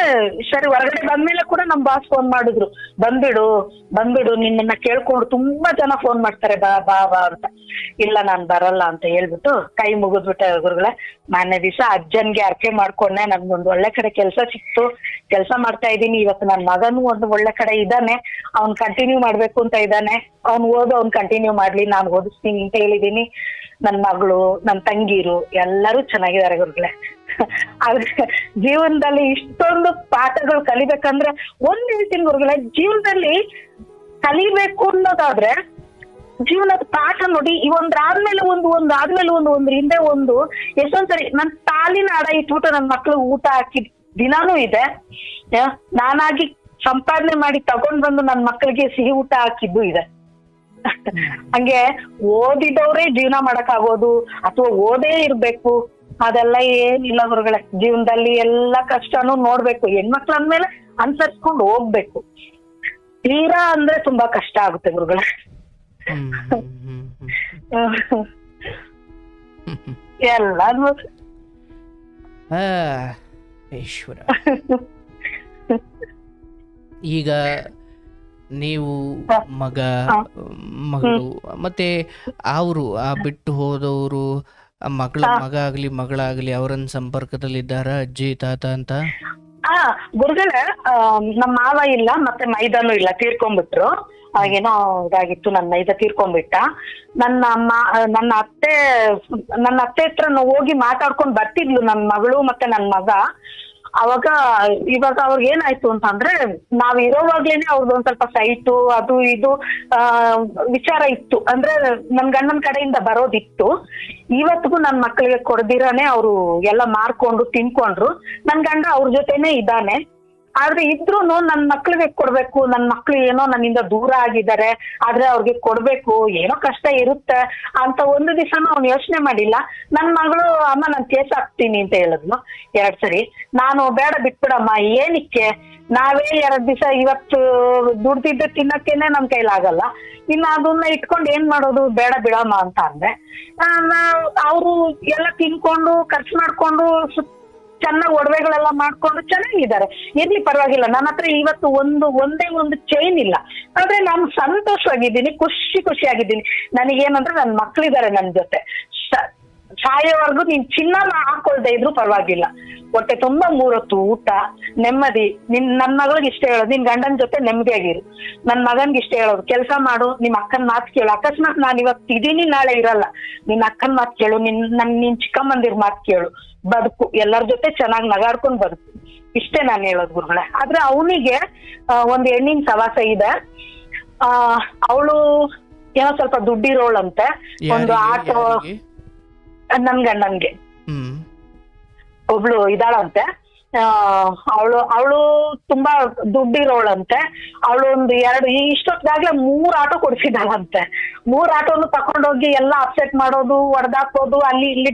ಸರಿ ಹೊರಗಡೆ ಬಂದ್ಮೇಲೆ ಕೂಡ ನಮ್ ಬಾಸ್ ಫೋನ್ ಮಾಡಿದ್ರು, ಬಂದ್ಬಿಡು ನಿನ್ನ ಕೇಳ್ಕೊಂಡು ತುಂಬಾ ಜನ ಫೋನ್ ಮಾಡ್ತಾರೆ ಬಾ ಬಾ ಬಾ ಅಂತ. ಇಲ್ಲ ನಾನ್ ಬರಲ್ಲ ಅಂತ ಹೇಳ್ಬಿಟ್ಟು ಕೈ ಮುಗಿದ್ಬಿಟ್ಟೆ ಗುರುಗಳೇ. ಮಾನ್ಯ ದಿವಸ ಅಜ್ಜನ್ಗೆ ಅರ್ಕೆ ಮಾಡ್ಕೊಂಡೆ, ನನ್ಗೊಂದು ಒಳ್ಳೆ ಕಡೆ ಕೆಲಸ ಸಿಕ್ತು, ಕೆಲಸ ಮಾಡ್ತಾ ಇದ್ದೀನಿ. ಇವತ್ತು ನನ್ ಮಗನೂ ಒಂದು ಒಳ್ಳೆ ಕಡೆ ಇದ್ದಾನೆ, ಅವ್ನ್ ಕಂಟಿನ್ಯೂ ಮಾಡ್ಬೇಕು ಅಂತ ಇದ್ದಾನೆ. ಅವ್ನ್ ಕಂಟಿನ್ಯೂ ಮಾಡ್ಲಿ, ನಾನ್ ಓದಿಸ್ತೀನಿ ಅಂತ ಹೇಳಿದೀನಿ. ನನ್ ಮಗಳು, ನನ್ ತಂಗಿರು ಎಲ್ಲರೂ ಚೆನ್ನಾಗಿದ್ದಾರೆ ಗುರುಗಳೇ. ಆದ್ರೆ ಜೀವನದಲ್ಲಿ ಇಷ್ಟೊಂದು ಪಾಠಗಳು ಕಲಿಬೇಕಂದ್ರೆ ಒಂದ್ ಹೇಳ್ತೀನಿ ಗುರುಗಳೇ, ಜೀವನದಲ್ಲಿ ಕಲಿಬೇಕು ಅನ್ನೋದಾದ್ರೆ ಜೀವನದ ಪಾಠ ನೋಡಿ, ಒಂದಾದ್ಮೇಲೆ ಆದ್ಮೇಲೆ ಒಂದ್ರ ಹಿಂದೆ ಒಂದು ಎಷ್ಟೊಂದ್ಸರಿ ನನ್ ತಾಲಿನ ಅಡ ಇಟ್ಬಿಟ್ಟು ನನ್ ಮಕ್ಳು ಊಟ ಹಾಕಿದ್ ದಿನಾನೂ ಇದೆ. ನಾನಾಗಿ ಸಂಪಾದನೆ ಮಾಡಿ ತಗೊಂಡ್ ಬಂದು ನನ್ ಮಕ್ಳಿಗೆ ಸಿಹಿ ಊಟ ಹಾಕಿದ್ದು ಇದೆ. ಹಂಗೆ ಓದಿದವ್ರೇ ಜೀವನ ಮಾಡಕ್ ಆಗೋದು ಅಥವಾ ಓದೇ ಇರ್ಬೇಕು ಅದೆಲ್ಲ ಏನಿಲ್ಲ ಗುರುಗಳೇ. ಜೀವನದಲ್ಲಿ ಎಲ್ಲಾ ಕಷ್ಟನೂ ನೋಡ್ಬೇಕು, ಹೆಣ್ಮಕ್ಳು ಅಂದ್ಮೇಲೆ ಅನುಸರಿಸ್ಕೊಂಡು ಹೋಗ್ಬೇಕು. ತೀರಾ ಅಂದ್ರೆ ತುಂಬಾ ಕಷ್ಟ ಆಗುತ್ತೆ ಗುರುಗಳೇ. ಎಲ್ಲ ಈಶ್ವರ. ಈಗ ನೀವು ಮಗಳು ಮತ್ತೆ ಅವರು ಬಿಟ್ಟು ಹೋದವರು ಮಗ ಆಗ್ಲಿ ಮಗಳಾಗ್ಲಿ ಅವರನ್ನ ಸಂಪರ್ಕದಲ್ಲಿದ್ದಾರ ಅಜ್ಜಿ ತಾತ ಅಂತ? ಗುರುಗಳೇ, ನಮ್ಮ ಮಾವ ಇಲ್ಲ, ಮತ್ತೆ ಮೈದಾನು ಇಲ್ಲ, ತೀರ್ಕೊಂಡ್ಬಿಟ್ರು. ಏನೋ ಇದಾಗಿತ್ತು, ನನ್ನ ಮೈದ ತೀರ್ಕೊಂಡ್ಬಿಟ್ಟ. ನನ್ನ ಅತ್ತೆ ಹತ್ರ ಹೋಗಿ ಮಾತಾಡ್ಕೊಂಡ್ ಬರ್ತಿದ್ಲು ನನ್ ಮಗಳು ಮತ್ತೆ ನನ್ ಮಗ. ಇವಾಗ ಅವ್ರಿಗೆ ಏನಾಯ್ತು ಅಂತಂದ್ರೆ, ನಾವ್ ಇರೋವಾಗ್ಲೇನೆ ಅವ್ರದ್ದು ಒಂದ್ ಸ್ವಲ್ಪ ಸೈಟು ಅದು ಇದು ವಿಚಾರ ಇತ್ತು. ಅಂದ್ರೆ ನನ್ ಗಂಡನ ಕಡೆಯಿಂದ ಬರೋದಿತ್ತು. ಇವತ್ತಿಗೂ ನನ್ ಮಕ್ಳಿಗೆ ಕೊಡ್ದಿರಾನೆ ಅವ್ರು ಎಲ್ಲ ಮಾರ್ಕೊಂಡು ತಿನ್ಕೊಂಡ್ರು. ನನ್ ಗಂಡ ಅವ್ರ ಜೊತೆನೆ ಇದ್ದಾನೆ. ಆದ್ರೆ ಇದ್ರೂನು ನನ್ ಮಕ್ಳಿಗೆ ಕೊಡ್ಬೇಕು, ನನ್ ಮಕ್ಳು ಏನೋ ನನ್ನಿಂದ ದೂರ ಆಗಿದ್ದಾರೆ, ಆದ್ರೆ ಅವ್ರಿಗೆ ಕೊಡ್ಬೇಕು, ಏನೋ ಕಷ್ಟ ಇರುತ್ತೆ ಅಂತ ಒಂದು ದಿವಸನೂ ಅವ್ನು ಯೋಚನೆ ಮಾಡಿಲ್ಲ. ನನ್ ಮಗಳು ಅಮ್ಮ ನಾನ್ ಕೇಸ್ ಹಾಕ್ತೀನಿ ಅಂತ ಹೇಳಿದ್ಲು 2 ಸರಿ. ನಾನು ಬೇಡ ಬಿಟ್ಬಿಡಮ್ಮ, ಏನಕ್ಕೆ, ನಾವೇ 2 ದಿವಸ ಇವತ್ತು ದುಡ್ದಿದ್ದು ತಿನ್ನಕ್ಕೇನೆ ನಮ್ ಕೈಲಾಗಲ್ಲ, ಇನ್ನು ಅದನ್ನ ಇಟ್ಕೊಂಡು ಏನ್ ಮಾಡೋದು, ಬೇಡ ಬಿಡಮ್ಮ ಅಂತ ಅಂದೆ. ಅವ್ರು ಎಲ್ಲ ತಿನ್ಕೊಂಡು ಖರ್ಚು ಮಾಡ್ಕೊಂಡು ಚೆನ್ನಾಗಿ ಒಡವೆಗಳೆಲ್ಲ ಮಾಡ್ಕೊಂಡು ಚೆನ್ನಾಗಿದ್ದಾರೆ, ಇರ್ಲಿ ಪರವಾಗಿಲ್ಲ. ನನ್ನ ಹತ್ರ ಇವತ್ತು ಒಂದೇ ಒಂದು ಚೈನ್ ಇಲ್ಲ, ಆದ್ರೆ ನಾನು ಸಂತೋಷವಾಗಿದ್ದೀನಿ, ಖುಷಿಯಾಗಿದ್ದೀನಿ. ನನಗೇನಂದ್ರೆ ನನ್ ಮಕ್ಳಿದ್ದಾರೆ ನನ್ ಜೊತೆ. ಸಾಯೋವರೆಗೂ ನೀನ್ ಚಿನ್ನ ಹಾಕೊಳ್ದೆ ಇದ್ರು ಪರವಾಗಿಲ್ಲ, ಹೊಟ್ಟೆ ತುಂಬಾ 3 ಹೊತ್ತು ಊಟ, ನೆಮ್ಮದಿ. ನನ್ ಮಗಳಿಗೆ ಇಷ್ಟ ಹೇಳೋದು, ನಿನ್ ಗಂಡನ ಜೊತೆ ನೆಮ್ಮದಿಯಾಗಿರು. ನನ್ ಮಗನ್ಗೆ ಇಷ್ಟ ಹೇಳೋದು, ಕೆಲಸ ಮಾಡು, ನಿಮ್ ಅಕ್ಕನ್ ಮಾತು ಕೇಳು. ಅಕಸ್ಮಾತ್ ನಾನ್ ಇವತ್ತು ಇದೀನಿ, ನಾಳೆ ಇರಲ್ಲ, ನಿನ್ ಅಕ್ಕನ್ ಮಾತು ಕೇಳು, ನಿನ್ ಚಿಕ್ಕಮ್ಮಂದಿರ್ ಮಾತು ಕೇಳು, ಬದುಕು, ಎಲ್ಲರ ಜೊತೆ ಚೆನ್ನಾಗಿ ನಗಾಡ್ಕೊಂಡ್ ಬದುಕು. ಇಷ್ಟೇ ನಾನು ಹೇಳೋದು ಗುರುಗಳೇ. ಆದ್ರೆ ಅವನಿಗೆ ಒಂದ್ ಹೆಣ್ಣಿನ ಸವಾಸ ಇದೆ. ಅವಳು ಏನೋ ಸ್ವಲ್ಪ ದುಡ್ಡಿರೋಳಂತೆ. ಒಂದು ಆಟೋ, ನನ್ ಗಂಡನ್ಗೆ ಒಬ್ಳು ಇದಾಳಂತೆ. ಅವಳು ತುಂಬಾ ದುಡ್ಡಿರೋಳಂತೆ. ಅವಳು ಒಂದು ಇಷ್ಟೊತ್ತಾಗ್ಲೇ 3 ಆಟೋ ಕೊಡ್ಸಿದಾಳಂತೆ. 3 ಆಟೋನು ತಕೊಂಡೋಗಿ ಎಲ್ಲ ಅಪ್ಸೆಟ್ ಮಾಡೋದು, ಹೊಡೆದಾಕೋದು, ಅಲ್ಲಿ ಇಲ್ಲಿ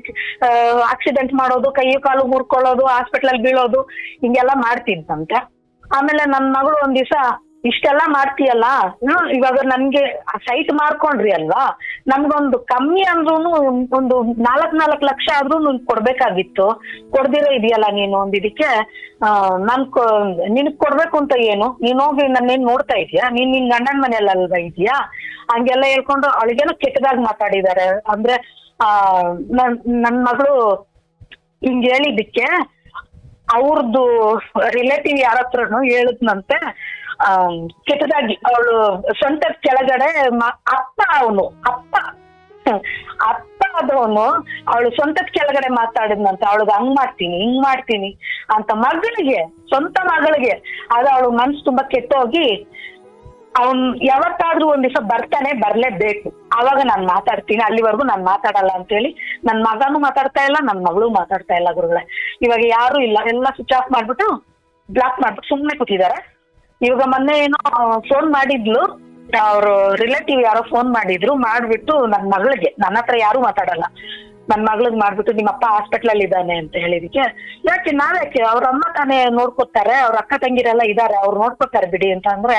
ಆಕ್ಸಿಡೆಂಟ್ ಮಾಡೋದು, ಕೈ ಕಾಲು ಮುರ್ಕೊಳ್ಳೋದು, ಹಾಸ್ಪಿಟ್ಲಲ್ಲಿ ಬೀಳೋದು, ಹಿಂಗೆಲ್ಲ ಮಾಡ್ತಿದ್ದಂತೆ. ಆಮೇಲೆ ನನ್ ಮಗಳು ಒಂದ್ ದಿವಸ, ಇಷ್ಟೆಲ್ಲಾ ಮಾಡ್ತೀಯಲ್ಲ, ಇವಾಗ ನನ್ಗೆ ಸೈಟ್ ಮಾರ್ಕೊಂಡ್ರಿ ಅಲ್ವಾ, ನಮ್ಗೊಂದು ಕಮ್ಮಿ ಅಂದ್ರೂನು ಒಂದು 4 ಲಕ್ಷ ಆದ್ರೂ ಕೊಡ್ಬೇಕಾಗಿತ್ತು, ಕೊಡ್ದಿರೋ ಇದೆಯಲ್ಲ ನೀನು ಒಂದಿದಕ್ಕೆ, ನಿನಗ್ ಕೊಡ್ಬೇಕು ಅಂತ ಏನು, ನೀನ್ ಹೋಗಿ ನನ್ನೇನ್ ನೋಡ್ತಾ ಇದೀಯಾ, ನಿನ್ ಗಂಡನ ಮನೆಯಲ್ಲ ಇದೆಯಾ, ಹಂಗೆಲ್ಲ ಹೇಳ್ಕೊಂಡು ಅವಳಿಗೇನೋ ಕೆಟ್ಟದಾಗಿ ಮಾತಾಡಿದಾರೆ. ಅಂದ್ರೆ ನನ್ ಮಗಳು ಹಿಂಗ್ ಹೇಳಿದ್ದಕ್ಕೆ ಅವ್ರದ್ದು ರಿಲೇಟಿವ್ ಯಾರ ಹತ್ರನು ಹೇಳಿದ್ನಂತೆ ಕೆಟ್ಟದಾಗಿ. ಅವಳು ಸ್ವಂತ ಕೆಳಗಡೆ ಅಪ್ಪ ಆದವನು ಅವಳು ಸ್ವಂತದ ಕೆಳಗಡೆ ಮಾತಾಡಿದ್ನಂತ. ಅವಳಿಗೆ ಹಂಗ್ ಮಾಡ್ತೀನಿ ಹಿಂಗ್ ಮಾಡ್ತೀನಿ ಅಂತ ಮಗಳಿಗೆ, ಸ್ವಂತ ಮಗಳಿಗೆ. ಅದು ಅವಳು ಮನ್ಸು ತುಂಬಾ ಕೆಟ್ಟೋಗಿ ಅವನ್ ಯಾವತ್ತಾದ್ರೂ ಒಂದ್ ದಿವಸ ಬರ್ತಾನೆ, ಬರ್ಲೇಬೇಕು, ಅವಾಗ ನಾನ್ ಮಾತಾಡ್ತೀನಿ, ಅಲ್ಲಿವರೆಗೂ ನಾನ್ ಮಾತಾಡಲ್ಲ ಅಂತ ಹೇಳಿ ನನ್ ಮಗನೂ ಮಾತಾಡ್ತಾ ಇಲ್ಲ, ನನ್ ಮಗಳು ಮಾತಾಡ್ತಾ ಇಲ್ಲ ಗುರುಗಳೇ. ಇವಾಗ ಯಾರು ಇಲ್ಲ, ಎಲ್ಲ ಸ್ವಿಚ್ ಆಫ್ ಮಾಡ್ಬಿಟ್ಟು ಬ್ಲಾಕ್ ಮಾಡ್ಬಿಟ್ಟು ಸುಮ್ನೆ ಕೂತಿದ್ದಾರೆ. ಇವಾಗ ಮೊನ್ನೆ ಏನೋ ಫೋನ್ ಮಾಡಿದ್ಲು, ಅವ್ರು ರಿಲೇಟಿವ್ ಯಾರೋ ಫೋನ್ ಮಾಡಿದ್ರು, ಮಾಡ್ಬಿಟ್ಟು ನನ್ ಮಗಳಿಗೆ, ನನ್ನ ಹತ್ರ ಯಾರು ಮಾತಾಡಲ್ಲ, ನನ್ ಮಗಳಿಗೆ ಮಾಡ್ಬಿಟ್ಟು ನಿಮ್ಮಪ್ಪ ಹಾಸ್ಪಿಟ್ಲಲ್ಲಿ ಇದ್ದಾನೆ ಅಂತ ಹೇಳಿದಕ್ಕೆ, ಯಾಕೆ ನಾವ್ಯಾಕೆ, ಅವ್ರ ಅಮ್ಮ ತಾನೇ ನೋಡ್ಕೊತಾರೆ, ಅವ್ರ ಅಕ್ಕ ತಂಗಿರೆಲ್ಲ ಇದಾರೆ, ಅವ್ರು ನೋಡ್ಕೊತಾರೆ ಬಿಡಿ ಅಂತ ಅಂದ್ರೆ,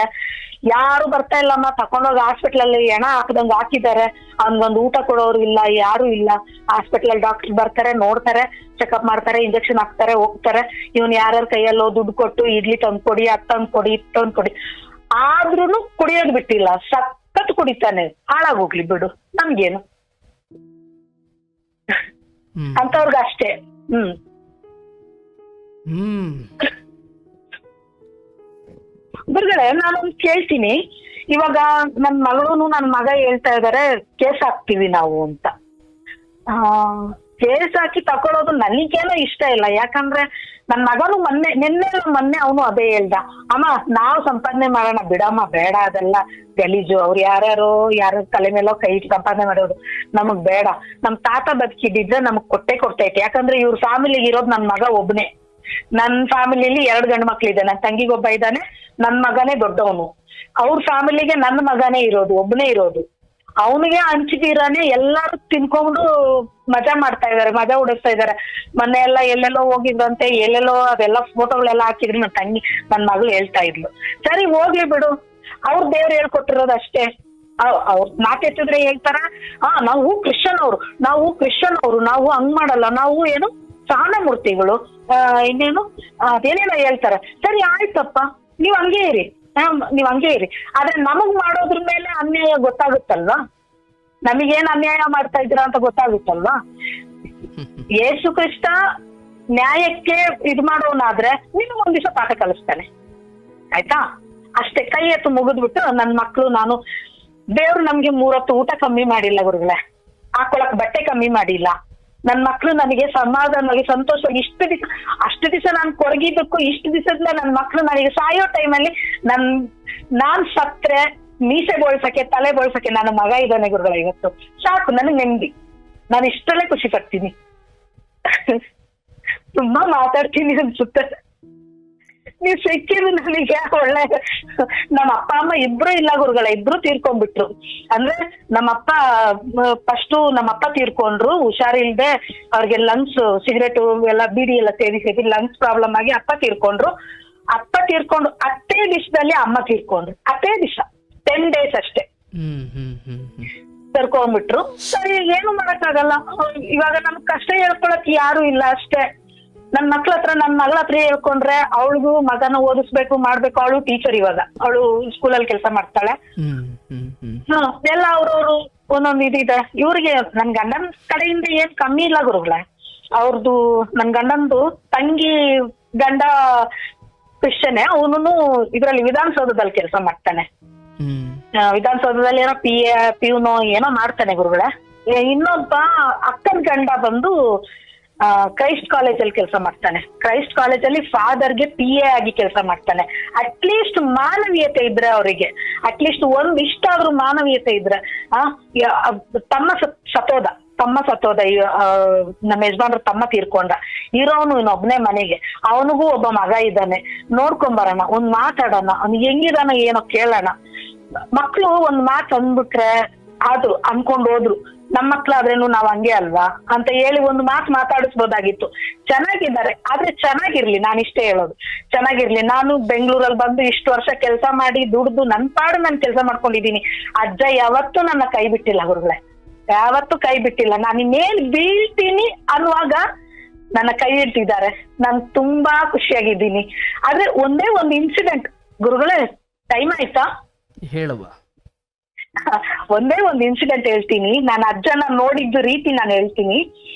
ಯಾರು ಬರ್ತಾ ಇಲ್ಲಮ್ಮ, ತಕೊಂಡೋಗಿ ಹಾಸ್ಪಿಟ್ಲಲ್ಲಿ ಹೆಣ ಹಾಕದಂಗ್ ಹಾಕಿದ್ದಾರೆ, ಅವ್ನ್ಗೊಂದು ಊಟ ಕೊಡೋರು ಇಲ್ಲ, ಯಾರು ಇಲ್ಲ. ಹಾಸ್ಪಿಟ್ಲಲ್ಲಿ ಡಾಕ್ಟರ್ ಬರ್ತಾರೆ, ನೋಡ್ತಾರೆ, ಚೆಕಪ್ ಮಾಡ್ತಾರೆ, ಇಂಜೆಕ್ಷನ್ ಹಾಕ್ತಾರೆ, ಹೋಗ್ತಾರೆ. ಇವ್ನು ಯಾರ್ಯಾರ ಕೈಯಲ್ಲೋ ದುಡ್ಡು ಕೊಟ್ಟು ಇಡ್ಲಿ ತಂದ್ಕೊಡಿ, ಅದ್ ತಂದ್ಕೊಡಿ, ಇದ್ ತಂದ್ಕೊಡಿ, ಆದ್ರೂನು ಕುಡಿಯೋದ್ ಬಿಟ್ಟಿಲ್ಲ, ಸಖತ್ ಕುಡಿತಾನೆ. ಹಾಳಾಗೋಗ್ಲಿ ಬಿಡು, ನಮ್ಗೇನು ಅಂತವ್ರಿಗೆ ಅಷ್ಟೇ. ಗುರುಗಳೇ, ನಾನೊಂದು ಕೇಳ್ತೀನಿ. ಇವಾಗ ನನ್ ಮಗಳೂನು ನನ್ ಮಗ ಹೇಳ್ತಾ ಇದಾರೆ ಕೇಸ್ ಹಾಕ್ತಿವಿ ನಾವು ಅಂತ. ಕೇಸ್ ಹಾಕಿ ತಕೊಳ್ಳೋದು ನನಗೇನೋ ಇಷ್ಟ ಇಲ್ಲ. ಯಾಕಂದ್ರೆ ನನ್ ಮಗನು ಮೊನ್ನೆ ಅವನು ಅದೇ ಹೇಳ್ದ, ಅಮ್ಮ ನಾವ್ ಸಂಪಾದನೆ ಮಾಡೋಣ ಬಿಡಮ್ಮ, ಬೇಡ ಅದೆಲ್ಲ ಗಲೀಜು, ಅವ್ರು ಯಾರ್ಯಾರ ತಲೆ ಮೇಲೋ ಕೈ ಸಂಪಾದನೆ ಮಾಡೋದು ನಮಗ್ ಬೇಡ. ನಮ್ ತಾತ ಬದುಕಿದ್ರೆ ನಮಗ್ ಕೊಡ್ತೈತೆ. ಯಾಕಂದ್ರೆ ಇವ್ರ ಫ್ಯಾಮಿಲಿಗೆ ಇರೋದು ನನ್ ಮಗ ಒಬ್ನೇ. ನನ್ ಫ್ಯಾಮಿಲಿಲಿ 2 ಗಂಡು ಮಕ್ಳಿದೆ, ನನ್ ತಂಗಿಗೊಬ್ಬ ಇದ್ದಾನೆ, ನನ್ ಮಗನೇ ದೊಡ್ಡವನು. ಅವ್ರ ಫ್ಯಾಮಿಲಿಗೆ ನನ್ನ ಮಗನೇ ಇರೋದು, ಒಬ್ನೇ ಇರೋದು. ಅವನಿಗೆ ಹಂಚಿದೀರಾನೆ ಎಲ್ಲಾರು ತಿನ್ಕೊಂಡು ಮಜಾ ಮಾಡ್ತಾ ಇದಾರೆ, ಮಜಾ ಉಡಿಸ್ತಾ ಇದಾರೆ. ಮೊನ್ನೆ ಎಲ್ಲ ಎಲ್ಲೆಲ್ಲೋ ಹೋಗಿದ್ರಂತೆ, ಎಲ್ಲೆಲ್ಲೋ ಅದೆಲ್ಲ ಫೋಟೋಗಳೆಲ್ಲ ಹಾಕಿದ್ರು ನನ್ ಮಗಳು ಹೇಳ್ತಾ ಇದ್ಲು. ಸರಿ ಹೋಗ್ಲಿ ಬಿಡು, ಅವ್ರ ದೇವ್ರು ಹೇಳ್ಕೊಟ್ಟಿರೋದು ಅಷ್ಟೇ. ಅವ್ರ ಮಾತೆತ್ತಿದ್ರೆ ಹೇಳ್ತಾರ, ನಾವು ಕ್ರಿಶ್ಚಿಯನ್ ಅವರು, ನಾವು ಹಂಗ್ ಮಾಡಲ್ಲ, ನಾವು ಏನು ಸಹನಮೂರ್ತಿಗಳು, ಇನ್ನೇನು ಅದೇನೇನೋ ಹೇಳ್ತಾರೆ. ಸರಿ ಆಯ್ತಪ್ಪ, ನೀವ್ ಹಂಗೇ ಇರಿ. ಆದ್ರೆ ನಮಗ್ ಮಾಡೋದ್ರ ಮೇಲೆ ಅನ್ಯಾಯ ಗೊತ್ತಾಗುತ್ತಲ್ವಾ, ನಮಗೇನ್ ಅನ್ಯಾಯ ಮಾಡ್ತಾ ಇದ್ದೀರಾ ಅಂತ ಗೊತ್ತಾಗುತ್ತಲ್ವಾ. ಯೇಸು ಕ್ರಿಸ್ತ ನ್ಯಾಯಕ್ಕೆ ಇದ್ ಮಾಡೋನಾದ್ರೆ ನಿಮ್ಗೆ ಒಂದ್ ದಿವಸ ಪಾಠ ಕಲಿಸ್ತಾನೆ, ಆಯ್ತಾ? ಅಷ್ಟೇ. ಕೈ ಎತ್ತು ಮುಗಿದ್ಬಿಟ್ಟು ನನ್ ಮಕ್ಳು, ನಾನು, ದೇವ್ರು ನಮ್ಗೆ 3 ಹೊತ್ತು ಊಟ ಕಮ್ಮಿ ಮಾಡಿಲ್ಲ ಗುರುಗಳೇ, ಹಾಕೊಳಕ್ ಬಟ್ಟೆ ಕಮ್ಮಿ ಮಾಡಿಲ್ಲ. ನನ್ ಮಕ್ಳು ನನಗೆ ಸಮಾಧಾನವಾಗಿ ಸಂತೋಷವಾಗಿ ಅಷ್ಟು ದಿವಸ ನಾನು ಕೊರಗಿದ್ದಕ್ಕೂ ಇಷ್ಟು ದಿವಸದಿಂದ ನನ್ ಮಕ್ಳು ನನಗೆ ಸಾಯೋ ಟೈಮಲ್ಲಿ ನಾನ್ ಸತ್ರೆ ಮೀಸೆ ಬೋಳ್ಸಕ್ಕೆ, ತಲೆ ಬೋಳ್ಸಕ್ಕೆ ನನ್ನ ಮಗ ಇದ್ದಾನೆ ಗುರುಗಳ. ಇವತ್ತು ಸಾಕು, ನನಗ್ ನೆಮ್ಮದಿ, ನಾನು ಇಷ್ಟರಲ್ಲೇ ಖುಷಿ ಪಡ್ತೀನಿ. ತುಂಬಾ ಮಾತಾಡ್ತೀನಿ ಅನ್ಸುತ್ತೆ. ನೀವ್ ಸಿಕ್ಕಿದ್ರು ನನಗೆ ಒಳ್ಳೆ. ನಮ್ಮ ಅಪ್ಪ ಅಮ್ಮ ಇಬ್ರು ಇಲ್ಲ ಗುರುಗಳ, ಇಬ್ರು ತೀರ್ಕೊಂಡ್ಬಿಟ್ರು. ಅಂದ್ರೆ ನಮ್ಮಪ್ಪ ನಮ್ಮಪ್ಪ ತೀರ್ಕೊಂಡ್ರು, ಹುಷಾರಿಲ್ದೆ ಅವ್ರಿಗೆ ಲಂಗ್ಸ್, ಸಿಗರೇಟು ಎಲ್ಲ, ಬೀಡಿ ಎಲ್ಲ ಸೇರಿಸಿ ಲಂಗ್ಸ್ ಪ್ರಾಬ್ಲಮ್ ಆಗಿ ಅಪ್ಪ ತೀರ್ಕೊಂಡ್ರು. ಅಷ್ಟೇ ದಿವಸದಲ್ಲಿ ಅಮ್ಮ ತೀರ್ಕೊಂಡ್ರು. ಅಷ್ಟೇ ದಿವಸ 10 days ಅಷ್ಟೇ ತೀರ್ಕೊಂಡ್ಬಿಟ್ರು. ಸರಿ, ಏನು ಮಾಡಕ್ಕಾಗಲ್ಲ. ಇವಾಗ ನಮ್ಗ್ ಕಷ್ಟ ಹೇಳ್ಕೊಳಕ್ ಯಾರು ಇಲ್ಲ ಅಷ್ಟೇ. ನನ್ ಮಗಳ ಹತ್ರ ಹೇಳ್ಕೊಂಡ್ರೆ ಅವಳಿಗೂ ಮಗನ ಓದಿಸ್ಬೇಕು ಮಾಡ್ಬೇಕು. ಅವಳು ಟೀಚರ್, ಇವಾಗ ಅವಳು ಸ್ಕೂಲಲ್ಲಿ ಕೆಲಸ ಮಾಡ್ತಾಳೆ. ಎಲ್ಲ ಅವ್ರವ್ರು ಒಂದೊಂದು ಇದಿದೆ. ಇವ್ರಿಗೆ ನನ್ ಗಂಡನ ಕಡೆಯಿಂದ ಏನ್ ಕಮ್ಮಿ ಇಲ್ಲ ಗುರುಗಳೇ. ಅವ್ರದ್ದು ನನ್ ಗಂಡಂದು ತಂಗಿ ಗಂಡ ಕ್ರಿಶ್ಚನೆ, ಅವನು ಇದ್ರಲ್ಲಿ ವಿಧಾನಸೌಧದಲ್ಲಿ ಕೆಲಸ ಮಾಡ್ತಾನೆ. ವಿಧಾನಸೌಧದಲ್ಲಿ ಏನೋ ಪಿಯುನೋ ಏನೋ ಮಾಡ್ತಾನೆ ಗುರುಗಳೇ. ಇನ್ನೊಬ್ಬ ಅಕ್ಕನ ಗಂಡ ಬಂದು ಕ್ರೈಸ್ಟ್ ಕಾಲೇಜಲ್ಲಿ ಕೆಲಸ ಮಾಡ್ತಾನೆ. ಕ್ರೈಸ್ಟ್ ಕಾಲೇಜಲ್ಲಿ ಫಾದರ್ಗೆ PA ಆಗಿ ಕೆಲಸ ಮಾಡ್ತಾನೆ. ಅಟ್ಲೀಸ್ಟ್ ಮಾನವೀಯತೆ ಇದ್ರೆ ಅವರಿಗೆ, ಅಟ್ಲೀಸ್ಟ್ ಒಂದ್ ಇಷ್ಟ ಆದ್ರೂ ಮಾನವೀಯತೆ ಇದ್ರೆ. ತಮ್ಮ ಸತ್ತೋದ ನಮ್ಮ ಯಜಮಾನ್ರ ತಮ್ಮ ತೀರ್ಕೊಂಡ, ಇರೋನು ಇನ್ನೊಬ್ನೇ ಮನೆಗೆ, ಅವನಿಗೂ ಒಬ್ಬ ಮಗ ಇದ್ದಾನೆ, ನೋಡ್ಕೊಂಬರೋಣ, ಒಂದ್ ಮಾತಾಡೋಣ, ಅವ್ನು ಹೆಂಗಿದಾನ ಏನೋ ಕೇಳೋಣ. ಮಕ್ಳು ಒಂದ್ ಮಾತು ಅಂದ್ಬಿಟ್ರೆ ಆದ್ರು ಅನ್ಕೊಂಡ್ ಹೋದ್ರು, ನಮ್ಮ ಮಕ್ಳಾದ್ರೇನು ನಾವ್ ಹಂಗೆ ಅಲ್ವಾ ಅಂತ ಹೇಳಿ ಒಂದು ಮಾತು ಮಾತಾಡಿಸ್ಬೋದಾಗಿತ್ತು. ಚೆನ್ನಾಗಿದ್ದಾರೆ, ಆದ್ರೆ ಚೆನ್ನಾಗಿರ್ಲಿ, ನಾನು ಇಷ್ಟೇ ಹೇಳೋದು, ಚೆನ್ನಾಗಿರ್ಲಿ. ನಾನು ಬೆಂಗಳೂರಲ್ಲಿ ಬಂದು ಇಷ್ಟು ವರ್ಷ ಕೆಲಸ ಮಾಡಿ ದುಡ್ದು ನನ್ ಪಾಡು ನಾನು ಕೆಲಸ ಮಾಡ್ಕೊಂಡಿದೀನಿ. ಅಜ್ಜ ಯಾವತ್ತೂ ನನ್ನ ಕೈ ಬಿಟ್ಟಿಲ್ಲ ಗುರುಗಳೇ, ಯಾವತ್ತೂ ಕೈ ಬಿಟ್ಟಿಲ್ಲ. ನಾನು ಇನ್ನೇನ್ ಬೀಳ್ತೀನಿ ಅನ್ನುವಾಗ ನನ್ನ ಕೈ ಇಟ್ಟಿದ್ದಾರೆ. ನಾನು ತುಂಬಾ ಖುಷಿಯಾಗಿದ್ದೀನಿ. ಆದ್ರೆ ಒಂದೇ ಒಂದು ಇನ್ಸಿಡೆಂಟ್ ಗುರುಗಳೇ, ಟೈಮ್ ಆಯ್ತಾ ಹೇಳುವ? ಒಂದೇ ಒಂದು ಇನ್ಸಿಡೆಂಟ್ ಹೇಳ್ತೀನಿ. ನಾನು ಅಜ್ಜನ ನೋಡಿದ್ದು ರೀತಿ ನಾನು ಹೇಳ್ತೀನಿ.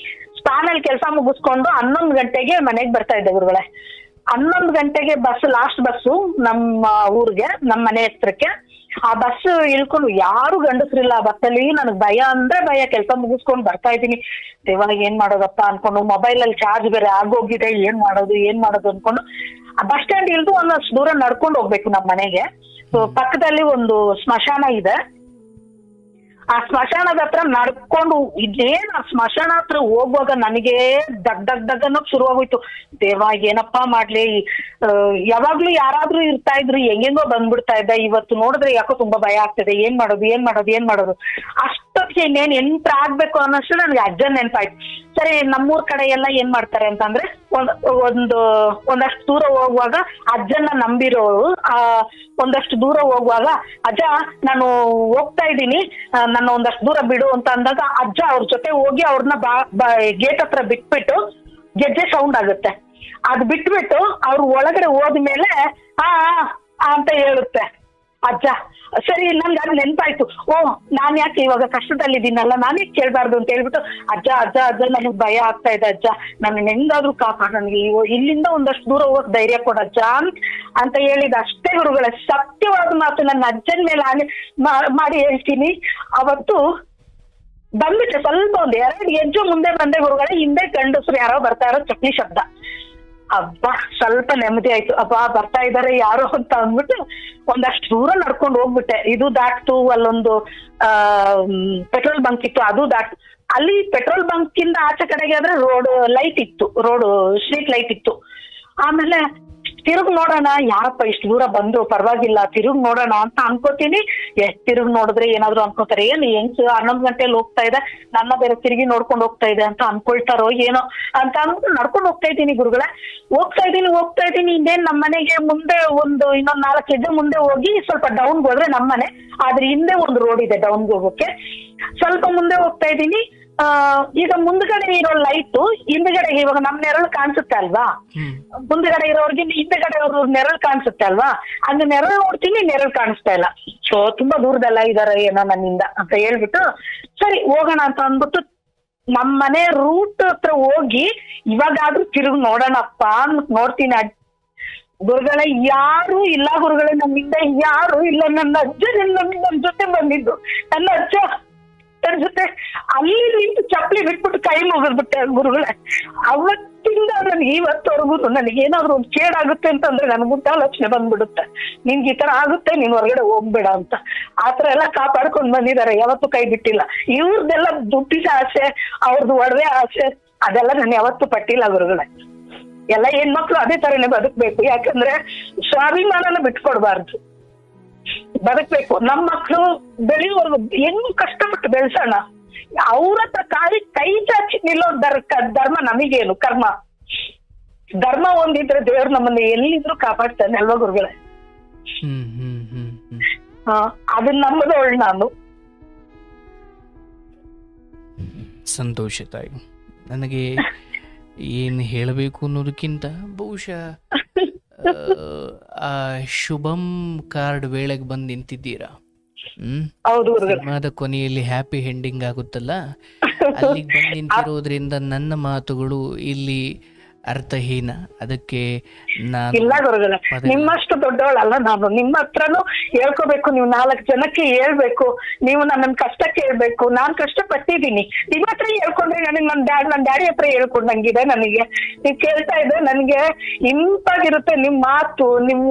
ಸ್ಪಾನಲ್ಲಿ ಕೆಲಸ ಮುಗಿಸ್ಕೊಂಡು 11 ಗಂಟೆಗೆ ಮನೆಗೆ ಬರ್ತಾ ಇದ್ದೆ ಗುರುಗಳೇ. 11 ಗಂಟೆಗೆ ಬಸ್, ಲಾಸ್ಟ್ ಬಸ್ಸು ನಮ್ಮ ಊರಿಗೆ, ನಮ್ಮ ಮನೆ ಹತ್ರಕ್ಕೆ. ಆ ಬಸ್ ಇಳ್ಕೊಂಡು ಯಾರು ಗಂಡಸ್ರಿಲ್ಲ ಆ ಬಸ್ಸಲ್ಲಿ. ನನಗ್ ಭಯ ಅಂದ್ರೆ ಭಯ. ಕೆಲಸ ಮುಗಿಸ್ಕೊಂಡು ಬರ್ತಾ ಇದ್ದೀನಿ, ದೇವ ಏನ್ ಮಾಡೋದಪ್ಪ ಅನ್ಕೊಂಡು, ಮೊಬೈಲ್ ಅಲ್ಲಿ ಚಾರ್ಜ್ ಬೇರೆ ಆಗೋಗಿದೆ, ಏನ್ ಮಾಡೋದು ಅನ್ಕೊಂಡು ಆ ಬಸ್ ಸ್ಟ್ಯಾಂಡ್ ಇಳ್ದು ಒಂದಷ್ಟು ದೂರ ನಡ್ಕೊಂಡು ಹೋಗ್ಬೇಕು ನಮ್ಮ ಮನೆಗೆ. ಪಕ್ಕದಲ್ಲಿ ಒಂದು ಸ್ಮಶಾನ ಇದೆ. ಆ ಸ್ಮಶಾನದ ಹತ್ರ ನಡ್ಕೊಂಡು ಇದೇನ್ ಆ ಸ್ಮಶಾನ ಹತ್ರ ಹೋಗುವಾಗ ನನಗೆ ದಗ್ ಅನ್ನೋಕ್ ಶುರುವಾಗೋಯ್ತು. ದೇವ ಏನಪ್ಪಾ ಮಾಡ್ಲಿ, ಯಾವಾಗ್ಲೂ ಯಾರಾದ್ರೂ ಇರ್ತಾ ಇದ್ರು, ಹೆಂಗೆಂಗೋ ಬಂದ್ಬಿಡ್ತಾ ಇದ್ದ. ಇವತ್ತು ನೋಡಿದ್ರೆ ಯಾಕೋ ತುಂಬಾ ಭಯ ಆಗ್ತದೆ, ಏನ್ ಮಾಡೋದು. ಅಷ್ಟೊತ್ತಿಗೆ ಇನ್ನೇನ್ ಎಂಟ್ರ್ ಆಗ್ಬೇಕು ಅನ್ನೋಷ್ಟು ನನ್ಗೆ ಅಜ್ಜನ್ ನೆನ್ಪಾಯ್ತು. ಸರಿ, ನಮ್ಮೂರ್ ಕಡೆ ಎಲ್ಲ ಏನ್ ಮಾಡ್ತಾರೆ ಅಂತಂದ್ರೆ, ಒಂದಷ್ಟು ದೂರ ಹೋಗುವಾಗ ಅಜ್ಜನ ನಂಬಿರೋರು ಒಂದಷ್ಟು ದೂರ ಹೋಗುವಾಗ, ಅಜ್ಜ ನಾನು ಹೋಗ್ತಾ ಇದ್ದೀನಿ, ನನ್ನ ಒಂದಷ್ಟು ದೂರ ಬಿಡು ಅಂತ ಅಂದಾಗ ಅಜ್ಜ ಅವ್ರ ಜೊತೆ ಹೋಗಿ ಅವ್ರನ್ನ ಗೇಟ್ ಹತ್ರ ಬಿಟ್ಬಿಟ್ಟು, ಗೆಜ್ಜೆ ಸೌಂಡ್ ಆಗುತ್ತೆ, ಅದ್ ಬಿಟ್ಬಿಟ್ಟು ಅವ್ರು ಒಳಗಡೆ ಹೋದ್ಮೇಲೆ ಅಂತ ಹೇಳುತ್ತೆ ಅಜ್ಜ. ಸರಿ, ನನ್ಗೆ ಅದು ನೆನ್ಪಾಯ್ತು. ನಾನ್ ಯಾಕೆ ಇವಾಗ ಕಷ್ಟದಲ್ಲಿದ್ದೀನಲ್ಲ, ನಾನೇ ಕೇಳ್ಬಾರ್ದು ಅಂತ ಹೇಳ್ಬಿಟ್ಟು, ಅಜ್ಜ ನನಗ್ ಭಯ ಆಗ್ತಾ ಇದೆ ಅಜ್ಜ, ನನ್ನ ಹೆಂಗಾದ್ರೂ ಕಾಪಾಡು, ನನಗೆ ಇಲ್ಲಿಂದ ಒಂದಷ್ಟು ದೂರ ಹೋಗಕ್ ಧೈರ್ಯ ಕೊಡಜ್ಜ ಅಂತ ಹೇಳಿದ ಅಷ್ಟೇ ಗುರುಗಳೇ. ಸತ್ಯವಾದ ಮಾತು, ನನ್ನ ಅಜ್ಜನ ಮೇಲೆ ಮಾಡಿ ಹೇಳ್ತೀನಿ. ಅವತ್ತು ಬಂದ್ಬಿಟ್ಟೆ, ಸ್ವಲ್ಪ ಒಂದ್ 2 ಹೆಜ್ಜೆ ಮುಂದೆ ಬಂದೆ ಗುರುಗಳೇ. ಹಿಂದೆ ಗಂಡಸ್ರು ಯಾರೋ ಬರ್ತಾ ಇರೋ ಚಕ್ಲಿ ಶಬ್ದ. ಅಬ್ಬಾ, ಸ್ವಲ್ಪ ನೆಮ್ಮದಿ ಆಯ್ತು. ಅಬ್ಬಾ ಬರ್ತಾ ಇದಾರೆ ಯಾರೋ ಅಂತ ಅಂದ್ಬಿಟ್ಟು ಒಂದಷ್ಟು ದೂರ ನಡ್ಕೊಂಡು ಹೋಗ್ಬಿಟ್ಟೆ. ಇದು ದಾಟ್ತು, ಅಲ್ಲೊಂದು ಪೆಟ್ರೋಲ್ ಬಂಕ್ ಇತ್ತು, ಅದು ದಾಟ್ತು. ಅಲ್ಲಿ ಪೆಟ್ರೋಲ್ ಬಂಕ್ ಇಂದ ಆಚೆ ಕಡೆಗೆ ಆದ್ರೆ ರೋಡ್ ಲೈಟ್ ಇತ್ತು, ಸ್ಟ್ರೀಟ್ ಲೈಟ್ ಇತ್ತು. ಆಮೇಲೆ ತಿರುಗ್ ನೋಡೋಣ, ಯಾರಪ್ಪ ಇಷ್ಟು ದೂರ ಬಂದ್ರು, ಪರವಾಗಿಲ್ಲ ತಿರುಗ್ ನೋಡೋಣ ಅಂತ ಅನ್ಕೋತೀನಿ. ತಿರುಗ್ ನೋಡಿದ್ರೆ ಏನಾದ್ರು ಅನ್ಕೋತಾರೆ, ಏನ್ ಹೆಂಗ್ಸ್ 11 ಗಂಟೆಲಿ ಹೋಗ್ತಾ ಇದೆ, ನನ್ನ ಬೇರೆ ತಿರುಗಿ ನೋಡ್ಕೊಂಡು ಹೋಗ್ತಾ ಇದೆ ಅಂತ ಅನ್ಕೊಳ್ತಾರೋ ಏನೋ ಅಂತ ಅಂದ್ಬಿಟ್ಟು ನಡ್ಕೊಂಡು ಹೋಗ್ತಾ ಇದ್ದೀನಿ ಗುರುಗಳೇ. ಹೋಗ್ತಾ ಇದ್ದೀನಿ. ಇನ್ನೇನ್ ನಮ್ಮ ಮನೆಗೆ ಮುಂದೆ ಇನ್ನೊಂದ್ 4 ಹೆಜ್ಜೆ ಮುಂದೆ ಹೋಗಿ ಸ್ವಲ್ಪ ಡೌನ್ಗೆ ಹೋದ್ರೆ ನಮ್ಮನೆ, ಆದ್ರೆ ಹಿಂದೆ ಒಂದು ರೋಡ್ ಇದೆ ಡೌನ್ಗೆ ಹೋಗೋಕೆ. ಸ್ವಲ್ಪ ಮುಂದೆ ಹೋಗ್ತಾ ಇದ್ದೀನಿ. ಈಗ ಮುಂದ್ಗಡೆ ಇರೋ ಲೈಟು ಹಿಂದ್ಗಡೆ, ಇವಾಗ ನಮ್ ನೆರಳು ಕಾಣಿಸುತ್ತೆ ಅಲ್ವಾ, ಮುಂದ್ಗಡೆ ಇರೋರ್ಗೆ ಹಿಂದ್ಗಡೆ ಅವ್ರ ನೆರಳು ಕಾಣಿಸುತ್ತೆ ಅಲ್ವಾ, ಹಂಗ ನೆರಳು ನೋಡ್ತೀನಿ, ನೆರಳು ಕಾಣಿಸ್ತಾ ಇಲ್ಲ. ಸೊ ತುಂಬಾ ದೂರದಲ್ಲ ಇದಾರೆ ಏನೋ ನನ್ನಿಂದ ಅಂತ ಹೇಳ್ಬಿಟ್ಟು, ಸರಿ ಹೋಗೋಣ ಅಂತ ಅಂದ್ಬಿಟ್ಟು ನಮ್ ಮನೆ ರೂಟ್ ಹತ್ರ ಹೋಗಿ ಇವಾಗಾದ್ರೂ ತಿರುಗಿ ನೋಡೋಣಪ್ಪ ನೋಡ್ತೀನಿ. ಗುರುಗಳೇ ಯಾರು ಇಲ್ಲ ಗುರುಗಳೇ, ನಮ್ಮಿಂದ ಯಾರು ಇಲ್ಲ. ನನ್ನ ಅಜ್ಜ ನನ್ನ ಜೊತೆ ಬಂದಿದ್ದು, ನನ್ನ ಅಜ್ಜ ನನ್ನ ಜೊತೆ ಅಲ್ಲಿ ನಿಂತು ಚಪ್ಪಲಿ ಬಿಟ್ಬಿಟ್ಟು ಕೈ ಮುಗಿದ್ಬಿಟ್ಟೆ ಗುರುಗಳೇ. ಅವತ್ತಿಂದ ನನಗೆ ಇವತ್ತವರೆಗೂ ನನಗೇನಾದ್ರು ಒಂದು ಕೇಡಾಗುತ್ತೆ ಅಂತಂದ್ರೆ ನನಗೂ ಆಲೋಚನೆ ಬಂದ್ಬಿಡುತ್ತೆ, ನಿನ್ಗೆ ಈ ತರ ಆಗುತ್ತೆ, ನೀನ್ ಹೊರಗಡೆ ಹೋಗ್ಬೇಡ ಅಂತ. ಆತರ ಎಲ್ಲ ಕಾಪಾಡ್ಕೊಂಡ್ ಬಂದಿದ್ದಾರೆ, ಯಾವತ್ತೂ ಕೈ ಬಿಟ್ಟಿಲ್ಲ. ಇವ್ರದ್ದೆಲ್ಲ ದುಡ್ಡಿನ ಆಸೆ, ಅವ್ರದ್ದು ಒಡವೆ ಆಸೆ, ಅದೆಲ್ಲ ನಾನು ಯಾವತ್ತೂ ಪಟ್ಟಿಲ್ಲ ಗುರುಗಳೇ. ಎಲ್ಲ ಹೆಣ್ಮಕ್ಳು ಅದೇ ತರನೇ ಬದುಕ್ಬೇಕು, ಯಾಕಂದ್ರೆ ಸ್ವಾಭಿಮಾನನ ಬಿಟ್ಕೊಡ್ಬಾರ್ದು, ಬದುಕ್ಬೇಕು. ನಮ್ಮ ಮಕ್ಳು ಬೆಳೆಯುವವರೆಗೂ ಹೆಂಗ್ ಕಷ್ಟಪಟ್ಟು ಬೆಳೆಸೋಣ, ಅವ್ರ ಹತ್ರ ಕೈ ಚಾಚಿ ನಿಲ್ಲೋ ಧರ್ಮ ನಮಗೇನು, ಕರ್ಮ. ಧರ್ಮ ಒಂದಿದ್ರೆ ದೇವ್ರು ನಮ್ಮನ್ನ ಎಲ್ಲಿದ್ರು ಕಾಪಾಡ್ತಾನೆ ಅಲ್ವಾ ಗುರುಗಳೇ. ಅದನ್ನ ನಂಬದವಳು ನಾನು. ಸಂತೋಷ ತಾಯಿ. ನನಗೆ ಏನು ಹೇಳಬೇಕು ಅನ್ನೋದಕ್ಕಿಂತ ಬಹುಶಃ ಆ ಶುಭಂ ಕಾರ್ಡ್ ವೇಳೆಗೆ ಬಂದು ನಿಂತಿದ್ದೀರಾ. ಸಿನಿಮಾದ ಕೊನೆಯಲ್ಲಿ ಹ್ಯಾಪಿ ಎಂಡಿಂಗ್ ಆಗುತ್ತಲ್ಲ, ಅಲ್ಲಿಗೆ ಬಂದು ನಿಂತಿರೋದ್ರಿಂದ ನನ್ನ ಮಾತುಗಳು ಇಲ್ಲಿ ಅರ್ಥಹೀನ. ಅದಕ್ಕೆ ನಾನು ಇಲ್ಲ ಗುರುಗಳೇ, ನಿಮ್ಮಷ್ಟು ದೊಡ್ಡವಳಲ್ಲ ನಾನು. ನಿಮ್ಮ ಹತ್ರನು ಹೇಳ್ಕೋಬೇಕು, ನೀವು 4 ಜನಕ್ಕೆ ಹೇಳ್ಬೇಕು, ನೀವು ನನ್ನ ಕಷ್ಟ ಕೇಳ್ಬೇಕು. ನಾನ್ ಕಷ್ಟ ಪಟ್ಟಿದ್ದೀನಿ, ನಿಮ್ಮ ಹತ್ರ ಹೇಳ್ಕೊಂಡ್ರೆ ನನಗೆ ನನ್ನ ಡ್ಯಾಡಿ ಹತ್ರ ಹೇಳ್ಕೊಂಡಂಗಿದೆ. ನನಗೆ ನೀವು ಕೇಳ್ತಾ ಇದ್ರೆ ನನಗೆ ಇಂಪಾಗಿರುತ್ತೆ ನಿಮ್ಮ ಮಾತು, ನಿಮ್ಮ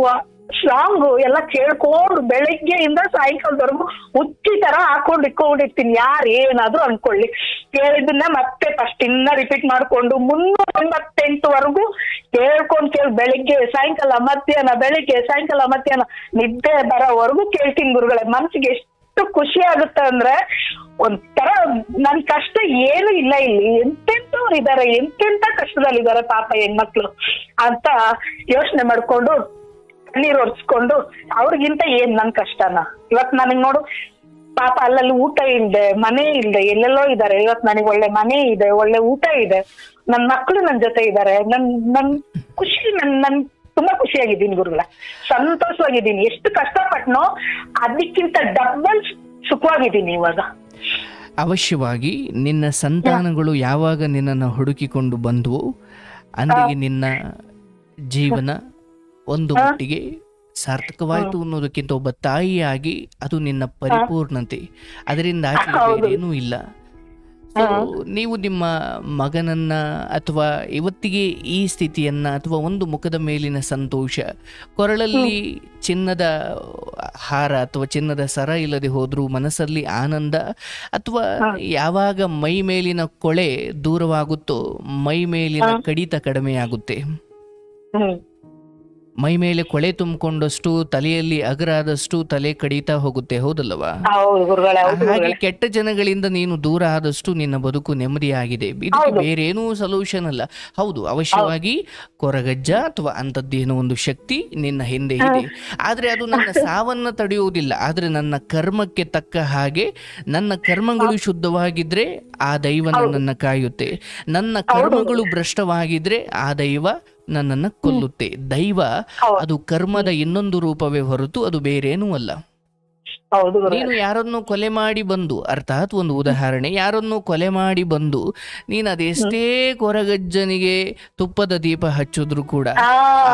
ಸಾಂಗು ಎಲ್ಲ ಕೇಳ್ಕೊಂಡು ಬೆಳಗ್ಗೆಯಿಂದ ಸಾಯಂಕಾಲದವರೆಗೂ ಹುಚ್ಚಿ ತರ ಹಾಕೊಂಡು ಇಟ್ಕೊಂಡಿರ್ತೀನಿ. ಯಾರು ಏನಾದ್ರು ಅನ್ಕೊಳ್ಳಿ, ಕೇಳಿದ್ದನ್ನ ಮತ್ತೆ ಫಸ್ಟ್ ಇನ್ನ ರಿಪೀಟ್ ಮಾಡ್ಕೊಂಡು 398ವರೆಗೂ ಕೇಳಿ ಬೆಳಿಗ್ಗೆ ಸಾಯಂಕಾಲ ಮಧ್ಯಾಹ್ನ, ಬೆಳಿಗ್ಗೆ ಸಾಯಂಕಾಲ ಮಧ್ಯಾಹ್ನ ನಿದ್ದೆ ಬರೋವರೆಗೂ ಕೇಳ್ತೀನಿ ಗುರುಗಳೇ. ಮನ್ಸಿಗೆ ಎಷ್ಟು ಖುಷಿ ಆಗುತ್ತೆ ಅಂದ್ರೆ, ಒಂಥರ ನನ್ ಕಷ್ಟ ಏನು ಇಲ್ಲ, ಇಲ್ಲಿ ಎಂತೆಂತವ್ರು ಇದಾರೆ, ಎಂತೆಂತ ಕಷ್ಟದಲ್ಲಿದ್ದಾರೆ ಪಾಪ ಹೆಣ್ಮಕ್ಳು ಅಂತ ಯೋಚನೆ ಮಾಡ್ಕೊಂಡು ನೀರು ಒರೆಸ್ಕೊಂಡು ಅವ್ರಿಗಿಂತ ಏನ್ ನನ್ ಕಷ್ಟನ. ಇವತ್ ನನಗ್ ನೋಡು ಪಾಪ ಅಲ್ಲಲ್ಲಿ ಊಟ ಇಲ್ದೆ, ಮನೆ ಇಲ್ದೆ ಎಲ್ಲೆಲ್ಲೋ ಇದಾರೆ. ಇವತ್ ನನಗೆ ಒಳ್ಳೆ ಮನೆ ಇದೆ, ಒಳ್ಳೆ ಊಟ ಇದೆ, ನನ್ ಮಕ್ಳು ನನ್ ಜೊತೆ ಇದಾರೆ. ನನ್ ಖುಷಿ, ನನ್ ತುಂಬಾ ಖುಷಿಯಾಗಿದ್ದೀನಿ ಗುರುಗಳ, ಸಂತೋಷವಾಗಿದ್ದೀನಿ. ಎಷ್ಟು ಕಷ್ಟಪಟ್ನೋ ಅದಕ್ಕಿಂತ ಡಬಲ್ ಸುಖವಾಗಿದ್ದೀನಿ ಇವಾಗ. ಅವಶ್ಯವಾಗಿ ನಿನ್ನ ಸಂತಾನಗಳು ಯಾವಾಗ ನಿನ್ನನ್ನು ಹುಡುಕಿಕೊಂಡು ಬಂದವು ಅಂದಿಗೆ ನಿನ್ನ ಜೀವನ ಒಂದು ಮಟ್ಟಿಗೆ ಸಾರ್ಥಕವಾಯಿತು ಅನ್ನೋದಕ್ಕಿಂತ ಒಬ್ಬ ತಾಯಿಯಾಗಿ ಅದು ನಿನ್ನ ಪರಿಪೂರ್ಣತೆ. ಅದರಿಂದ ಏನೂ ಇಲ್ಲ. ಸೊ ನೀವು ನಿಮ್ಮ ಮಗನನ್ನ ಅಥವಾ ಇವತ್ತಿಗೆ ಈ ಸ್ಥಿತಿಯನ್ನ ಅಥವಾ ಒಂದು ಮುಖದ ಮೇಲಿನ ಸಂತೋಷ, ಕೊರಳಲ್ಲಿ ಚಿನ್ನದ ಹಾರ ಅಥವಾ ಚಿನ್ನದ ಸರ ಇಲ್ಲದೆ ಹೋದ್ರೂ ಮನಸ್ಸಲ್ಲಿ ಆನಂದ, ಅಥವಾ ಯಾವಾಗ ಮೈ ಮೇಲಿನ ಕೊಳೆ ದೂರವಾಗುತ್ತೋ ಮೈ ಮೇಲಿನ ಕಡಿತ ಕಡಿಮೆಯಾಗುತ್ತೆ. ಮೈ ಮೇಲೆ ಕೊಳೆ ತುಂಬಿಕೊಂಡಷ್ಟು ತಲೆಯಲ್ಲಿ ಅಗರಾದಷ್ಟು ತಲೆ ಕಡಿತಾ ಹೋಗುತ್ತೆ, ಹೌದಲ್ಲವಾ? ಹಾಗೆ ಕೆಟ್ಟ ಜನಗಳಿಂದ ನೀನು ದೂರ ಆದಷ್ಟು ನಿನ್ನ ಬದುಕು ನೆಮ್ಮದಿಯಾಗಿದೆ. ಇದಕ್ಕೆ ಬೇರೇನೂ ಸೊಲ್ಯೂಷನ್ ಅಲ್ಲ. ಹೌದು, ಅವಶ್ಯವಾಗಿ ಕೊರಗಜ್ಜ ಅಥವಾ ಅಂತದ್ದೇನೋ ಒಂದು ಶಕ್ತಿ ನಿನ್ನ ಹಿಂದೆ ಇದೆ, ಆದ್ರೆ ಅದು ನನ್ನ ಸಾವನ್ನ ತಡೆಯುವುದಿಲ್ಲ. ಆದ್ರೆ ನನ್ನ ಕರ್ಮಕ್ಕೆ ತಕ್ಕ ಹಾಗೆ ನನ್ನ ಕರ್ಮಗಳು ಶುದ್ಧವಾಗಿದ್ರೆ ಆ ದೈವ ನನ್ನನ್ನು ಕಾಯುತ್ತೆ. ನನ್ನ ಕರ್ಮಗಳು ಭ್ರಷ್ಟವಾಗಿದ್ರೆ ಆ ದೈವ ನನ್ನನ್ನು ಕೊಲ್ಲುತ್ತೆ. ದೈವ ಅದು ಕರ್ಮದ ಇನ್ನೊಂದು ರೂಪವೇ ಹೊರತು ಅದು ಬೇರೇನೂ ಅಲ್ಲ. ನೀನು ಯಾರನ್ನು ಕೊಲೆ ಮಾಡಿ ಬಂದು, ಅರ್ಥಾತ್ ಒಂದು ಉದಾಹರಣೆ, ಯಾರನ್ನು ಕೊಲೆ ಮಾಡಿ ಬಂದು ನೀನು ಅದೆಷ್ಟೇ ಕೊರಗಜ್ಜನಿಗೆ ತುಪ್ಪದ ದೀಪ ಹಚ್ಚಿದ್ರು ಕೂಡ ಆ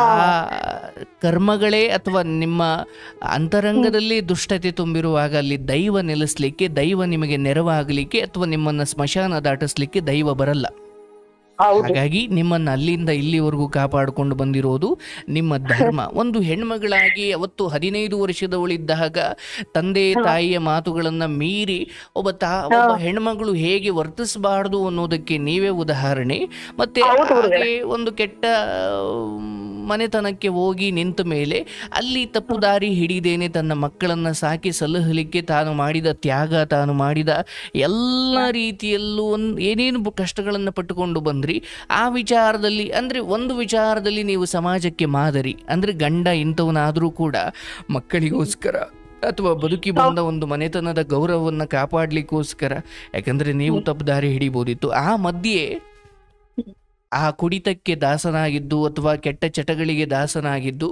ಕರ್ಮಗಳೇ ಅಥವಾ ನಿಮ್ಮ ಅಂತರಂಗದಲ್ಲಿ ದುಷ್ಟತೆ ತುಂಬಿರುವಾಗ ಅಲ್ಲಿ ದೈವ ನೆಲೆಸ್ಲಿಕ್ಕೆ, ದೈವ ನಿಮಗೆ ನೆರವಾಗಲಿಕ್ಕೆ ಅಥವಾ ನಿಮ್ಮನ್ನ ಸ್ಮಶಾನ ದಾಟಿಸ್ಲಿಕ್ಕೆ ದೈವ ಬರಲ್ಲ. ಹಾಗಾಗಿ ನಿಮ್ಮನ್ನು ಅಲ್ಲಿಂದ ಇಲ್ಲಿವರೆಗೂ ಕಾಪಾಡಿಕೊಂಡು ಬಂದಿರೋದು ನಿಮ್ಮ ಧರ್ಮ. ಒಂದು ಹೆಣ್ಮಗಳಾಗಿ ಅವತ್ತು 15 ವರ್ಷದವಳಿದ್ದಾಗ ತಂದೆ ತಾಯಿಯ ಮಾತುಗಳನ್ನ ಮೀರಿ ಒಬ್ಬ ಹೆಣ್ಮಗಳು ಹೇಗೆ ವರ್ತಿಸಬಾರ್ದು ಅನ್ನೋದಕ್ಕೆ ನೀವೇ ಉದಾಹರಣೆ. ಮತ್ತೆ ಹಾಗೆ ಒಂದು ಕೆಟ್ಟ ಮನೆತನಕ್ಕೆ ಹೋಗಿ ನಿಂತ ಮೇಲೆ ಅಲ್ಲಿ ತಪ್ಪು ದಾರಿ ಹಿಡಿದೇನೆ ತನ್ನ ಮಕ್ಕಳನ್ನ ಸಾಕಿ ಸಲಹಲಿಕ್ಕೆ ತಾನು ಮಾಡಿದ ತ್ಯಾಗ, ತಾನು ಮಾಡಿದ ಎಲ್ಲ ರೀತಿಯಲ್ಲೂ ಏನೇನು ಕಷ್ಟಗಳನ್ನು ಪಟ್ಟುಕೊಂಡು ಬಂದ್ರಿ. ಆ ವಿಚಾರದಲ್ಲಿ ಅಂದ್ರೆ ಒಂದು ವಿಚಾರದಲ್ಲಿ ನೀವು ಸಮಾಜಕ್ಕೆ ಮಾದರಿ. ಅಂದ್ರೆ ಗಂಡ ಇಂಥವನಾದರೂ ಕೂಡ ಮಕ್ಕಳಿಗೋಸ್ಕರ ಅಥವಾ ಬದುಕಿ ಬಂದ ಒಂದು ಮನೆತನದ ಗೌರವವನ್ನು ಕಾಪಾಡ್ಲಿಕ್ಕೋಸ್ಕರ, ಯಾಕಂದ್ರೆ ನೀವು ತಪ್ಪು ದಾರಿ ಹಿಡಿಬೋದಿತ್ತು. ಆ ಮಧ್ಯೆ ಆ ಕುಡಿತಕ್ಕೆ ದಾಸನಾಗಿದ್ದು ಅಥವಾ ಕೆಟ್ಟ ಚಟಗಳಿಗೆ ದಾಸನಾಗಿದ್ದು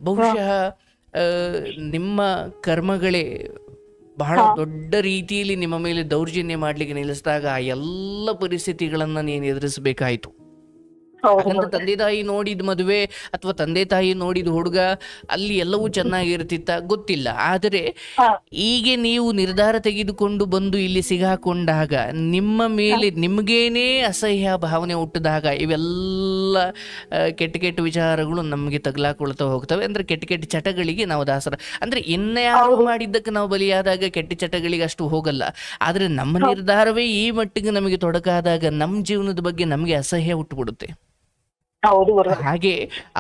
ಬಹುಶಃ ನಿಮ್ಮ ಕರ್ಮಗಳೇ ಬಹಳ ದೊಡ್ಡ ರೀತಿಯಲ್ಲಿ ನಿಮ್ಮ ಮೇಲೆ ದೌರ್ಜನ್ಯ ಮಾಡ್ಲಿಕ್ಕೆ ನಿಲ್ಲಿಸಿದಾಗ ಆ ಎಲ್ಲ ಪರಿಸ್ಥಿತಿಗಳನ್ನ ನೀನು ಎದುರಿಸಬೇಕಾಯ್ತು. ಯಾಕಂದ್ರೆ ತಂದೆ ತಾಯಿ ನೋಡಿದ ಮದುವೆ ಅಥವಾ ತಂದೆ ತಾಯಿ ನೋಡಿದ ಹುಡುಗ ಅಲ್ಲಿ ಎಲ್ಲವೂ ಚೆನ್ನಾಗಿರ್ತಿತ್ತ ಗೊತ್ತಿಲ್ಲ. ಆದರೆ ಈಗ ನೀವು ನಿರ್ಧಾರ ತೆಗೆದುಕೊಂಡು ಬಂದು ಇಲ್ಲಿ ಸಿಗಾಕೊಂಡಾಗ ನಿಮ್ಮ ಮೇಲೆ ನಿಮ್ಗೇನೇ ಅಸಹ್ಯ ಭಾವನೆ ಹುಟ್ಟಿದಾಗ ಇವೆಲ್ಲ ಕೆಟ್ಟ ಕೆಟ್ಟ ವಿಚಾರಗಳು ನಮಗೆ ತಗಲಾಕೊಳ್ತಾ ಹೋಗ್ತವೆ. ಅಂದ್ರೆ ಕೆಟ್ಟ ಕೆಟ್ಟ ಚಟಗಳಿಗೆ ನಾವು ದಾಸರ. ಅಂದ್ರೆ ಇನ್ಯಾರು ಮಾಡಿದ್ದಕ್ಕೆ ನಾವು ಬಲಿಯಾದಾಗ ಕೆಟ್ಟ ಚಟಗಳಿಗೆ ಅಷ್ಟು ಹೋಗಲ್ಲ. ಆದ್ರೆ ನಮ್ಮ ನಿರ್ಧಾರವೇ ಈ ಮಟ್ಟಿಗೆ ನಮಗೆ ತೊಡಕಾದಾಗ ನಮ್ಮ ಜೀವನದ ಬಗ್ಗೆ ನಮಗೆ ಅಸಹ್ಯ ಹುಟ್ಟುಬಿಡುತ್ತೆ. ಹಾಗೆ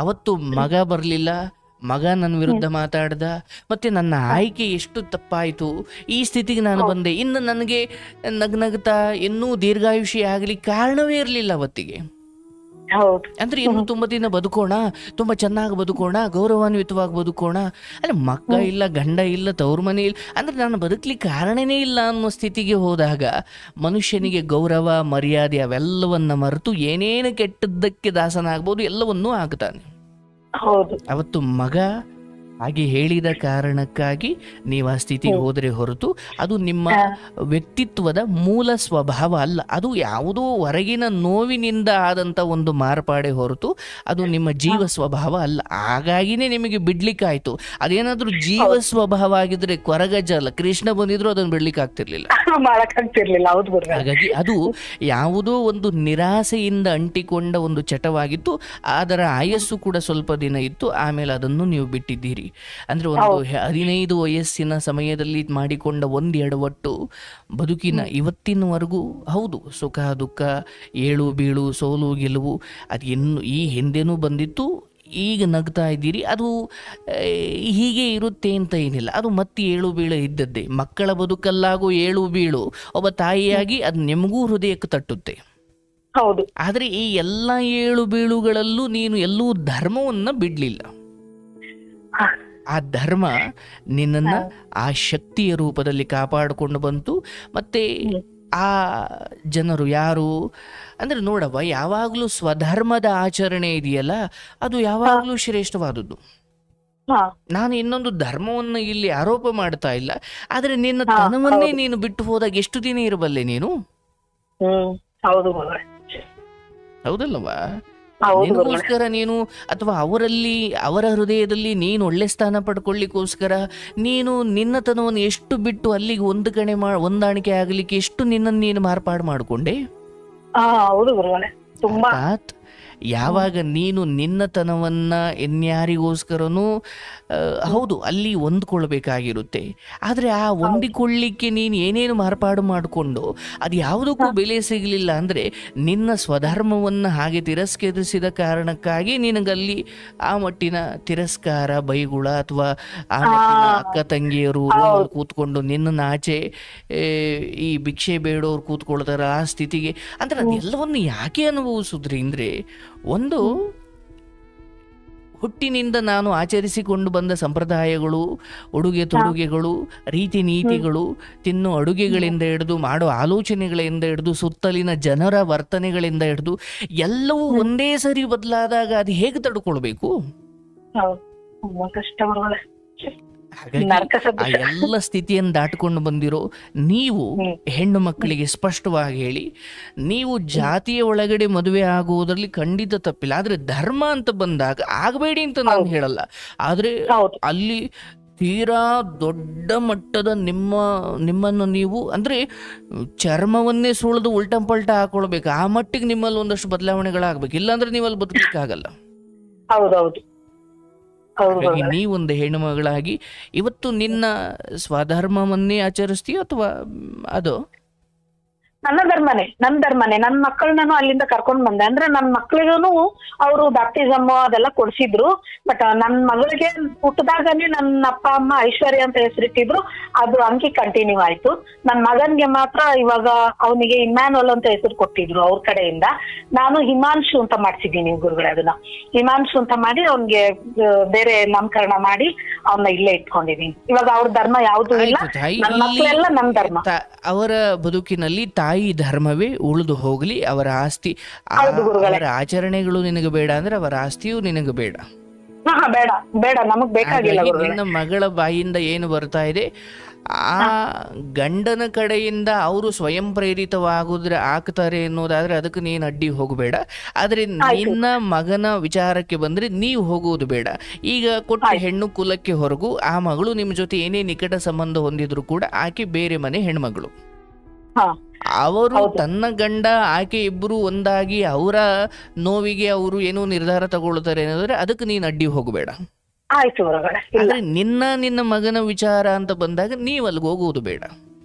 ಅವತ್ತು ಮಗ ಬರಲಿಲ್ಲ, ಮಗ ನನ್ನ ವಿರುದ್ಧ ಮಾತಾಡ್ದ, ಮತ್ತೆ ನನ್ನ ಆಯ್ಕೆ ಎಷ್ಟು ತಪ್ಪಾಯಿತು, ಈ ಸ್ಥಿತಿಗೆ ನಾನು ಬಂದೆ. ಇನ್ನು ನನಗೆ ನಗ್ನಗ್ತಾ ಇನ್ನೂ ದೀರ್ಘಾಯುಷಿ ಆಗಲಿ ಕಾರಣವೇ ಇರಲಿಲ್ಲ ಅವತ್ತಿಗೆ. ಅಂದ್ರೆ ಇನ್ನು ತುಂಬಾ ದಿನ ಬದುಕೋಣ, ತುಂಬಾ ಚೆನ್ನಾಗಿ ಬದುಕೋಣ, ಗೌರವಾನ್ವಿತವಾಗಿ ಬದುಕೋಣ. ಅಲ್ಲ, ಮಕ್ಕ ಇಲ್ಲ, ಗಂಡ ಇಲ್ಲ, ತವ್ರ ಮನೆ ಇಲ್ಲ, ಅಂದ್ರೆ ನಾನು ಬದುಕಲಿಕ್ಕೆ ಕಾರಣನೇ ಇಲ್ಲ ಅನ್ನೋ ಸ್ಥಿತಿಗೆ ಹೋದಾಗ ಮನುಷ್ಯನಿಗೆ ಗೌರವ ಮರ್ಯಾದೆ ಅವೆಲ್ಲವನ್ನ ಮರೆತು ಏನೇನು ಕೆಟ್ಟದ್ದಕ್ಕೆ ದಾಸನಾಗ್ಬೋದು ಎಲ್ಲವನ್ನೂ ಆಗ್ತಾನೆ. ಅವತ್ತು ಮಗ ಹಾಗೆ ಹೇಳಿದ ಕಾರಣಕ್ಕಾಗಿ ನೀವು ಆ ಸ್ಥಿತಿಗೆ ಹೋದರೆ ಹೊರತು ಅದು ನಿಮ್ಮ ವ್ಯಕ್ತಿತ್ವದ ಮೂಲ ಸ್ವಭಾವ ಅಲ್ಲ. ಅದು ಯಾವುದೋ ಹೊರಗಿನ ನೋವಿನಿಂದ ಆದಂಥ ಒಂದು ಮಾರ್ಪಾಡೆ ಹೊರತು ಅದು ನಿಮ್ಮ ಜೀವ ಸ್ವಭಾವ ಅಲ್ಲ. ಹಾಗಾಗಿನೇ ನಿಮಗೆ ಬಿಡ್ಲಿಕ್ಕಾಯ್ತು. ಅದೇನಾದ್ರೂ ಜೀವ ಸ್ವಭಾವ ಆಗಿದ್ರೆ ಕೊರಗಜ್ಜ ಅಲ್ಲ, ಕೃಷ್ಣ ಬಂದಿದ್ರು ಅದನ್ನು ಬಿಡ್ಲಿಕ್ಕೆ ಆಗ್ತಿರ್ಲಿಲ್ಲ. ಹಾಗಾಗಿ ಅದು ಯಾವುದೋ ಒಂದು ನಿರಾಸೆಯಿಂದ ಅಂಟಿಕೊಂಡ ಒಂದು ಚಟವಾಗಿತ್ತು. ಅದರ ಆಯಸ್ಸು ಕೂಡ ಸ್ವಲ್ಪ ದಿನ ಇತ್ತು, ಆಮೇಲೆ ಅದನ್ನು ನೀವು ಬಿಟ್ಟಿದ್ದೀರಿ. ಅಂದ್ರೆ ಒಂದು 15 ವಯಸ್ಸಿನ ಸಮಯದಲ್ಲಿ ಮಾಡಿಕೊಂಡ ಒಂದು ಎಡವಟ್ಟು ಬದುಕಿನ ಇವತ್ತಿನವರೆಗೂ, ಹೌದು, ಸುಖ ದುಃಖ, ಏಳು ಬೀಳು, ಸೋಲು ಗೆಲುವು, ಅದು ಇನ್ನು ಈ ಹಿಂದೆನೂ ಬಂದಿತ್ತು, ಈಗ ನಗ್ತಾ ಇದ್ದೀರಿ. ಅದು ಹೀಗೆ ಇರುತ್ತೆ ಅಂತ ಏನಿಲ್ಲ, ಅದು ಮತ್ತೆ ಏಳು ಬೀಳು ಇದ್ದದ್ದೇ. ಮಕ್ಕಳ ಬದುಕಲ್ಲಾಗೋ ಏಳು ಬೀಳು ಒಬ್ಬ ತಾಯಿಯಾಗಿ ಅದು ನಿಮಗೂ ಹೃದಯಕ್ಕೆ ತಟ್ಟುತ್ತೆ. ಹೌದು. ಆದರೆ ಈ ಎಲ್ಲ ಏಳು ಬೀಳುಗಳಲ್ಲೂ ನೀನು ಎಲ್ಲೂ ಧರ್ಮವನ್ನ ಬಿಡ್ಲಿಲ್ಲ. ಆ ಧರ್ಮ ನಿನ್ನನ್ನು ಆ ಶಕ್ತಿಯ ರೂಪದಲ್ಲಿ ಕಾಪಾಡಿಕೊಂಡು ಬಂತು. ಮತ್ತೆ ಆ ಜನರು ಯಾರು ಅಂದರೆ ನೋಡವ್ವ, ಯಾವಾಗಲೂ ಸ್ವಧರ್ಮದ ಆಚರಣೆ ಇದೆಯಲ್ಲ, ಅದು ಯಾವಾಗಲೂ ಶ್ರೇಷ್ಠವಾದದ್ದು. ನಾನು ಇನ್ನೊಂದು ಧರ್ಮವನ್ನು ಇಲ್ಲಿ ಆರೋಪ ಮಾಡ್ತಾ ಇಲ್ಲ, ಆದರೆ ನಿನ್ನ ತನವನ್ನೇ ನೀನು ಬಿಟ್ಟು ಹೋದಾಗ ಎಷ್ಟು ದಿನ ಇರಬಲ್ಲೆ ನೀನು? ಹೌದಲ್ಲವಾ? ನಿನಗೋಸ್ಕರ ನೀನು ಅಥವಾ ಅವರ ಹೃದಯದಲ್ಲಿ ನೀನು ಒಳ್ಳೆ ಸ್ಥಾನ ಪಡ್ಕೊಳ್ಳಿಕ್ಕೋಸ್ಕರ ನೀನು ನಿನ್ನತನವನ್ನು ಎಷ್ಟು ಬಿಟ್ಟು ಅಲ್ಲಿಗೆ ಹೊಂದಾಣಿಕೆ ಆಗಲಿಕ್ಕೆ ಎಷ್ಟು ನಿನ್ನನ್ನು ನೀನು ಮಾರ್ಪಾಡು ಮಾಡಿಕೊಂಡೆ. ಯಾವಾಗ ನೀನು ನಿನ್ನತನವನ್ನ ಇನ್ಯಾರಿಗೋಸ್ಕರನೂ ಹೌದು ಅಲ್ಲಿ ಹೊಂದ್ಕೊಳ್ಬೇಕಾಗಿರುತ್ತೆ, ಆದರೆ ಆ ಹೊಂದಿಕೊಳ್ಳಿಕ್ಕೆ ನೀನು ಏನೇನು ಮಾರ್ಪಾಡು ಮಾಡಿಕೊಂಡು ಅದು ಯಾವುದಕ್ಕೂ ಬೆಲೆ ಸಿಗಲಿಲ್ಲ ಅಂದರೆ ನಿನ್ನ ಸ್ವಧರ್ಮವನ್ನು ಹಾಗೆ ತಿರಸ್ಕರಿಸಿದ ಕಾರಣಕ್ಕಾಗಿ ನಿನಗಲ್ಲಿ ಆ ಮಟ್ಟಿನ ತಿರಸ್ಕಾರ, ಬೈಗುಳ, ಅಥವಾ ಆ ಮಟ್ಟಿನ ಅಕ್ಕ ತಂಗಿಯರು ಕೂತ್ಕೊಂಡು ನಿನ್ನನ್ನು ಆಚೆ ಈ ಭಿಕ್ಷೆ ಬೇಡೋರು ಕೂತ್ಕೊಳ್ತಾರ ಆ ಸ್ಥಿತಿಗೆ. ಅಂದ್ರೆ ಅದೆಲ್ಲವನ್ನು ಯಾಕೆ ಅನುಭವಿಸಿದ್ರಿ ಅಂದರೆ, ಒಂದು ಹುಟ್ಟಿನಿಂದ ನಾನು ಆಚರಿಸಿಕೊಂಡು ಬಂದ ಸಂಪ್ರದಾಯಗಳು, ಉಡುಗೆ ತೊಡುಗೆಗಳು, ರೀತಿ ನೀತಿಗಳು, ತಿನ್ನೋ ಅಡುಗೆಗಳಿಂದ ಹಿಡಿದು ಮಾಡೋ ಆಲೋಚನೆಗಳಿಂದ ಹಿಡಿದು ಸುತ್ತಲಿನ ಜನರ ವರ್ತನೆಗಳಿಂದ ಹಿಡಿದು ಎಲ್ಲವೂ ಒಂದೇ ಸರಿ ಬದಲಾದಾಗ ಅದು ಹೇಗೆ ತಡ್ಕೊಳ್ಬೇಕು? ಹಾಗಾಗಿ ಆ ಎಲ್ಲ ಸ್ಥಿತಿಯನ್ನು ದಾಟಿಕೊಂಡು ಬಂದಿರೋ ನೀವು ಹೆಣ್ಣು ಮಕ್ಕಳಿಗೆ ಸ್ಪಷ್ಟವಾಗಿ ಹೇಳಿ, ನೀವು ಜಾತಿಯ ಒಳಗಡೆ ಮದುವೆ ಆಗುವುದರಲ್ಲಿ ಖಂಡಿತ ತಪ್ಪಿಲ್ಲ, ಆದ್ರೆ ಧರ್ಮ ಅಂತ ಬಂದಾಗ ಆಗಬೇಡಿ ಅಂತ ನಾನು ಹೇಳಲ್ಲ. ಆದ್ರೆ ಅಲ್ಲಿ ತೀರಾ ದೊಡ್ಡ ಮಟ್ಟದ ನಿಮ್ಮನ್ನು ನೀವು ಅಂದ್ರೆ ಚರ್ಮವನ್ನೇ ಸುಳಿದು ಉಲ್ಟಂಪಲ್ಟ ಹಾಕೊಳ್ಬೇಕು, ಆ ಮಟ್ಟಿಗೆ ನಿಮ್ಮಲ್ಲಿ ಒಂದಷ್ಟು ಬದಲಾವಣೆಗಳಾಗಬೇಕು. ಇಲ್ಲಾಂದ್ರೆ ನೀವು ಅಲ್ಲಿ ಬದುಕಲಿಕ್ಕಾಗಲ್ಲ. ಹೌದೌದು. ಹಾಗಾಗಿ ನೀವೊಂದು ಹೆಣ್ಣು ಮಗಳಾಗಿ ಇವತ್ತು ನಿನ್ನ ಸ್ವಧರ್ಮವನ್ನೇ ಆಚರಿಸ್ತೀಯೋ ಅಥವಾ ಅದು? ನನ್ನ ಧರ್ಮನೇ. ನನ್ನ ಮಕ್ಕಳನ್ನು ಅಲ್ಲಿಂದ ಕರ್ಕೊಂಡ್ ಬಂದೆ. ಅಂದ್ರೆ ನನ್ನ ಮಕ್ಳಿಗೂ ಅವರು ಬ್ಯಾಪ್ಟಿಸಮ್ ಅದೆಲ್ಲ ಕೊಡ್ಸಿದ್ರು. ಬಟ್ ನನ್ನ ಮಗಳಿಗೆ ಹುಟ್ಟದಾಗನೇ ನನ್ನ ಅಪ್ಪ ಅಮ್ಮ ಐಶ್ವರ್ಯ ಅಂತ ಹೆಸರಿಟ್ಟಿದ್ರು. ಅದು ಅಂಕಿ ಕಂಟಿನ್ಯೂ ಆಯ್ತು. ನನ್ನ ಮಗನ್ಗೆ ಮಾತ್ರ ಇವಾಗ ಅವನಿಗೆ ಇಮ್ಯಾನುವಲ್ ಅಂತ ಹೆಸರು ಕೊಟ್ಟಿದ್ರು ಅವ್ರ ಕಡೆಯಿಂದ. ನಾನು ಹಿಮಾಂಶು ಅಂತ ಮಾಡ್ಸಿದ್ದೀನಿ ಗುರುಗಳೇ. ಅದನ್ನ ಹಿಮಾಂಶು ಅಂತ ಮಾಡಿ ಅವ್ನಿಗೆ ಬೇರೆ ನಾಮಕರಣ ಮಾಡಿ ಅವನ್ನ ಇಲ್ಲೇ ಇಟ್ಕೊಂಡಿದೀನಿ. ಇವಾಗ ಅವ್ರ ಧರ್ಮ ಯಾವ್ದು ಇಲ್ಲ, ನನ್ನ ಮಕ್ಕಳೆಲ್ಲ ನನ್ನ ಧರ್ಮ. ಅವರ ಬದುಕಿನಲ್ಲಿ ತಾಯಿ ಧರ್ಮವೇ ಉಳಿದು ಹೋಗ್ಲಿ, ಅವರ ಆಸ್ತಿ, ಅವರ ಆಚರಣೆಗಳು ನಿನಗೆ ಬೇಡ ಅಂದ್ರೆ ಅವರ ಆಸ್ತಿಯೂ ನಿನಗೆ ಬೇಡ. ಬೇಡ ನಮಗ್ ಬೇಕಾಗಿಲ್ಲ. ನಿನ್ನ ಮಗಳ ಬಾಯಿಂದ ಏನು ಬರ್ತಾ ಇದೆ, ಆ ಗಂಡನ ಕಡೆಯಿಂದ ಅವರು ಸ್ವಯಂ ಆಗ್ತಾರೆ ಅನ್ನೋದಾದ್ರೆ ಅದಕ್ಕೆ ನೀನು ಅಡ್ಡಿ ಹೋಗಬೇಡ. ಆದ್ರೆ ನಿನ್ನ ಮಗನ ವಿಚಾರಕ್ಕೆ ಬಂದ್ರೆ ನೀವು ಹೋಗುವುದು ಬೇಡ. ಈಗ ಕೊಟ್ಟ ಹೆಣ್ಣು ಕುಲಕ್ಕೆ ಹೊರಗು, ಆ ಮಗಳು ನಿಮ್ ಜೊತೆ ಏನೇ ನಿಕಟ ಸಂಬಂಧ ಹೊಂದಿದ್ರು ಕೂಡ ಆಕೆ ಬೇರೆ ಮನೆ ಹೆಣ್ಮಗಳು. ಅವರು ತನ್ನ ಗಂಡ ಆಕೆ ಇಬ್ಬರು ಒಂದಾಗಿ ಅವರ ನೋವಿಗೆ ಅವರು ಏನೋ ನಿರ್ಧಾರ ತಗೊಳ್ತಾರೆ ಅನ್ನೋದ್ರೆ ಅದಕ್ಕೆ ನೀನು ಅಡ್ಡಿ ಹೋಗಬೇಡ. ಆದ್ರೆ ನಿನ್ನ ಮಗನ ವಿಚಾರ ಅಂತ ಬಂದಾಗ ನೀವು ಅಲ್ಲಿಗೆ ಹೋಗುವುದು ಬೇಡ.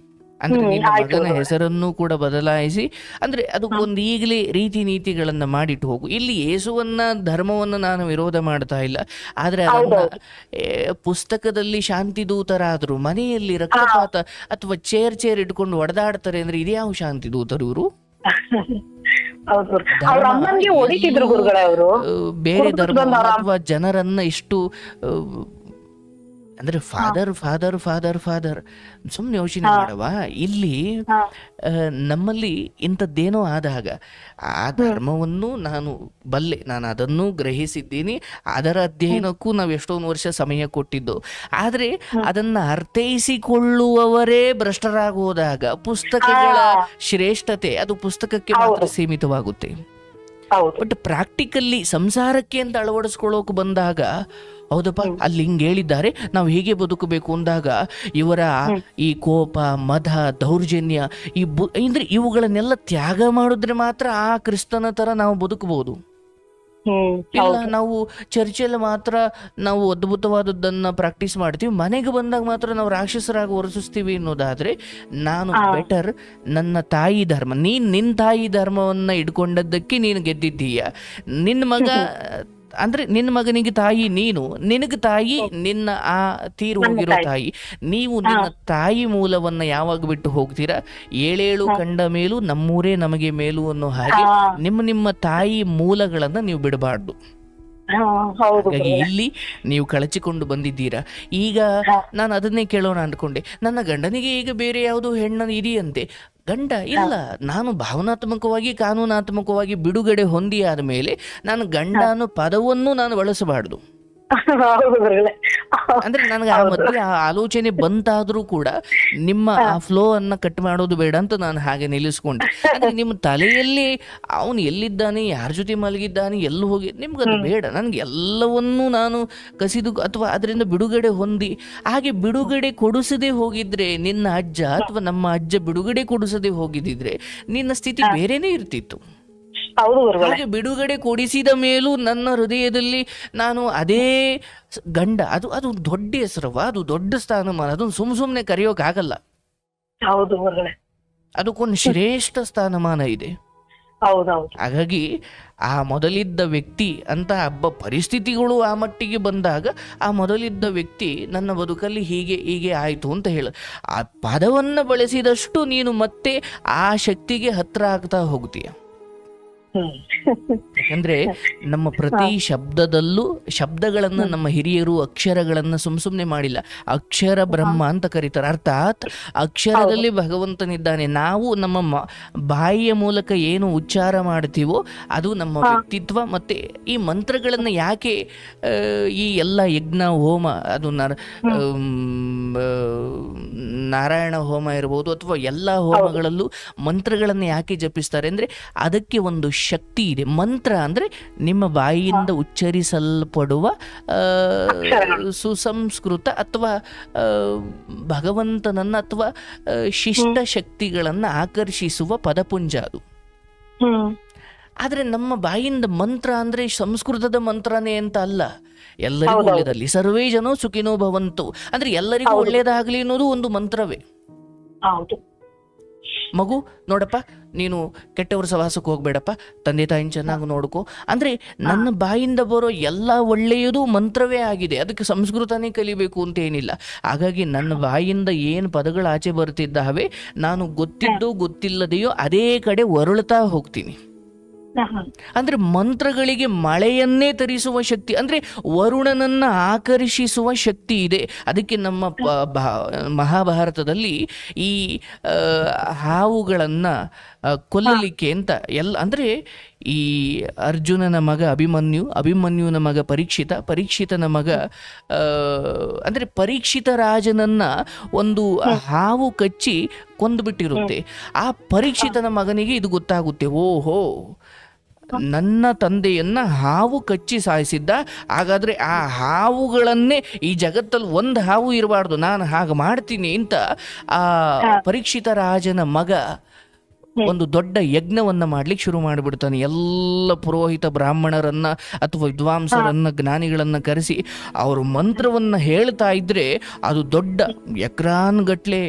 ಅಂದ್ರೆ ನಿನ್ನ ಮಗನ ಹೆಸರನ್ನು ಕೂಡ ಬದಲಾಯಿಸಿ, ಅಂದ್ರೆ ಅದಕ್ಕೊಂದು ಈಗಲೇ ರೀತಿ ನೀತಿಗಳನ್ನ ಮಾಡಿಟ್ಟು ಹೋಗು. ಇಲ್ಲಿ ಯೇಸುವನ್ನ ಧರ್ಮವನ್ನ ನಾನು ವಿರೋಧ ಮಾಡ್ತಾ ಇಲ್ಲ, ಆದ್ರೆ ಅದನ್ನ ಪುಸ್ತಕದಲ್ಲಿ ಶಾಂತಿ ದೂತರಾದ್ರು ಮನೆಯಲ್ಲಿ ರಕ್ತಪಾತ ಅಥವಾ ಚೇರ್ ಇಟ್ಕೊಂಡು ಒಡೆದಾಡ್ತಾರೆ ಅಂದ್ರೆ ಇದ್ಯಾವ ಶಾಂತಿ ದೂತರು ಇವರು? ಬೇರೆ ಧರ್ಮ ಅಥವಾ ಜನರನ್ನ ಇಷ್ಟು ಅಂದ್ರೆ ಫಾದರ್ ಫಾದರ್ ಫಾದರ್ ಫಾದರ್ ಸುಮ್ಮನೆ ಯೋಚನೆ ಮಾಡವಾ, ಇಲ್ಲಿ ನಮ್ಮಲ್ಲಿ ಇಂಥದ್ದೇನೋ ಆದಾಗ ಆ ಧರ್ಮವನ್ನು ನಾನು ಬಲ್ಲೆ, ನಾನು ಅದನ್ನು ಗ್ರಹಿಸಿದ್ದೀನಿ, ಅದರ ಅಧ್ಯಯನಕ್ಕೂ ನಾವು ಎಷ್ಟೊಂದು ವರ್ಷ ಸಮಯ ಕೊಟ್ಟಿದ್ದು. ಆದರೆ ಅದನ್ನ ಅರ್ಥೈಸಿಕೊಳ್ಳುವವರೇ ಭ್ರಷ್ಟರಾಗೋದಾಗ ಪುಸ್ತಕಗಳ ಶ್ರೇಷ್ಠತೆ ಅದು ಪುಸ್ತಕಕ್ಕೆ ಮಾತ್ರ ಸೀಮಿತವಾಗುತ್ತೆ. ಬಟ್ ಪ್ರಾಕ್ಟಿಕಲ್ಲಿ ಸಂಸಾರಕ್ಕೆ ಅಂತ ಅಳವಡಿಸ್ಕೊಳ್ಳೋಕೆ ಬಂದಾಗ, ಹೌದಪ್ಪ ಅಲ್ಲಿ ಹಿಂಗೆ ಹೇಳಿದ್ದಾರೆ, ನಾವು ಹೇಗೆ ಬದುಕಬೇಕು ಅಂದಾಗ ಇವರ ಈ ಕೋಪ, ಮದ, ದೌರ್ಜನ್ಯ, ಅಂದ್ರೆ ಇವುಗಳನ್ನೆಲ್ಲ ತ್ಯಾಗ ಮಾಡಿದ್ರೆ ಮಾತ್ರ ಆ ಕ್ರಿಸ್ತನ ತರ ನಾವು ಬದುಕಬಹುದು. ಇಲ್ಲ ನಾವು ಚರ್ಚೆಯಲ್ಲಿ ಮಾತ್ರ ನಾವು ಅದ್ಭುತವಾದದ್ದನ್ನ ಪ್ರಾಕ್ಟೀಸ್ ಮಾಡ್ತೀವಿ, ಮನೆಗೆ ಬಂದಾಗ ಮಾತ್ರ ನಾವು ರಾಕ್ಷಸರಾಗಿ ವರ್ತಿಸ್ತೀವಿ ಅನ್ನೋದಾದ್ರೆ, ನಾನು ಬೆಟರ್ ನನ್ನ ತಾಯಿ ಧರ್ಮ, ನಿನ್ನ ತಾಯಿ ಧರ್ಮವನ್ನ ಇಟ್ಕೊಂಡದ್ದಕ್ಕೆ ನೀನು ಗೆದ್ದಿದ್ದೀಯ. ನಿನ್ನ ಮಗ ಅಂದ್ರೆ ನಿನ್ನ ಮಗನಿಗೆ ತಾಯಿ ನೀನು, ನಿನಗೆ ತಾಯಿ ನಿನ್ನ ಆ ತೀರು ಹೋಗಿರೋ ತಾಯಿ. ನೀವು ನಿನ್ನ ತಾಯಿ ಮೂಲವನ್ನ ಯಾವಾಗ ಬಿಟ್ಟು ಹೋಗ್ತೀರಾ, ಏಳೇಳು ಕಂಡ ಮೇಲೂ ನಮ್ಮೂರೇ ನಮಗೆ ಮೇಲು ಅನ್ನೋ ಹಾಗೆ ನಿಮ್ಮ ತಾಯಿ ಮೂಲಗಳನ್ನ ನೀವು ಬಿಡಬಾರ್ದು. ಹಾಗಾಗಿ ಇಲ್ಲಿ ನೀವು ಕಳಚಿಕೊಂಡು ಬಂದಿದ್ದೀರಾ. ಈಗ ನಾನು ಅದನ್ನೇ ಕೇಳೋಣ ಅಂದ್ಕೊಂಡೆ, ನನ್ನ ಗಂಡನಿಗೆ ಈಗ ಬೇರೆ ಯಾವುದೋ ಹೆಣ್ಣು ಇದೆಯಂತೆ. ಗಂಡ ಇಲ್ಲ, ನಾನು ಭಾವನಾತ್ಮಕವಾಗಿ ಕಾನೂನಾತ್ಮಕವಾಗಿ ಬಿಡುಗಡೆ ಹೊಂದಿ ಆದ ಮೇಲೆ ನಾನು ಗಂಡ ಅನ್ನೋ ಪದವನ್ನು ನಾನು ಬಳಸಬಾರ್ದು. ಅಂದ್ರೆ ನನಗೆ ಆ ಮಧ್ಯೆ ಆ ಆಲೋಚನೆ ಬಂತಾದ್ರೂ ಕೂಡ ನಿಮ್ಮ ಆ ಫ್ಲೋ ಅನ್ನ ಕಟ್ ಮಾಡೋದು ಬೇಡ ಅಂತ ನಾನು ಹಾಗೆ ನಿಲ್ಲಿಸ್ಕೊಂಡೆ. ಅಂದ್ರೆ ನಿಮ್ಮ ತಲೆಯಲ್ಲಿ ಅವನು ಎಲ್ಲಿದ್ದಾನೆ, ಯಾರ ಜೊತೆ ಮಲಗಿದ್ದಾನೆ, ಎಲ್ಲಿ ಹೋಗಿ, ನಿಮ್ಗದು ಬೇಡ. ನನ್ಗೆ ಎಲ್ಲವನ್ನೂ ನಾನು ಕಸಿದು ಅಥವಾ ಅದರಿಂದ ಬಿಡುಗಡೆ ಹೊಂದಿ, ಹಾಗೆ ಬಿಡುಗಡೆ ಕೊಡಿಸದೆ ಹೋಗಿದ್ರೆ, ನಿನ್ನ ಅಜ್ಜ ಅಥವಾ ನಮ್ಮ ಅಜ್ಜ ಬಿಡುಗಡೆ ಕೊಡಿಸದೆ ಹೋಗಿದ್ದಿದ್ರೆ ನಿನ್ನ ಸ್ಥಿತಿ ಬೇರೆನೇ ಇರ್ತಿತ್ತು. ಹಾಗೆ ಬಿಡುಗಡೆ ಕೊಡಿಸಿದ ಮೇಲೂ ನನ್ನ ಹೃದಯದಲ್ಲಿ ನಾನು ಅದೇ ಗಂಡ, ಅದು ದೊಡ್ಡ ಹೆಸರವ, ಅದು ದೊಡ್ಡ ಸ್ಥಾನಮಾನ, ಅದನ್ನು ಸುಮ್ಮನೆ ಕರೆಯೋಕ್ ಆಗಲ್ಲ. ಅದಕ್ಕೊಂದು ಶ್ರೇಷ್ಠ ಸ್ಥಾನಮಾನ ಇದೆ. ಹಾಗಾಗಿ ಆ ಮೊದಲಿದ್ದ ವ್ಯಕ್ತಿ ಅಂತ ಪರಿಸ್ಥಿತಿಗಳು ಆ ಮಟ್ಟಿಗೆ ಬಂದಾಗ, ಆ ಮೊದಲಿದ್ದ ವ್ಯಕ್ತಿ ನನ್ನ ಬದುಕಲ್ಲಿ ಹೀಗೆ ಆಯಿತು ಅಂತ ಹೇಳು, ಆ ಪದವನ್ನು ಬಳಸಿದಷ್ಟು ನೀನು ಮತ್ತೆ ಆ ಶಕ್ತಿಗೆ ಹತ್ರ ಆಗ್ತಾ ಹೋಗ್ತೀಯ. ಯಾಕಂದ್ರೆ ನಮ್ಮ ಪ್ರತಿ ಶಬ್ದದಲ್ಲೂ ಶಬ್ದಗಳನ್ನ ನಮ್ಮ ಹಿರಿಯರು ಅಕ್ಷರಗಳನ್ನ ಸುಮ್ನೆ ಮಾಡಿಲ್ಲ, ಅಕ್ಷರ ಬ್ರಹ್ಮ ಅಂತ ಕರೀತಾರೆ. ಅರ್ಥಾತ್ ಅಕ್ಷರದಲ್ಲಿ ಭಗವಂತನಿದ್ದಾನೆ. ನಾವು ನಮ್ಮ ಬಾಯಿಯ ಮೂಲಕ ಏನು ಉಚ್ಚಾರ ಮಾಡ್ತೀವೋ ಅದು ನಮ್ಮ ವ್ಯಕ್ತಿತ್ವ. ಮತ್ತೆ ಈ ಮಂತ್ರಗಳನ್ನ ಯಾಕೆ ಈ ಎಲ್ಲ ಯಜ್ಞ ಹೋಮ, ಅದು ನಾರಾಯಣ ಹೋಮ ಇರ್ಬೋದು ಅಥವಾ ಎಲ್ಲ ಹೋಮಗಳಲ್ಲೂ ಮಂತ್ರಗಳನ್ನ ಯಾಕೆ ಜಪಿಸ್ತಾರೆ ಅಂದ್ರೆ ಅದಕ್ಕೆ ಒಂದು ಶಕ್ತಿ ಇದೆ. ಮಂತ್ರ ಅಂದ್ರೆ ನಿಮ್ಮ ಬಾಯಿಯಿಂದ ಉಚ್ಚರಿಸಲ್ಪಡುವ ಸುಸಂಸ್ಕೃತ ಅಥವಾ ಭಗವಂತನನ್ನ ಅಥವಾ ಶಿಷ್ಟ ಶಕ್ತಿಗಳನ್ನ ಆಕರ್ಷಿಸುವ ಪದಪುಂಜ ಅದು. ಆದ್ರೆ ನಮ್ಮ ಬಾಯಿಂದ ಮಂತ್ರ ಅಂದ್ರೆ ಸಂಸ್ಕೃತದ ಮಂತ್ರನೇ ಅಂತ ಅಲ್ಲ, ಎಲ್ಲರಿಗೂ ಒಳ್ಳೇದಲ್ಲಿ ಸರ್ವೇ ಜನೋ ಸುಖಿನೋ ಭವಂತು ಅಂದ್ರೆ ಎಲ್ಲರಿಗೂ ಒಳ್ಳೇದಾಗ್ಲಿ ಅನ್ನೋದು ಒಂದು ಮಂತ್ರವೇ. ಮಗು ನೋಡಪ್ಪ, ನೀನು ಕೆಟ್ಟವ್ರ ಸವಾಸಕ್ಕೆ ಹೋಗ್ಬೇಡಪ್ಪ, ತಂದೆ ತಾಯಿನ ಚೆನ್ನಾಗಿ ನೋಡ್ಕೋ ಅಂದ್ರೆ ನನ್ನ ಬಾಯಿಂದ ಬರೋ ಎಲ್ಲ ಒಳ್ಳೆಯದು ಮಂತ್ರವೇ ಆಗಿದೆ. ಅದಕ್ಕೆ ಸಂಸ್ಕೃತನೇ ಕಲಿಬೇಕು ಅಂತ ಏನಿಲ್ಲ. ಹಾಗಾಗಿ ನನ್ನ ಬಾಯಿಂದ ಏನು ಪದಗಳು ಆಚೆ ಬರ್ತಿದ್ದಾವೆ, ನಾನು ಗೊತ್ತಿದ್ದೋ ಗೊತ್ತಿಲ್ಲದೆಯೋ ಅದೇ ಕಡೆ ಹೊರಳ್ತಾ ಹೋಗ್ತೀನಿ. ಅಂದ್ರೆ ಮಂತ್ರಗಳಿಗೆ ಮಳೆಯನ್ನೇ ತರಿಸುವ ಶಕ್ತಿ, ಅಂದ್ರೆ ವರುಣನನ್ನ ಆಕರ್ಷಿಸುವ ಶಕ್ತಿ ಇದೆ. ಅದಕ್ಕೆ ನಮ್ಮ ಮಹಾಭಾರತದಲ್ಲಿ ಈ ಹಾವುಗಳನ್ನ ಕೊಲ್ಲಲಿಕ್ಕೆ ಅಂತ ಅಂದ್ರೆ ಈ ಅರ್ಜುನನ ಮಗ ಅಭಿಮನ್ಯುನ ಮಗ ಪರೀಕ್ಷಿತನ ಮಗ ಅಂದ್ರೆ ಪರೀಕ್ಷಿತ ರಾಜನನ್ನ ಒಂದು ಹಾವು ಕಚ್ಚಿ ಕೊಂದುಬಿಟ್ಟಿರುತ್ತೆ. ಆ ಪರೀಕ್ಷಿತನ ಮಗನಿಗೆ ಇದು ಗೊತ್ತಾಗುತ್ತೆ, ಓಹೋ ನನ್ನ ತಂದೆಯನ್ನ ಹಾವು ಕಚ್ಚಿ ಸಾಯಿಸಿದ್ದ, ಹಾಗಾದ್ರೆ ಆ ಹಾವುಗಳನ್ನೇ ಈ ಜಗತ್ತಲ್ಲಿ ಒಂದು ಹಾವು ಇರಬಾರ್ದು, ನಾನು ಹಾಗೆ ಮಾಡ್ತೀನಿ ಅಂತ ಆ ಪರೀಕ್ಷಿತ ರಾಜನ ಮಗ ಒಂದು ದೊಡ್ಡ ಯಜ್ಞವನ್ನ ಮಾಡ್ಲಿಕ್ಕೆ ಶುರು ಮಾಡಿಬಿಡ್ತಾನೆ. ಎಲ್ಲ ಪುರೋಹಿತ ಬ್ರಾಹ್ಮಣರನ್ನ ಅಥವಾ ವಿದ್ವಾಂಸರನ್ನ ಜ್ಞಾನಿಗಳನ್ನ ಕರೆಸಿ ಅವರು ಮಂತ್ರವನ್ನ ಹೇಳ್ತಾ ಇದ್ರೆ ಅದು ದೊಡ್ಡ ಎಕ್ರಾನ್ ಗಟ್ಲೆ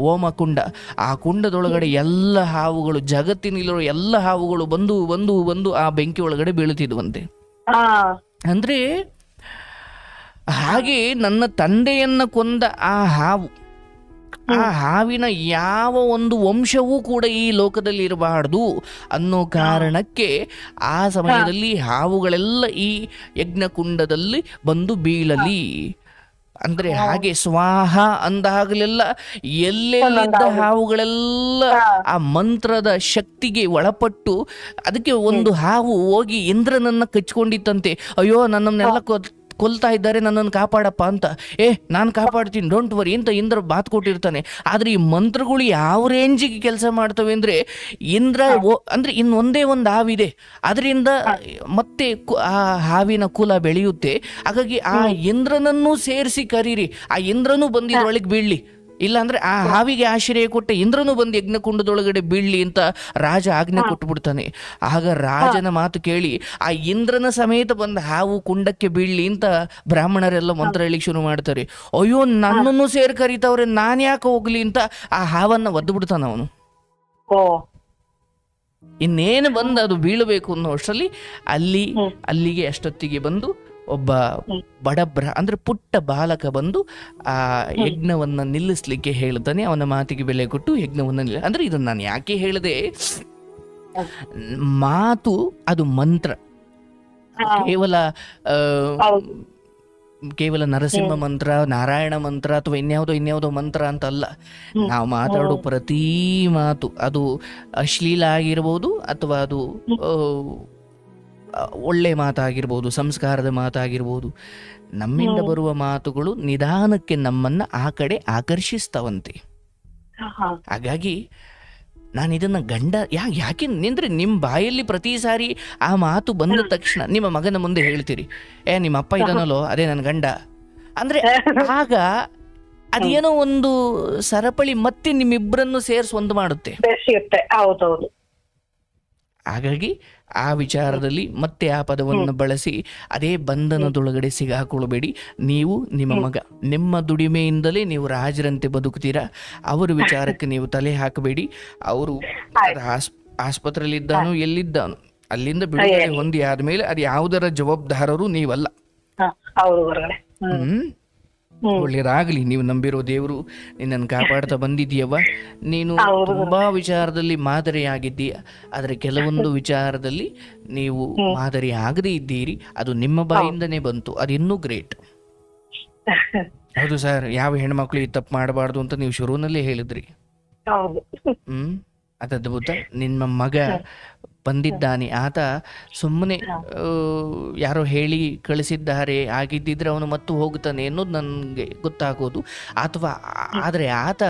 ಹೋಮ ಕುಂಡ, ಆ ಕುಂಡದೊಳಗಡೆ ಎಲ್ಲ ಹಾವುಗಳು, ಜಗತ್ತಿನಲ್ಲಿರೋ ಎಲ್ಲ ಹಾವುಗಳು ಬಂದು ಬಂದು ಬಂದು ಆ ಬೆಂಕಿ ಒಳಗಡೆ ಬೀಳ್ತಿದ್ವಂತೆ. ಅಂದ್ರೆ ಹಾಗೆ ನನ್ನ ತಂದೆಯನ್ನ ಕೊಂದ ಆ ಹಾವು, ಆ ಹಾವಿನ ಯಾವ ಒಂದು ವಂಶವೂ ಕೂಡ ಈ ಲೋಕದಲ್ಲಿ ಇರಬಾರ್ದು ಅನ್ನೋ ಕಾರಣಕ್ಕೆ ಆ ಸಮಯದಲ್ಲಿ ಹಾವುಗಳೆಲ್ಲ ಈ ಯಜ್ಞಕುಂಡದಲ್ಲಿ ಬಂದು ಬೀಳಲಿ ಅಂದ್ರೆ ಹಾಗೆ ಸ್ವಾಹ ಅಂದಾಗಲೆಲ್ಲ ಎಲ್ಲೆಲ್ಲಿದ್ದ ಹಾವುಗಳೆಲ್ಲ ಆ ಮಂತ್ರದ ಶಕ್ತಿಗೆ ಒಳಪಟ್ಟು ಅದಕ್ಕೆ ಒಂದು ಹಾವು ಹೋಗಿ ಇಂದ್ರನನ್ನ ಕಚ್ಕೊಂಡಿತ್ತಂತೆ. ಅಯ್ಯೋ ನನ್ನನ್ನೆಲ್ಲ ಕೊಲ್ತಾ ಇದ್ದಾರೆ, ನನ್ನನ್ನು ಕಾಪಾಡಪ್ಪ ಅಂತ. ನಾನು ಕಾಪಾಡ್ತೀನಿ, ಡೋಂಟ್ ವರಿ ಅಂತ ಇಂದ್ರ ಬಾತ್ ಕೊಟ್ಟಿರ್ತಾನೆ. ಆದ್ರೆ ಈ ಮಂತ್ರಗಳು ಯಾವ ರೇಂಜಿಗೆ ಕೆಲಸ ಮಾಡ್ತವೆ ಅಂದ್ರೆ ಇಂದ್ರ ಅಂದ್ರೆ ಇನ್ನೊಂದೇ ಒಂದು ಹಾವಿದೆ, ಅದರಿಂದ ಮತ್ತೆ ಆ ಹಾವಿನ ಕುಲ ಬೆಳೆಯುತ್ತೆ. ಹಾಗಾಗಿ ಆ ಇಂದ್ರನನ್ನು ಸೇರಿಸಿ ಕರೀರಿ, ಆ ಇಂದ್ರನೂ ಬಂದಿದ್ರೊಳಗೆ ಬೀಳ್ಲಿ, ಇಲ್ಲಾಂದ್ರೆ ಆ ಹಾವಿಗೆ ಆಶ್ರಯ ಕೊಟ್ಟ ಇಂದ್ರನು ಬಂದು ಯಜ್ಞಕುಂಡದೊಳಗಡೆ ಬೀಳ್ಲಿ ಅಂತ ರಾಜ ಆಜ್ಞೆ ಕೊಟ್ಟುಬಿಡ್ತಾನೆ. ಆಗ ರಾಜನ ಮಾತು ಕೇಳಿ ಆ ಇಂದ್ರನ ಸಮೇತ ಬಂದ ಹಾವು ಕುಂಡಕ್ಕೆ ಬೀಳ್ಲಿ ಅಂತ ಬ್ರಾಹ್ಮಣರೆಲ್ಲ ಮಂತ್ರ ಹೇಳಿಕ್ ಶುರು ಮಾಡ್ತಾರೆ. ಅಯ್ಯೋ ನನ್ನನ್ನು ಸೇರ್ ಕರೀತವ್ರೆ, ನಾನ್ ಯಾಕೆ ಹೋಗ್ಲಿ ಅಂತ ಆ ಹಾವನ್ನ ಒದ್ದು ಬಿಡ್ತಾನ ಅವನು. ಇನ್ನೇನು ಬಂದು ಅದು ಬೀಳಬೇಕು ಅನ್ನೋ ಅಷ್ಟರಲ್ಲಿ ಅಲ್ಲಿಗೆ ಅಷ್ಟೊತ್ತಿಗೆ ಬಂದು ಒಬ್ಬ ಅಂದ್ರೆ ಪುಟ್ಟ ಬಾಲಕ ಬಂದು ಆ ಯಜ್ಞವನ್ನ ನಿಲ್ಲಿಸ್ಲಿಕ್ಕೆ ಹೇಳ್ತಾನೆ. ಅವನ ಮಾತಿಗೆ ಬೆಲೆ ಕೊಟ್ಟು ಯಜ್ಞವನ್ನ ಅಂದ್ರೆ ಇದನ್ನ ನಾನು ಯಾಕೆ ಹೇಳಿದೆ, ಮಾತು ಅದು ಮಂತ್ರ, ಕೇವಲ ನರಸಿಂಹ ಮಂತ್ರ, ನಾರಾಯಣ ಮಂತ್ರ ಅಥವಾ ಇನ್ಯಾವುದೋ ಮಂತ್ರ ಅಂತ ಅಲ್ಲ. ನಾವು ಮಾತಾಡೋ ಪ್ರತಿ ಮಾತು ಅದು ಅಶ್ಲೀಲ ಆಗಿರ್ಬೋದು ಅಥವಾ ಅದು ಒಳ್ಳೆ ಮಾತಾಗಿರ್ಬೋದು, ಸಂಸ್ಕಾರದ ಮಾತಾಗಿರ್ಬೋದು. ನಮ್ಮಿಂದ ಬರುವ ಮಾತುಗಳು ನಿಧಾನಕ್ಕೆ ನಮ್ಮನ್ನ ಆ ಕಡೆ ಆಕರ್ಷಿಸ್ತವಂತೆ. ಹಾಗಾಗಿ ನಾನು ಇದನ್ನ ಯಾಕೆ ನಿಂದ್ರೆ ನಿಮ್ಮ ಬಾಯಲ್ಲಿ ಪ್ರತಿ ಸಾರಿ ಆ ಮಾತು ಬಂದ ತಕ್ಷಣ ನಿಮ್ಮ ಮಗನ ಮುಂದೆ ಹೇಳ್ತೀರಿ, ನಿಮ್ಮ ಅಪ್ಪ ಇದನ್ನಲ್ಲೋ, ಅದೇ ನನ್ನ ಗಂಡ ಅಂದ್ರೆ ಆಗ ಅದೇನೋ ಒಂದು ಸರಪಳಿ ಮತ್ತೆ ನಿಮ್ಮಿಬ್ಬರನ್ನು ಸೇರಿಸಿ ಒಂದು ಮಾಡುತ್ತೆ. ಹಾಗಾಗಿ ಆ ವಿಚಾರದಲ್ಲಿ ಮತ್ತೆ ಆ ಪದವನ್ನು ಬಳಸಿ ಅದೇ ಬಂಧನದೊಳಗಡೆ ಸಿಗಾಕೊಳ್ಳಬೇಡಿ. ನೀವು ನಿಮ್ಮ ಮಗ ನಿಮ್ಮ ದುಡಿಮೆಯಿಂದಲೇ ನೀವು ರಾಜರಂತೆ ಬದುಕ್ತೀರಾ, ಅವರ ವಿಚಾರಕ್ಕೆ ನೀವು ತಲೆ ಹಾಕಬೇಡಿ. ಅವರು ಆಸ್ಪತ್ರೆಯಲ್ಲಿದ್ದಾನೋ ಎಲ್ಲಿದ್ದಾನೋ ಅಲ್ಲಿಂದ ಬಿಡುಗಡೆ ಹೊಂದಿ ಆದ್ಮೇಲೆ ಅದು ಯಾವುದರ ಜವಾಬ್ದಾರರು ನೀವಲ್ಲ. ಒಳ್ಳೇದಾಗ್ಲಿ. ನೀವು ನಂಬಿರೋ ದೇವರು ನಿನ್ನನ್ನು ಕಾಪಾಡ್ತಾ ಬಂದಿದೀಯವ. ನೀನು ತುಂಬಾ ವಿಚಾರದಲ್ಲಿ ಮಾದರಿಯಾಗಿದ್ದೀಯ, ಆದರೆ ಕೆಲವೊಂದು ವಿಚಾರದಲ್ಲಿ ನೀವು ಮಾದರಿ ಆಗದೇ ಇದ್ದೀರಿ. ಅದು ನಿಮ್ಮ ಬಾಯಿಂದನೇ ಬಂತು, ಅದು ಇನ್ನೂ ಗ್ರೇಟ್. ಹೌದು ಸರ್, ಯಾವ ಹೆಣ್ಮಕ್ಳು ಈ ತಪ್ಪು ಮಾಡಬಾರ್ದು ಅಂತ ನೀವು ಶುರುವಿನಲ್ಲೇ ಹೇಳಿದ್ರಿ. ಅದದ್ಭುತ. ನಿಮ್ಮ ಮಗ ಬಂದಿದ್ದಾನೆ, ಆತ ಸುಮ್ಮನೆ ಯಾರೋ ಹೇಳಿ ಕಳಿಸಿದ್ದಾರೆ ಆಗಿದ್ದಿದ್ರೆ ಅವನು ಮತ್ತು ಹೋಗ್ತಾನೆ ಅನ್ನೋದು ನನಗೆ ಗೊತ್ತಾಗೋದು. ಅಥವಾ ಆದರೆ ಆತ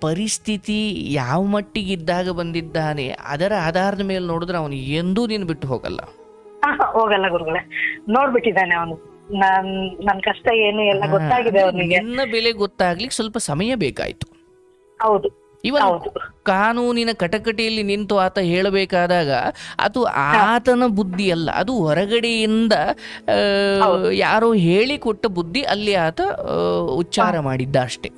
ಪರಿಸ್ಥಿತಿ ಯಾವ ಮಟ್ಟಿಗಿದ್ದಾಗ ಬಂದಿದ್ದಾನೆ ಅದರ ಆಧಾರದ ಮೇಲೆ ನೋಡಿದ್ರೆ ಅವನು ಎಂದೂ ನೀನು ಬಿಟ್ಟು ಹೋಗಲ್ಲ ಗುರುಗಳೇ. ನೋಡ್ಬಿಟ್ಟಿದ್ದಾನೆ ಅವನು, ನನ್ನ ಕಷ್ಟ ಏನು ಎಲ್ಲ ಗೊತ್ತಾಗಿದೆ ಅವನಿಗೆ. ನಿನ್ನ ಬೆಲೆ ಗೊತ್ತಾಗ್ಲಿಕ್ಕೆ ಸ್ವಲ್ಪ ಸಮಯ ಬೇಕಾಯ್ತು. ಹೌದು. ಇವನ್ ಕಾನೂನಿನ ಕಟಕಟೆಯಲ್ಲಿ ನಿಂತು ಆತ ಹೇಳಬೇಕಾದಾಗ ಅದು ಆತನ ಬುದ್ಧಿ ಅಲ್ಲ, ಅದು ಹೊರಗಡೆಯಿಂದ ಯಾರೋ ಹೇಳಿಕೊಟ್ಟ ಬುದ್ಧಿ, ಅಲ್ಲಿ ಆತ ಉಚ್ಚಾರ ಮಾಡಿದ್ದ ಅಷ್ಟೇ.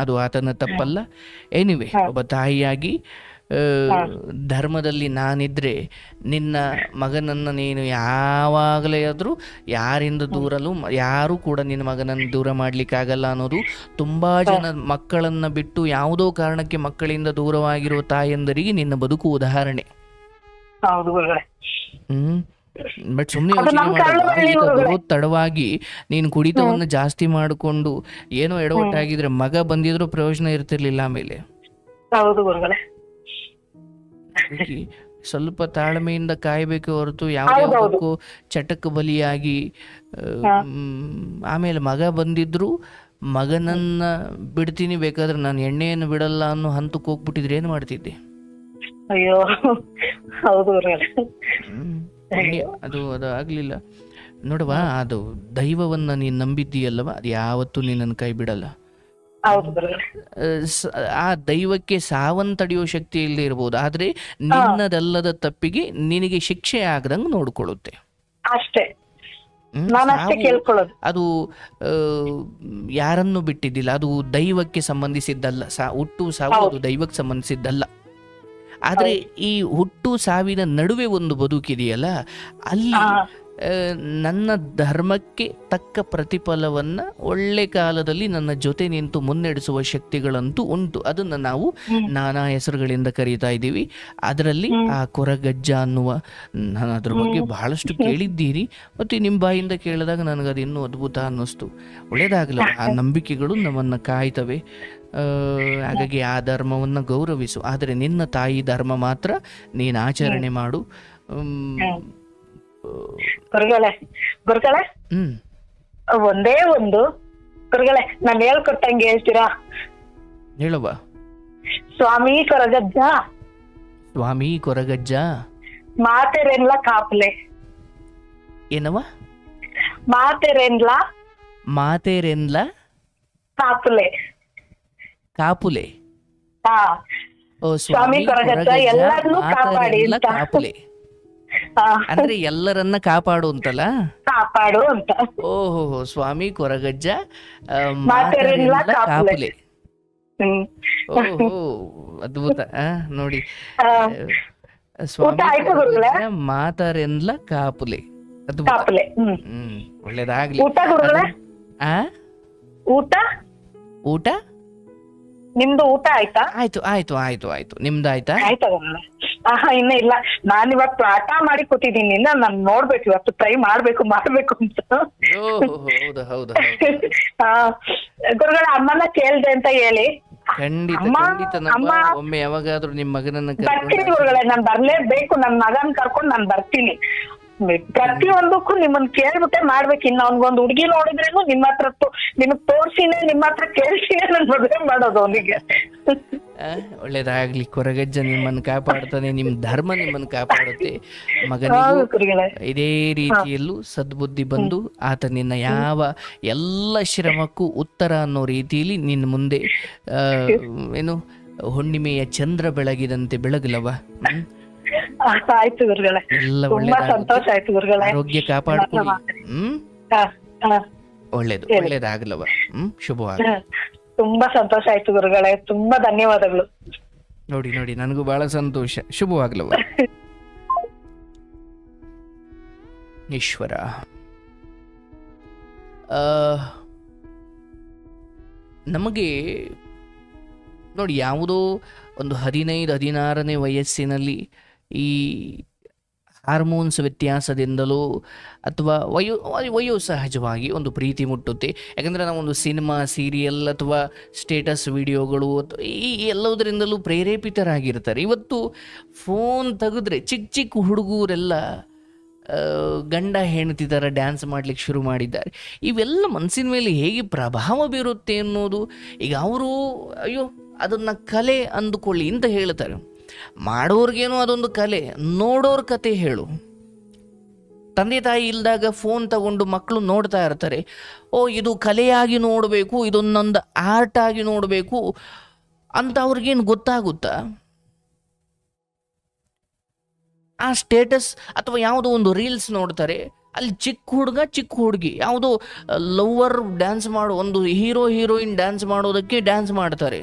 ಅದು ಆತನ ತಪ್ಪಲ್ಲ. ಎನಿವೆ, ಒಬ್ಬ ತಾಯಿಯಾಗಿ ಧರ್ಮದಲ್ಲಿ ನಾನಿದ್ರೆ ನಿನ್ನ ಮಗನನ್ನು ನೀನು ಯಾವಾಗಲೇ ಆದರೂ ಯಾರಿಂದ ದೂರಲು ಯಾರೂ ಕೂಡ ನಿನ್ನ ಮಗನನ್ನು ದೂರ ಮಾಡ್ಲಿಕ್ಕಾಗಲ್ಲ ಅನ್ನೋದು ತುಂಬಾ ಜನ ಮಕ್ಕಳನ್ನ ಬಿಟ್ಟು ಯಾವುದೋ ಕಾರಣಕ್ಕೆ ಮಕ್ಕಳಿಂದ ದೂರವಾಗಿರುವ ತಾಯಂದರಿಗೆ ನಿನ್ನ ಬದುಕು ಉದಾಹರಣೆ. ಬಟ್ ಸುಮ್ಮನೆ ತಡವಾಗಿ ನೀನು ಕುಡಿತವನ್ನು ಜಾಸ್ತಿ ಮಾಡಿಕೊಂಡು ಏನೋ ಎಡವಟ್ಟಾಗಿದ್ರೆ ಮಗ ಬಂದಿದ್ರು ಪ್ರಯೋಜನ ಇರ್ತಿರ್ಲಿಲ್ಲ. ಆಮೇಲೆ ಸ್ವಲ್ಪ ತಾಳ್ಮೆಯಿಂದ ಕಾಯ್ಬೇಕು ಹೊರತು ಯಾವುದಕ್ಕೂ ಚಟಕ್ ಬಲಿಯಾಗಿ ಆಮೇಲೆ ಮಗ ಬಂದಿದ್ರು ಮಗನನ್ನ ಬಿಡ್ತೀನಿ ಬೇಕಾದ್ರೆ ನಾನು ಎಣ್ಣೆಯನ್ನು ಬಿಡಲ್ಲ ಅನ್ನೋ ಹಂತಕ್ಕೆ ಹೋಗ್ಬಿಟ್ಟಿದ್ರೆ ಏನ್ ಮಾಡ್ತಿದ್ದೆ? ಅಯ್ಯೋ ಹೌದು. ಅದು ಆಗ್ಲಿಲ್ಲ ನೋಡುವ. ಅದು ದೈವವನ್ನ ನೀನ್ ನಂಬಿದ್ದೀಯಲ್ಲವ, ಅದು ಯಾವತ್ತೂ ನಿನ್ನನ್ನು ಕೈ ಬಿಡಲ್ಲ. ಆ ದೈವಕ್ಕೆ ಸಾವನ್ ತಡೆಯೋ ಶಕ್ತಿ ಇಲ್ಲದೆ ಇರಬಹುದು, ಆದ್ರೆ ನಿನ್ನದಲ್ಲದ ತಪ್ಪಿಗೆ ನಿನಗೆ ಶಿಕ್ಷೆ ಆಗದಂಗ್ ನೋಡ್ಕೊಳ್ಳುತ್ತೆ ಅಷ್ಟೇ. ಅದು ಯಾರನ್ನು ಬಿಟ್ಟಿದ್ದಿಲ್ಲ, ಅದು ದೈವಕ್ಕೆ ಸಂಬಂಧಿಸಿದ್ದಲ್ಲ. ಹುಟ್ಟು ಸಾವು ಅದು ದೈವಕ್ಕೆ ಸಂಬಂಧಿಸಿದ್ದಲ್ಲ. ಆದ್ರೆ ಈ ಹುಟ್ಟು ಸಾವಿನ ನಡುವೆ ಒಂದು ಬದುಕಿದೆಯಲ್ಲ, ಅಲ್ಲಿ ನನ್ನ ಧರ್ಮಕ್ಕೆ ತಕ್ಕ ಪ್ರತಿಫಲವನ್ನು ಒಳ್ಳೆ ಕಾಲದಲ್ಲಿ ನನ್ನ ಜೊತೆ ನಿಂತು ಮುನ್ನಡೆಸುವ ಶಕ್ತಿಗಳಂತೂ ಉಂಟು. ಅದನ್ನು ನಾವು ನಾನಾ ಹೆಸರುಗಳಿಂದ ಕರೀತಾ ಇದ್ದೀವಿ. ಅದರಲ್ಲಿ ಆ ಕೊರಗಜ್ಜ ಅನ್ನುವ, ನಾನು ಅದ್ರ ಬಗ್ಗೆ ಬಹಳಷ್ಟು ಕೇಳಿದ್ದೀರಿ, ಮತ್ತು ನಿಮ್ಮ ಬಾಯಿಂದ ಕೇಳಿದಾಗ ನನಗದು ಇನ್ನೂ ಅದ್ಭುತ ಅನ್ನಿಸ್ತು. ಒಳ್ಳೆಯದಾಗಲ್ಲ, ಆ ನಂಬಿಕೆಗಳು ನಮ್ಮನ್ನು ಕಾಯ್ತವೆ. ಹಾಗಾಗಿ ಆ ಧರ್ಮವನ್ನು ಗೌರವಿಸು, ಆದರೆ ನಿನ್ನ ತಾಯಿ ಧರ್ಮ ಮಾತ್ರ ನೀನು ಆಚರಣೆ ಮಾಡು. ಗುರುಗಳೇ ಒಂದೇ ಒಂದು ಗುರುಗಳೇ, ನಾನು ಹೇಳ್ಕೊಟ್ಟಂಗೆ ಹೇಳ್ತೀರಾ? ಹೇಳುವ. ಸ್ವಾಮಿ ಕೊರಗಜ್ಜ, ಸ್ವಾಮಿ ಕೊರಗಜ್ಜ ಮಾತೆರೆನ್ಲ ಕಾಪುಲೆ. ಏನವ? ಮಾತೆರೆನ್ಲ ಮಾತೆರೆನ್ಲ ಕಾಪುಲೆ. ಕಾಪುಲೆ. ಹಾ, ಓ, ಸ್ವಾಮಿ ಕೊರಗಜ್ಜ ಎಲ್ಲರನ್ನೂ ಕಾಪಾಡಿ ಅಂತ. ಕಾಪುಲೆ ಅಂದ್ರೆ ಎಲ್ಲರನ್ನ ಕಾಪಾಡು ಅಂತಲ್ಲ, ಕಾಪಾಡು ಅಂತ. ಓಹೋ, ಸ್ವಾಮಿ ಕೊರಗಜ್ಜ ಮಾತೆರೆನ್ಲ ಕಾಪುಲೆ. ಓಹೋ, ಅದ್ಭುತ. ನೋಡಿ, ಸ್ವಾಮಿ ಮಾತರೆನ್ಲ ಕಾಪುಲೆ. ಅದ್ಭುತ. ಒಳ್ಳೇದಾಗ್ಲಿ. ಊಟ ಊಟ ನಿಮ್ದು ಊಟ ಆಯ್ತಾ? ಆಯ್ತು ಆಯ್ತು ಆಯ್ತು ಆಯ್ತು. ನಿಮ್ದಾಯ್ತಾ? ಆಯ್ತಾ? ಇನ್ನ ಇಲ್ಲ, ನಾನ್ ಇವತ್ತು ಆಟ ಮಾಡಿ ಕೂತಿದ್ದೀನಿ. ನಾನ್ ನೋಡ್ಬೇಕು, ಇವತ್ತು ಟ್ರೈ ಮಾಡ್ಬೇಕು ಅಂತ. ಹೌದು ಹೌದು. ಗುರುಗಳ ಅಮ್ಮನ ಕೇಳ್ದೆ ಅಂತ ಹೇಳಿ. ಖಂಡಿತ ಒಮ್ಮೆ ಯಾವಾಗಾದ್ರೂ ನಿಮ್ ಮಗನನ್ನ ಬರ್ತೀನಿ ಗುರುಗಳೇ, ನಾನ್ ಬರ್ಲೇಬೇಕು. ನನ್ ಮಗನ್ ಕರ್ಕೊಂಡ್ ನಾನ್ ಬರ್ತೀನಿ. ಪ್ರತಿಯೊಂದಕ್ಕೂ ನಿಮ್ಮನ್ ಕೇಳ್ಬಿಟ್ಟೆ ಮಾಡ್ಬೇಕು. ಇನ್ನು ಅವ್ನಿಗೊಂದು ಹುಡುಗಿ ನೋಡಿದ್ರೇನು ನಿಮ್ಮ ಹತ್ರ ನಿಮಗ್ ತೋರ್ಸಿನೇ, ನಿಮ್ಮ ಹತ್ರ ಕೇಳ್ಸಿನೇ ನನ್ ಮದುವೆ ಮಾಡೋದು ಅವನಿಗೆ. ಒಳ್ಳೇದಾಗ್ಲಿ. ಕೊರಗಜ್ಜ ನಿಮ್ಮನ್ನು ಕಾಪಾಡ್ತಾನೆ, ನಿಮ್ ಧರ್ಮ ನಿಮ್ಮನ್ನು ಕಾಪಾಡುತ್ತೆ. ಮಗನಿಗೂ ಇದೇ ರೀತಿಯಲ್ಲೂ ಸದ್ಬುದ್ಧಿ ಬಂದು ಆತ ನಿನ್ನ ಯಾವ ಎಲ್ಲ ಶ್ರಮಕ್ಕೂ ಉತ್ತರ ಅನ್ನೋ ರೀತಿಯಲ್ಲಿ ನಿನ್ನ ಮುಂದೆ ಏನು ಹುಣ್ಣಿಮೆಯ ಚಂದ್ರ ಬೆಳಗಿದಂತೆ ಬೆಳಗಲವ. ಆಯ್ತು ಗುರುಗಳೇ, ತುಂಬಾ ಸಂತೋಷ ಆಯ್ತು ಗುರುಗಳೇ. ಆರೋಗ್ಯ ಕಾಪಾಡ್ಕೊಳ್ಳಿ. ಒಳ್ಳೇದಾಗ್ಲವ. ಶುಭವಾಗಲಿ. ತುಂಬಾ ಸಂತೋಷ ಆಯ್ತು ಗುರುಗಳೇ, ತುಂಬಾ ಧನ್ಯವಾದಗಳು. ನೋಡಿ ನನಗೂ ಬಹಳ ಸಂತೋಷ. ಶುಭವಾಗ್ಲವ. ಈಶ್ವರ. ನಮಗೆ ನೋಡಿ, ಯಾವುದೋ ಒಂದು 15-16ನೇ ವಯಸ್ಸಿನಲ್ಲಿ ಈ ಹಾರ್ಮೋನ್ಸ್ ವ್ಯತ್ಯಾಸದಿಂದಲೂ ಅಥವಾ ವಯೋ ಸಹಜವಾಗಿ ಒಂದು ಪ್ರೀತಿ ಮುಟ್ಟುತ್ತೆ. ಯಾಕಂದರೆ ನಾವೊಂದು ಸಿನಿಮಾ, ಸೀರಿಯಲ್ ಅಥವಾ ಸ್ಟೇಟಸ್ ವಿಡಿಯೋಗಳು ಈ ಎಲ್ಲದರಿಂದಲೂ ಪ್ರೇರೇಪಿತರಾಗಿರ್ತಾರೆ. ಇವತ್ತು ಫೋನ್ ತೆಗೆದ್ರೆ ಚಿಕ್ಕ ಚಿಕ್ಕ ಹುಡುಗರೆಲ್ಲ ಗಂಡ ಹೆಂಡತಿ ಥರ ಡ್ಯಾನ್ಸ್ ಮಾಡಲಿಕ್ಕೆ ಶುರು ಮಾಡಿದ್ದಾರೆ. ಇವೆಲ್ಲ ಮನಸ್ಸಿನ ಮೇಲೆ ಹೇಗೆ ಪ್ರಭಾವ ಬೀರುತ್ತೆ ಅನ್ನೋದು. ಈಗ ಅವರು ಅಯ್ಯೋ ಅದನ್ನು ಕಲೆ ಅಂದುಕೊಳ್ಳಿ ಅಂತ ಹೇಳ್ತಾರೆ. ಮಾಡೋರ್ಗೇನೋ ಅದೊಂದು ಕಲೆ, ನೋಡೋರ್ ಕತೆ ಹೇಳು. ತಂದೆ ತಾಯಿ ಇಲ್ದಾಗ ಫೋನ್ ತಗೊಂಡು ಮಕ್ಕಳು ನೋಡ್ತಾ ಇರ್ತಾರೆ. ಓ, ಇದು ಕಲೆಯಾಗಿ ನೋಡಬೇಕು, ಇದೊಂದೊಂದು ಆರ್ಟ್ ಆಗಿ ನೋಡಬೇಕು ಅಂತ ಅವ್ರಿಗೇನು ಗೊತ್ತಾಗುತ್ತಾ? ಆ ಸ್ಟೇಟಸ್ ಅಥವಾ ಯಾವುದೋ ಒಂದು ರೀಲ್ಸ್ ನೋಡ್ತಾರೆ, ಅಲ್ಲಿ ಚಿಕ್ಕ ಹುಡುಗ ಚಿಕ್ಕ ಹುಡುಗಿ ಯಾವುದೋ ಲವ್ವರ್ ಡ್ಯಾನ್ಸ್ ಮಾಡೋ, ಒಂದು ಹೀರೋಯಿನ್ ಡ್ಯಾನ್ಸ್ ಮಾಡೋದಕ್ಕೆ ಡ್ಯಾನ್ಸ್ ಮಾಡ್ತಾರೆ.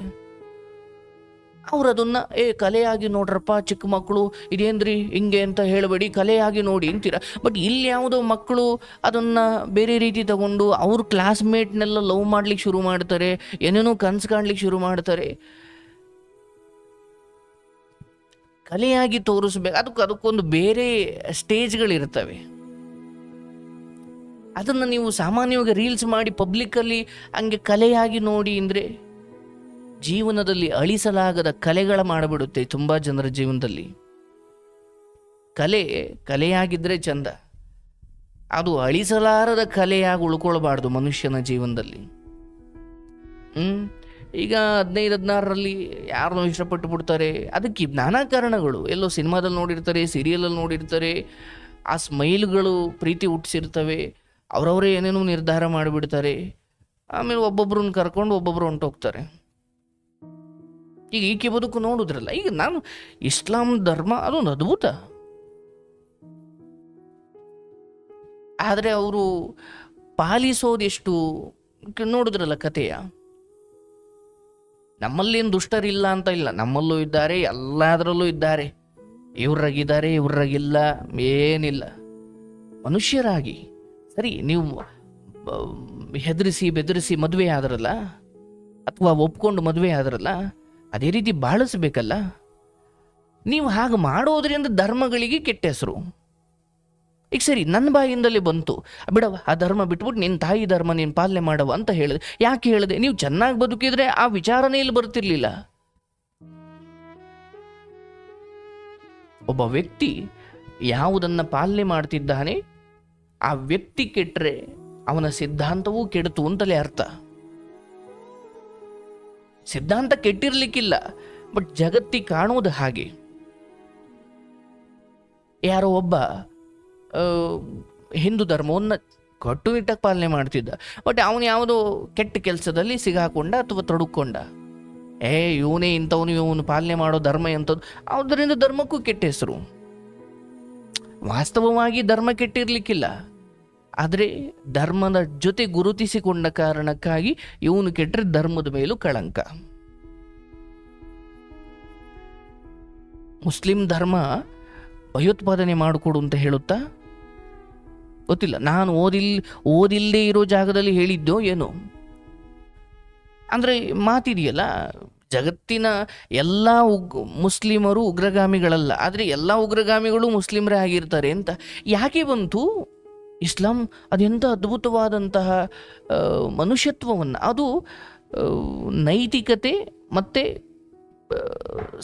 ಅವ್ರು ಅದನ್ನು ಕಲೆಯಾಗಿ ನೋಡ್ರಪ್ಪ, ಚಿಕ್ಕ ಮಕ್ಕಳು ಇದೇನ್ರಿ ಹಿಂಗೆ ಅಂತ ಹೇಳಬೇಡಿ, ಕಲೆಯಾಗಿ ನೋಡಿ ಅಂತೀರ. ಬಟ್ ಇಲ್ಲಿ ಯಾವುದೋ ಮಕ್ಕಳು ಅದನ್ನು ಬೇರೆ ರೀತಿ ತಗೊಂಡು ಅವ್ರ ಕ್ಲಾಸ್ಮೇಟ್ನೆಲ್ಲ ಲವ್ ಮಾಡ್ಲಿಕ್ಕೆ ಶುರು ಮಾಡ್ತಾರೆ, ಏನೇನೋ ಕನಸು ಕಾಣ್ಲಿಕ್ಕೆ ಶುರು ಮಾಡ್ತಾರೆ. ಕಲೆಯಾಗಿ ತೋರಿಸ್ಬೇಕು, ಅದಕ್ಕೊಂದು ಬೇರೆ ಸ್ಟೇಜ್ಗಳಿರ್ತವೆ. ಅದನ್ನು ನೀವು ಸಾಮಾನ್ಯವಾಗಿ ರೀಲ್ಸ್ ಮಾಡಿ ಪಬ್ಲಿಕ್ಕಲ್ಲಿ ಹಂಗೆ ಕಲೆಯಾಗಿ ನೋಡಿ ಅಂದರೆ ಜೀವನದಲ್ಲಿ ಅಳಿಸಲಾಗದ ಕಲೆಗಳ ಮಾಡಿಬಿಡುತ್ತೆ ತುಂಬ ಜನರ ಜೀವನದಲ್ಲಿ. ಕಲೆಯಾಗಿದ್ದರೆ ಚಂದ, ಅದು ಅಳಿಸಲಾರದ ಕಲೆಯಾಗಿ ಉಳ್ಕೊಳ್ಬಾರ್ದು ಮನುಷ್ಯನ ಜೀವನದಲ್ಲಿ. ಈಗ 15-16ರಲ್ಲಿ ಯಾರನ್ನೋ ಇಷ್ಟಪಟ್ಟು ಬಿಡ್ತಾರೆ. ಅದಕ್ಕೆ ನಾನಾ ಕಾರಣಗಳು. ಎಲ್ಲೋ ಸಿನಿಮಾದಲ್ಲಿ ನೋಡಿರ್ತಾರೆ, ಸೀರಿಯಲಲ್ಲಿ ನೋಡಿರ್ತಾರೆ. ಆ ಸ್ಮೈಲ್ಗಳು ಪ್ರೀತಿ ಹುಟ್ಟಿಸಿರ್ತವೆ. ಅವರವರೇ ಏನೇನೋ ನಿರ್ಧಾರ ಮಾಡಿಬಿಡ್ತಾರೆ. ಆಮೇಲೆ ಒಬ್ಬೊಬ್ರನ್ನ ಕರ್ಕೊಂಡು ಒಬ್ಬೊಬ್ರು ಹೊಂಟೋಗ್ತಾರೆ. ಈಗ ಈಕೆ ಬದುಕು ನೋಡುದ್ರಲ್ಲ. ಈಗ ನಾನು ಇಸ್ಲಾಂ ಧರ್ಮ ಅದೊಂದು ಅದ್ಭುತ. ಆದರೆ ಅವರು ಪಾಲಿಸೋದೆಷ್ಟು ನೋಡಿದ್ರಲ್ಲ ಕಥೆಯ. ನಮ್ಮಲ್ಲೇನು ದುಷ್ಟರಿಲ್ಲ ಅಂತ ಇಲ್ಲ, ನಮ್ಮಲ್ಲೂ ಇದ್ದಾರೆ, ಎಲ್ಲದರಲ್ಲೂ ಇದ್ದಾರೆ. ಇವ್ರಾಗಿದ್ದಾರೆ, ಇವ್ರಾಗಿಲ್ಲ, ಏನಿಲ್ಲ. ಮನುಷ್ಯರಾಗಿ. ಸರಿ, ನೀವು ಹೆದರಿಸಿ ಬೆದರಿಸಿ ಮದುವೆ ಆದ್ರಲ್ಲ, ಅಥವಾ ಒಪ್ಕೊಂಡು ಮದುವೆ ಆದ್ರಲ್ಲ, ಅದೇ ರೀತಿ ಬಾಳಿಸ್ಬೇಕಲ್ಲ. ನೀವು ಹಾಗೆ ಮಾಡೋದ್ರಿಂದ ಧರ್ಮಗಳಿಗೆ ಕೆಟ್ಟ ಹೆಸರು. ಈಗ ಸರಿ, ನನ್ನ ಬಾಯಿಂದಲೇ ಬಂತು, ಬಿಡವ ಆ ಧರ್ಮ ಬಿಟ್ಬಿಟ್ಟು ನಿನ್ನ ತಾಯಿ ಧರ್ಮ ನೀನು ಪಾಲನೆ ಮಾಡವ ಅಂತ ಹೇಳಿದೆ. ಯಾಕೆ ಹೇಳಿದೆ? ನೀವು ಚೆನ್ನಾಗಿ ಬದುಕಿದ್ರೆ ಆ ವಿಚಾರನೇ ಇಲ್ಲಿ ಬರ್ತಿರ್ಲಿಲ್ಲ. ಒಬ್ಬ ವ್ಯಕ್ತಿ ಯಾವುದನ್ನ ಪಾಲನೆ ಮಾಡ್ತಿದ್ದಾನೆ ಆ ವ್ಯಕ್ತಿ ಕೆಟ್ಟರೆ ಅವನ ಸಿದ್ಧಾಂತವೂ ಕೆಡುತು ಅಂತಲೇ ಅರ್ಥ. ಸಿದ್ಧಾಂತ ಕೆಟ್ಟಿರ್ಲಿಕ್ಕಿಲ್ಲ, ಬಟ್ ಜಗತ್ತಿ ಕಾಣುವುದು ಹಾಗೆ. ಯಾರೋ ಒಬ್ಬ ಹಿಂದೂ ಧರ್ಮವನ್ನು ಕಟ್ಟುನಿಟ್ಟಾಗಿ ಪಾಲನೆ ಮಾಡ್ತಿದ್ದ, ಬಟ್ ಅವನು ಯಾವುದೋ ಕೆಟ್ಟ ಕೆಲಸದಲ್ಲಿ ಸಿಗಾಕೊಂಡ ಅಥವಾ ತೊಡಕೊಂಡ. ಇವನೇ ಇಂಥವನು, ಇವನು ಪಾಲನೆ ಮಾಡೋ ಧರ್ಮ ಎಂಥದ್ದು, ಅದರಿಂದ ಧರ್ಮಕ್ಕೂ ಕೆಟ್ಟ ಹೆಸರು. ವಾಸ್ತವವಾಗಿ ಧರ್ಮ ಕೆಟ್ಟಿರ್ಲಿಕ್ಕಿಲ್ಲ, ಆದರೆ ಧರ್ಮದ ಜೊತೆ ಗುರುತಿಸಿಕೊಂಡ ಕಾರಣಕ್ಕಾಗಿ ಇವನು ಕೆಟ್ಟರೆ ಧರ್ಮದ ಮೇಲೂ ಕಳಂಕ. ಮುಸ್ಲಿಂ ಧರ್ಮ ಭಯೋತ್ಪಾದನೆ ಮಾಡಿಕೊಡು ಅಂತ ಹೇಳುತ್ತಾ ಗೊತ್ತಿಲ್ಲ. ನಾನು ಓದಿಲ್ಲದೆ ಇರೋ ಜಾಗದಲ್ಲಿ ಹೇಳಿದ್ದೋ ಏನೋ. ಅಂದರೆ ಮಾತಿದೆಯಲ್ಲ, ಜಗತ್ತಿನ ಎಲ್ಲ ಮುಸ್ಲಿಮರು ಉಗ್ರಗಾಮಿಗಳಲ್ಲ, ಆದರೆ ಎಲ್ಲ ಉಗ್ರಗಾಮಿಗಳು ಮುಸ್ಲಿಮರೇ ಆಗಿರ್ತಾರೆ ಅಂತ ಯಾಕೆ ಬಂತು? ಇಸ್ಲಾಂ ಅದೆಂಥ ಅದ್ಭುತವಾದಂತಹ ಮನುಷ್ಯತ್ವವನ್ನು, ಅದು ನೈತಿಕತೆ ಮತ್ತು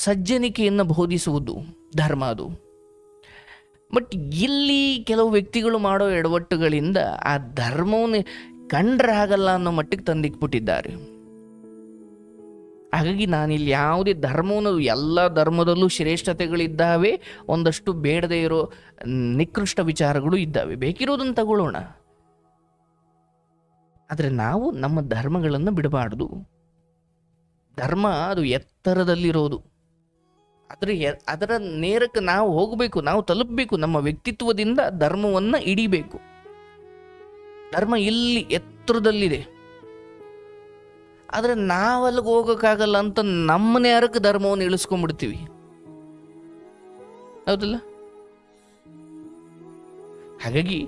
ಸಜ್ಜನಿಕೆಯನ್ನು ಬೋಧಿಸುವುದು ಧರ್ಮ ಅದು. ಬಟ್ ಇಲ್ಲಿ ಕೆಲವು ವ್ಯಕ್ತಿಗಳು ಮಾಡೋ ಎಡವಟ್ಟುಗಳಿಂದ ಆ ಧರ್ಮವನ್ನು ಕಂಡ್ರೆ ಆಗಲ್ಲ ಅನ್ನೋ ಮಟ್ಟಿಗೆ ತಂದಿಕ್ಬಿಟ್ಟಿದ್ದಾರೆ. ಹಾಗಾಗಿ ನಾನಿಲ್ಲಿ ಯಾವುದೇ ಧರ್ಮವನ್ನು, ಎಲ್ಲ ಧರ್ಮದಲ್ಲೂ ಶ್ರೇಷ್ಠತೆಗಳಿದ್ದಾವೆ, ಒಂದಷ್ಟು ಬೇಡದೇ ಇರೋ ನಿಕೃಷ್ಟ ವಿಚಾರಗಳು ಇದ್ದಾವೆ, ಬೇಕಿರೋದನ್ನು ತಗೊಳ್ಳೋಣ. ಆದರೆ ನಾವು ನಮ್ಮ ಧರ್ಮಗಳನ್ನು ಬಿಡಬಾರ್ದು. ಧರ್ಮ ಅದು ಎತ್ತರದಲ್ಲಿರೋದು, ಅದರ ನೇರಕ್ಕೆ ನಾವು ಹೋಗಬೇಕು, ನಾವು ತಲುಪಬೇಕು. ನಮ್ಮ ವ್ಯಕ್ತಿತ್ವದಿಂದ ಧರ್ಮವನ್ನು ಹಿಡಿಬೇಕು. ಧರ್ಮ ಇಲ್ಲಿ ಎತ್ತರದಲ್ಲಿದೆ, ಆದರೆ ನಾವಲ್ಲಿಗೆ ಹೋಗೋಕ್ಕಾಗಲ್ಲ ಅಂತ ನಮ್ಮ ನೇರಕ್ಕೆ ಧರ್ಮವನ್ನು ಇಳಿಸ್ಕೊಂಡ್ಬಿಡ್ತೀವಿ, ಹೌದಲ್ಲ? ಹಾಗಾಗಿ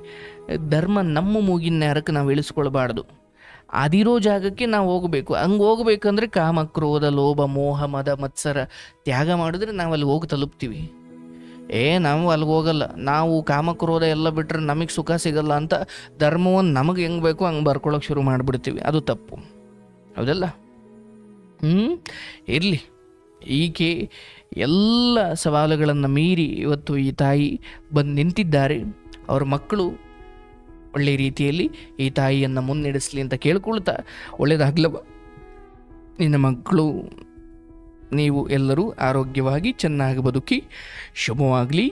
ಧರ್ಮ ನಮ್ಮ ಮೂಗಿನ ನೇರಕ್ಕೆ ನಾವು ಇಳಿಸ್ಕೊಳ್ಬಾರ್ದು. ಅದಿರೋ ಜಾಗಕ್ಕೆ ನಾವು ಹೋಗಬೇಕು. ಹಂಗೆ ಹೋಗ್ಬೇಕಂದ್ರೆ ಕಾಮ, ಕ್ರೋಧ, ಲೋಭ, ಮೋಹ, ಮದ, ಮತ್ಸರ ತ್ಯಾಗ ಮಾಡಿದ್ರೆ ನಾವು ಅಲ್ಲಿ ಹೋಗಿ ತಲುಪ್ತೀವಿ. ನಾವು ಅಲ್ಲಿಗೆ ಹೋಗಲ್ಲ, ನಾವು ಕಾಮ, ಕ್ರೋಧ ಎಲ್ಲ ಬಿಟ್ಟರೆ ನಮಗೆ ಸುಖ ಸಿಗಲ್ಲ ಅಂತ ಧರ್ಮವನ್ನು ನಮಗೆ ಹೆಂಗೆ ಬೇಕೋ ಹಂಗೆ ಬರ್ಕೊಳ್ಳೋಕೆ ಶುರು ಮಾಡಿಬಿಡ್ತೀವಿ. ಅದು ತಪ್ಪು, ಹೌದಲ್ಲ? ಇರಲಿ, ಈಕೆ ಎಲ್ಲ ಸವಾಲುಗಳನ್ನು ಮೀರಿ ಇವತ್ತು ಈ ತಾಯಿ ಬಂದು ನಿಂತಿದ್ದಾರೆ. ಅವ್ರ ಮಕ್ಕಳು ಒಳ್ಳೆಯ ರೀತಿಯಲ್ಲಿ ಈ ತಾಯಿಯನ್ನು ಮುನ್ನಡೆಸಲಿ ಅಂತ ಕೇಳ್ಕೊಳ್ತಾ, ಒಳ್ಳೆಯದಾಗ್ಲವ ನಿನ್ನ ಮಕ್ಕಳು, ನೀವು ಎಲ್ಲರೂ ಆರೋಗ್ಯವಾಗಿ ಚೆನ್ನಾಗಿ ಬದುಕಿ ಶುಭವಾಗಲಿ,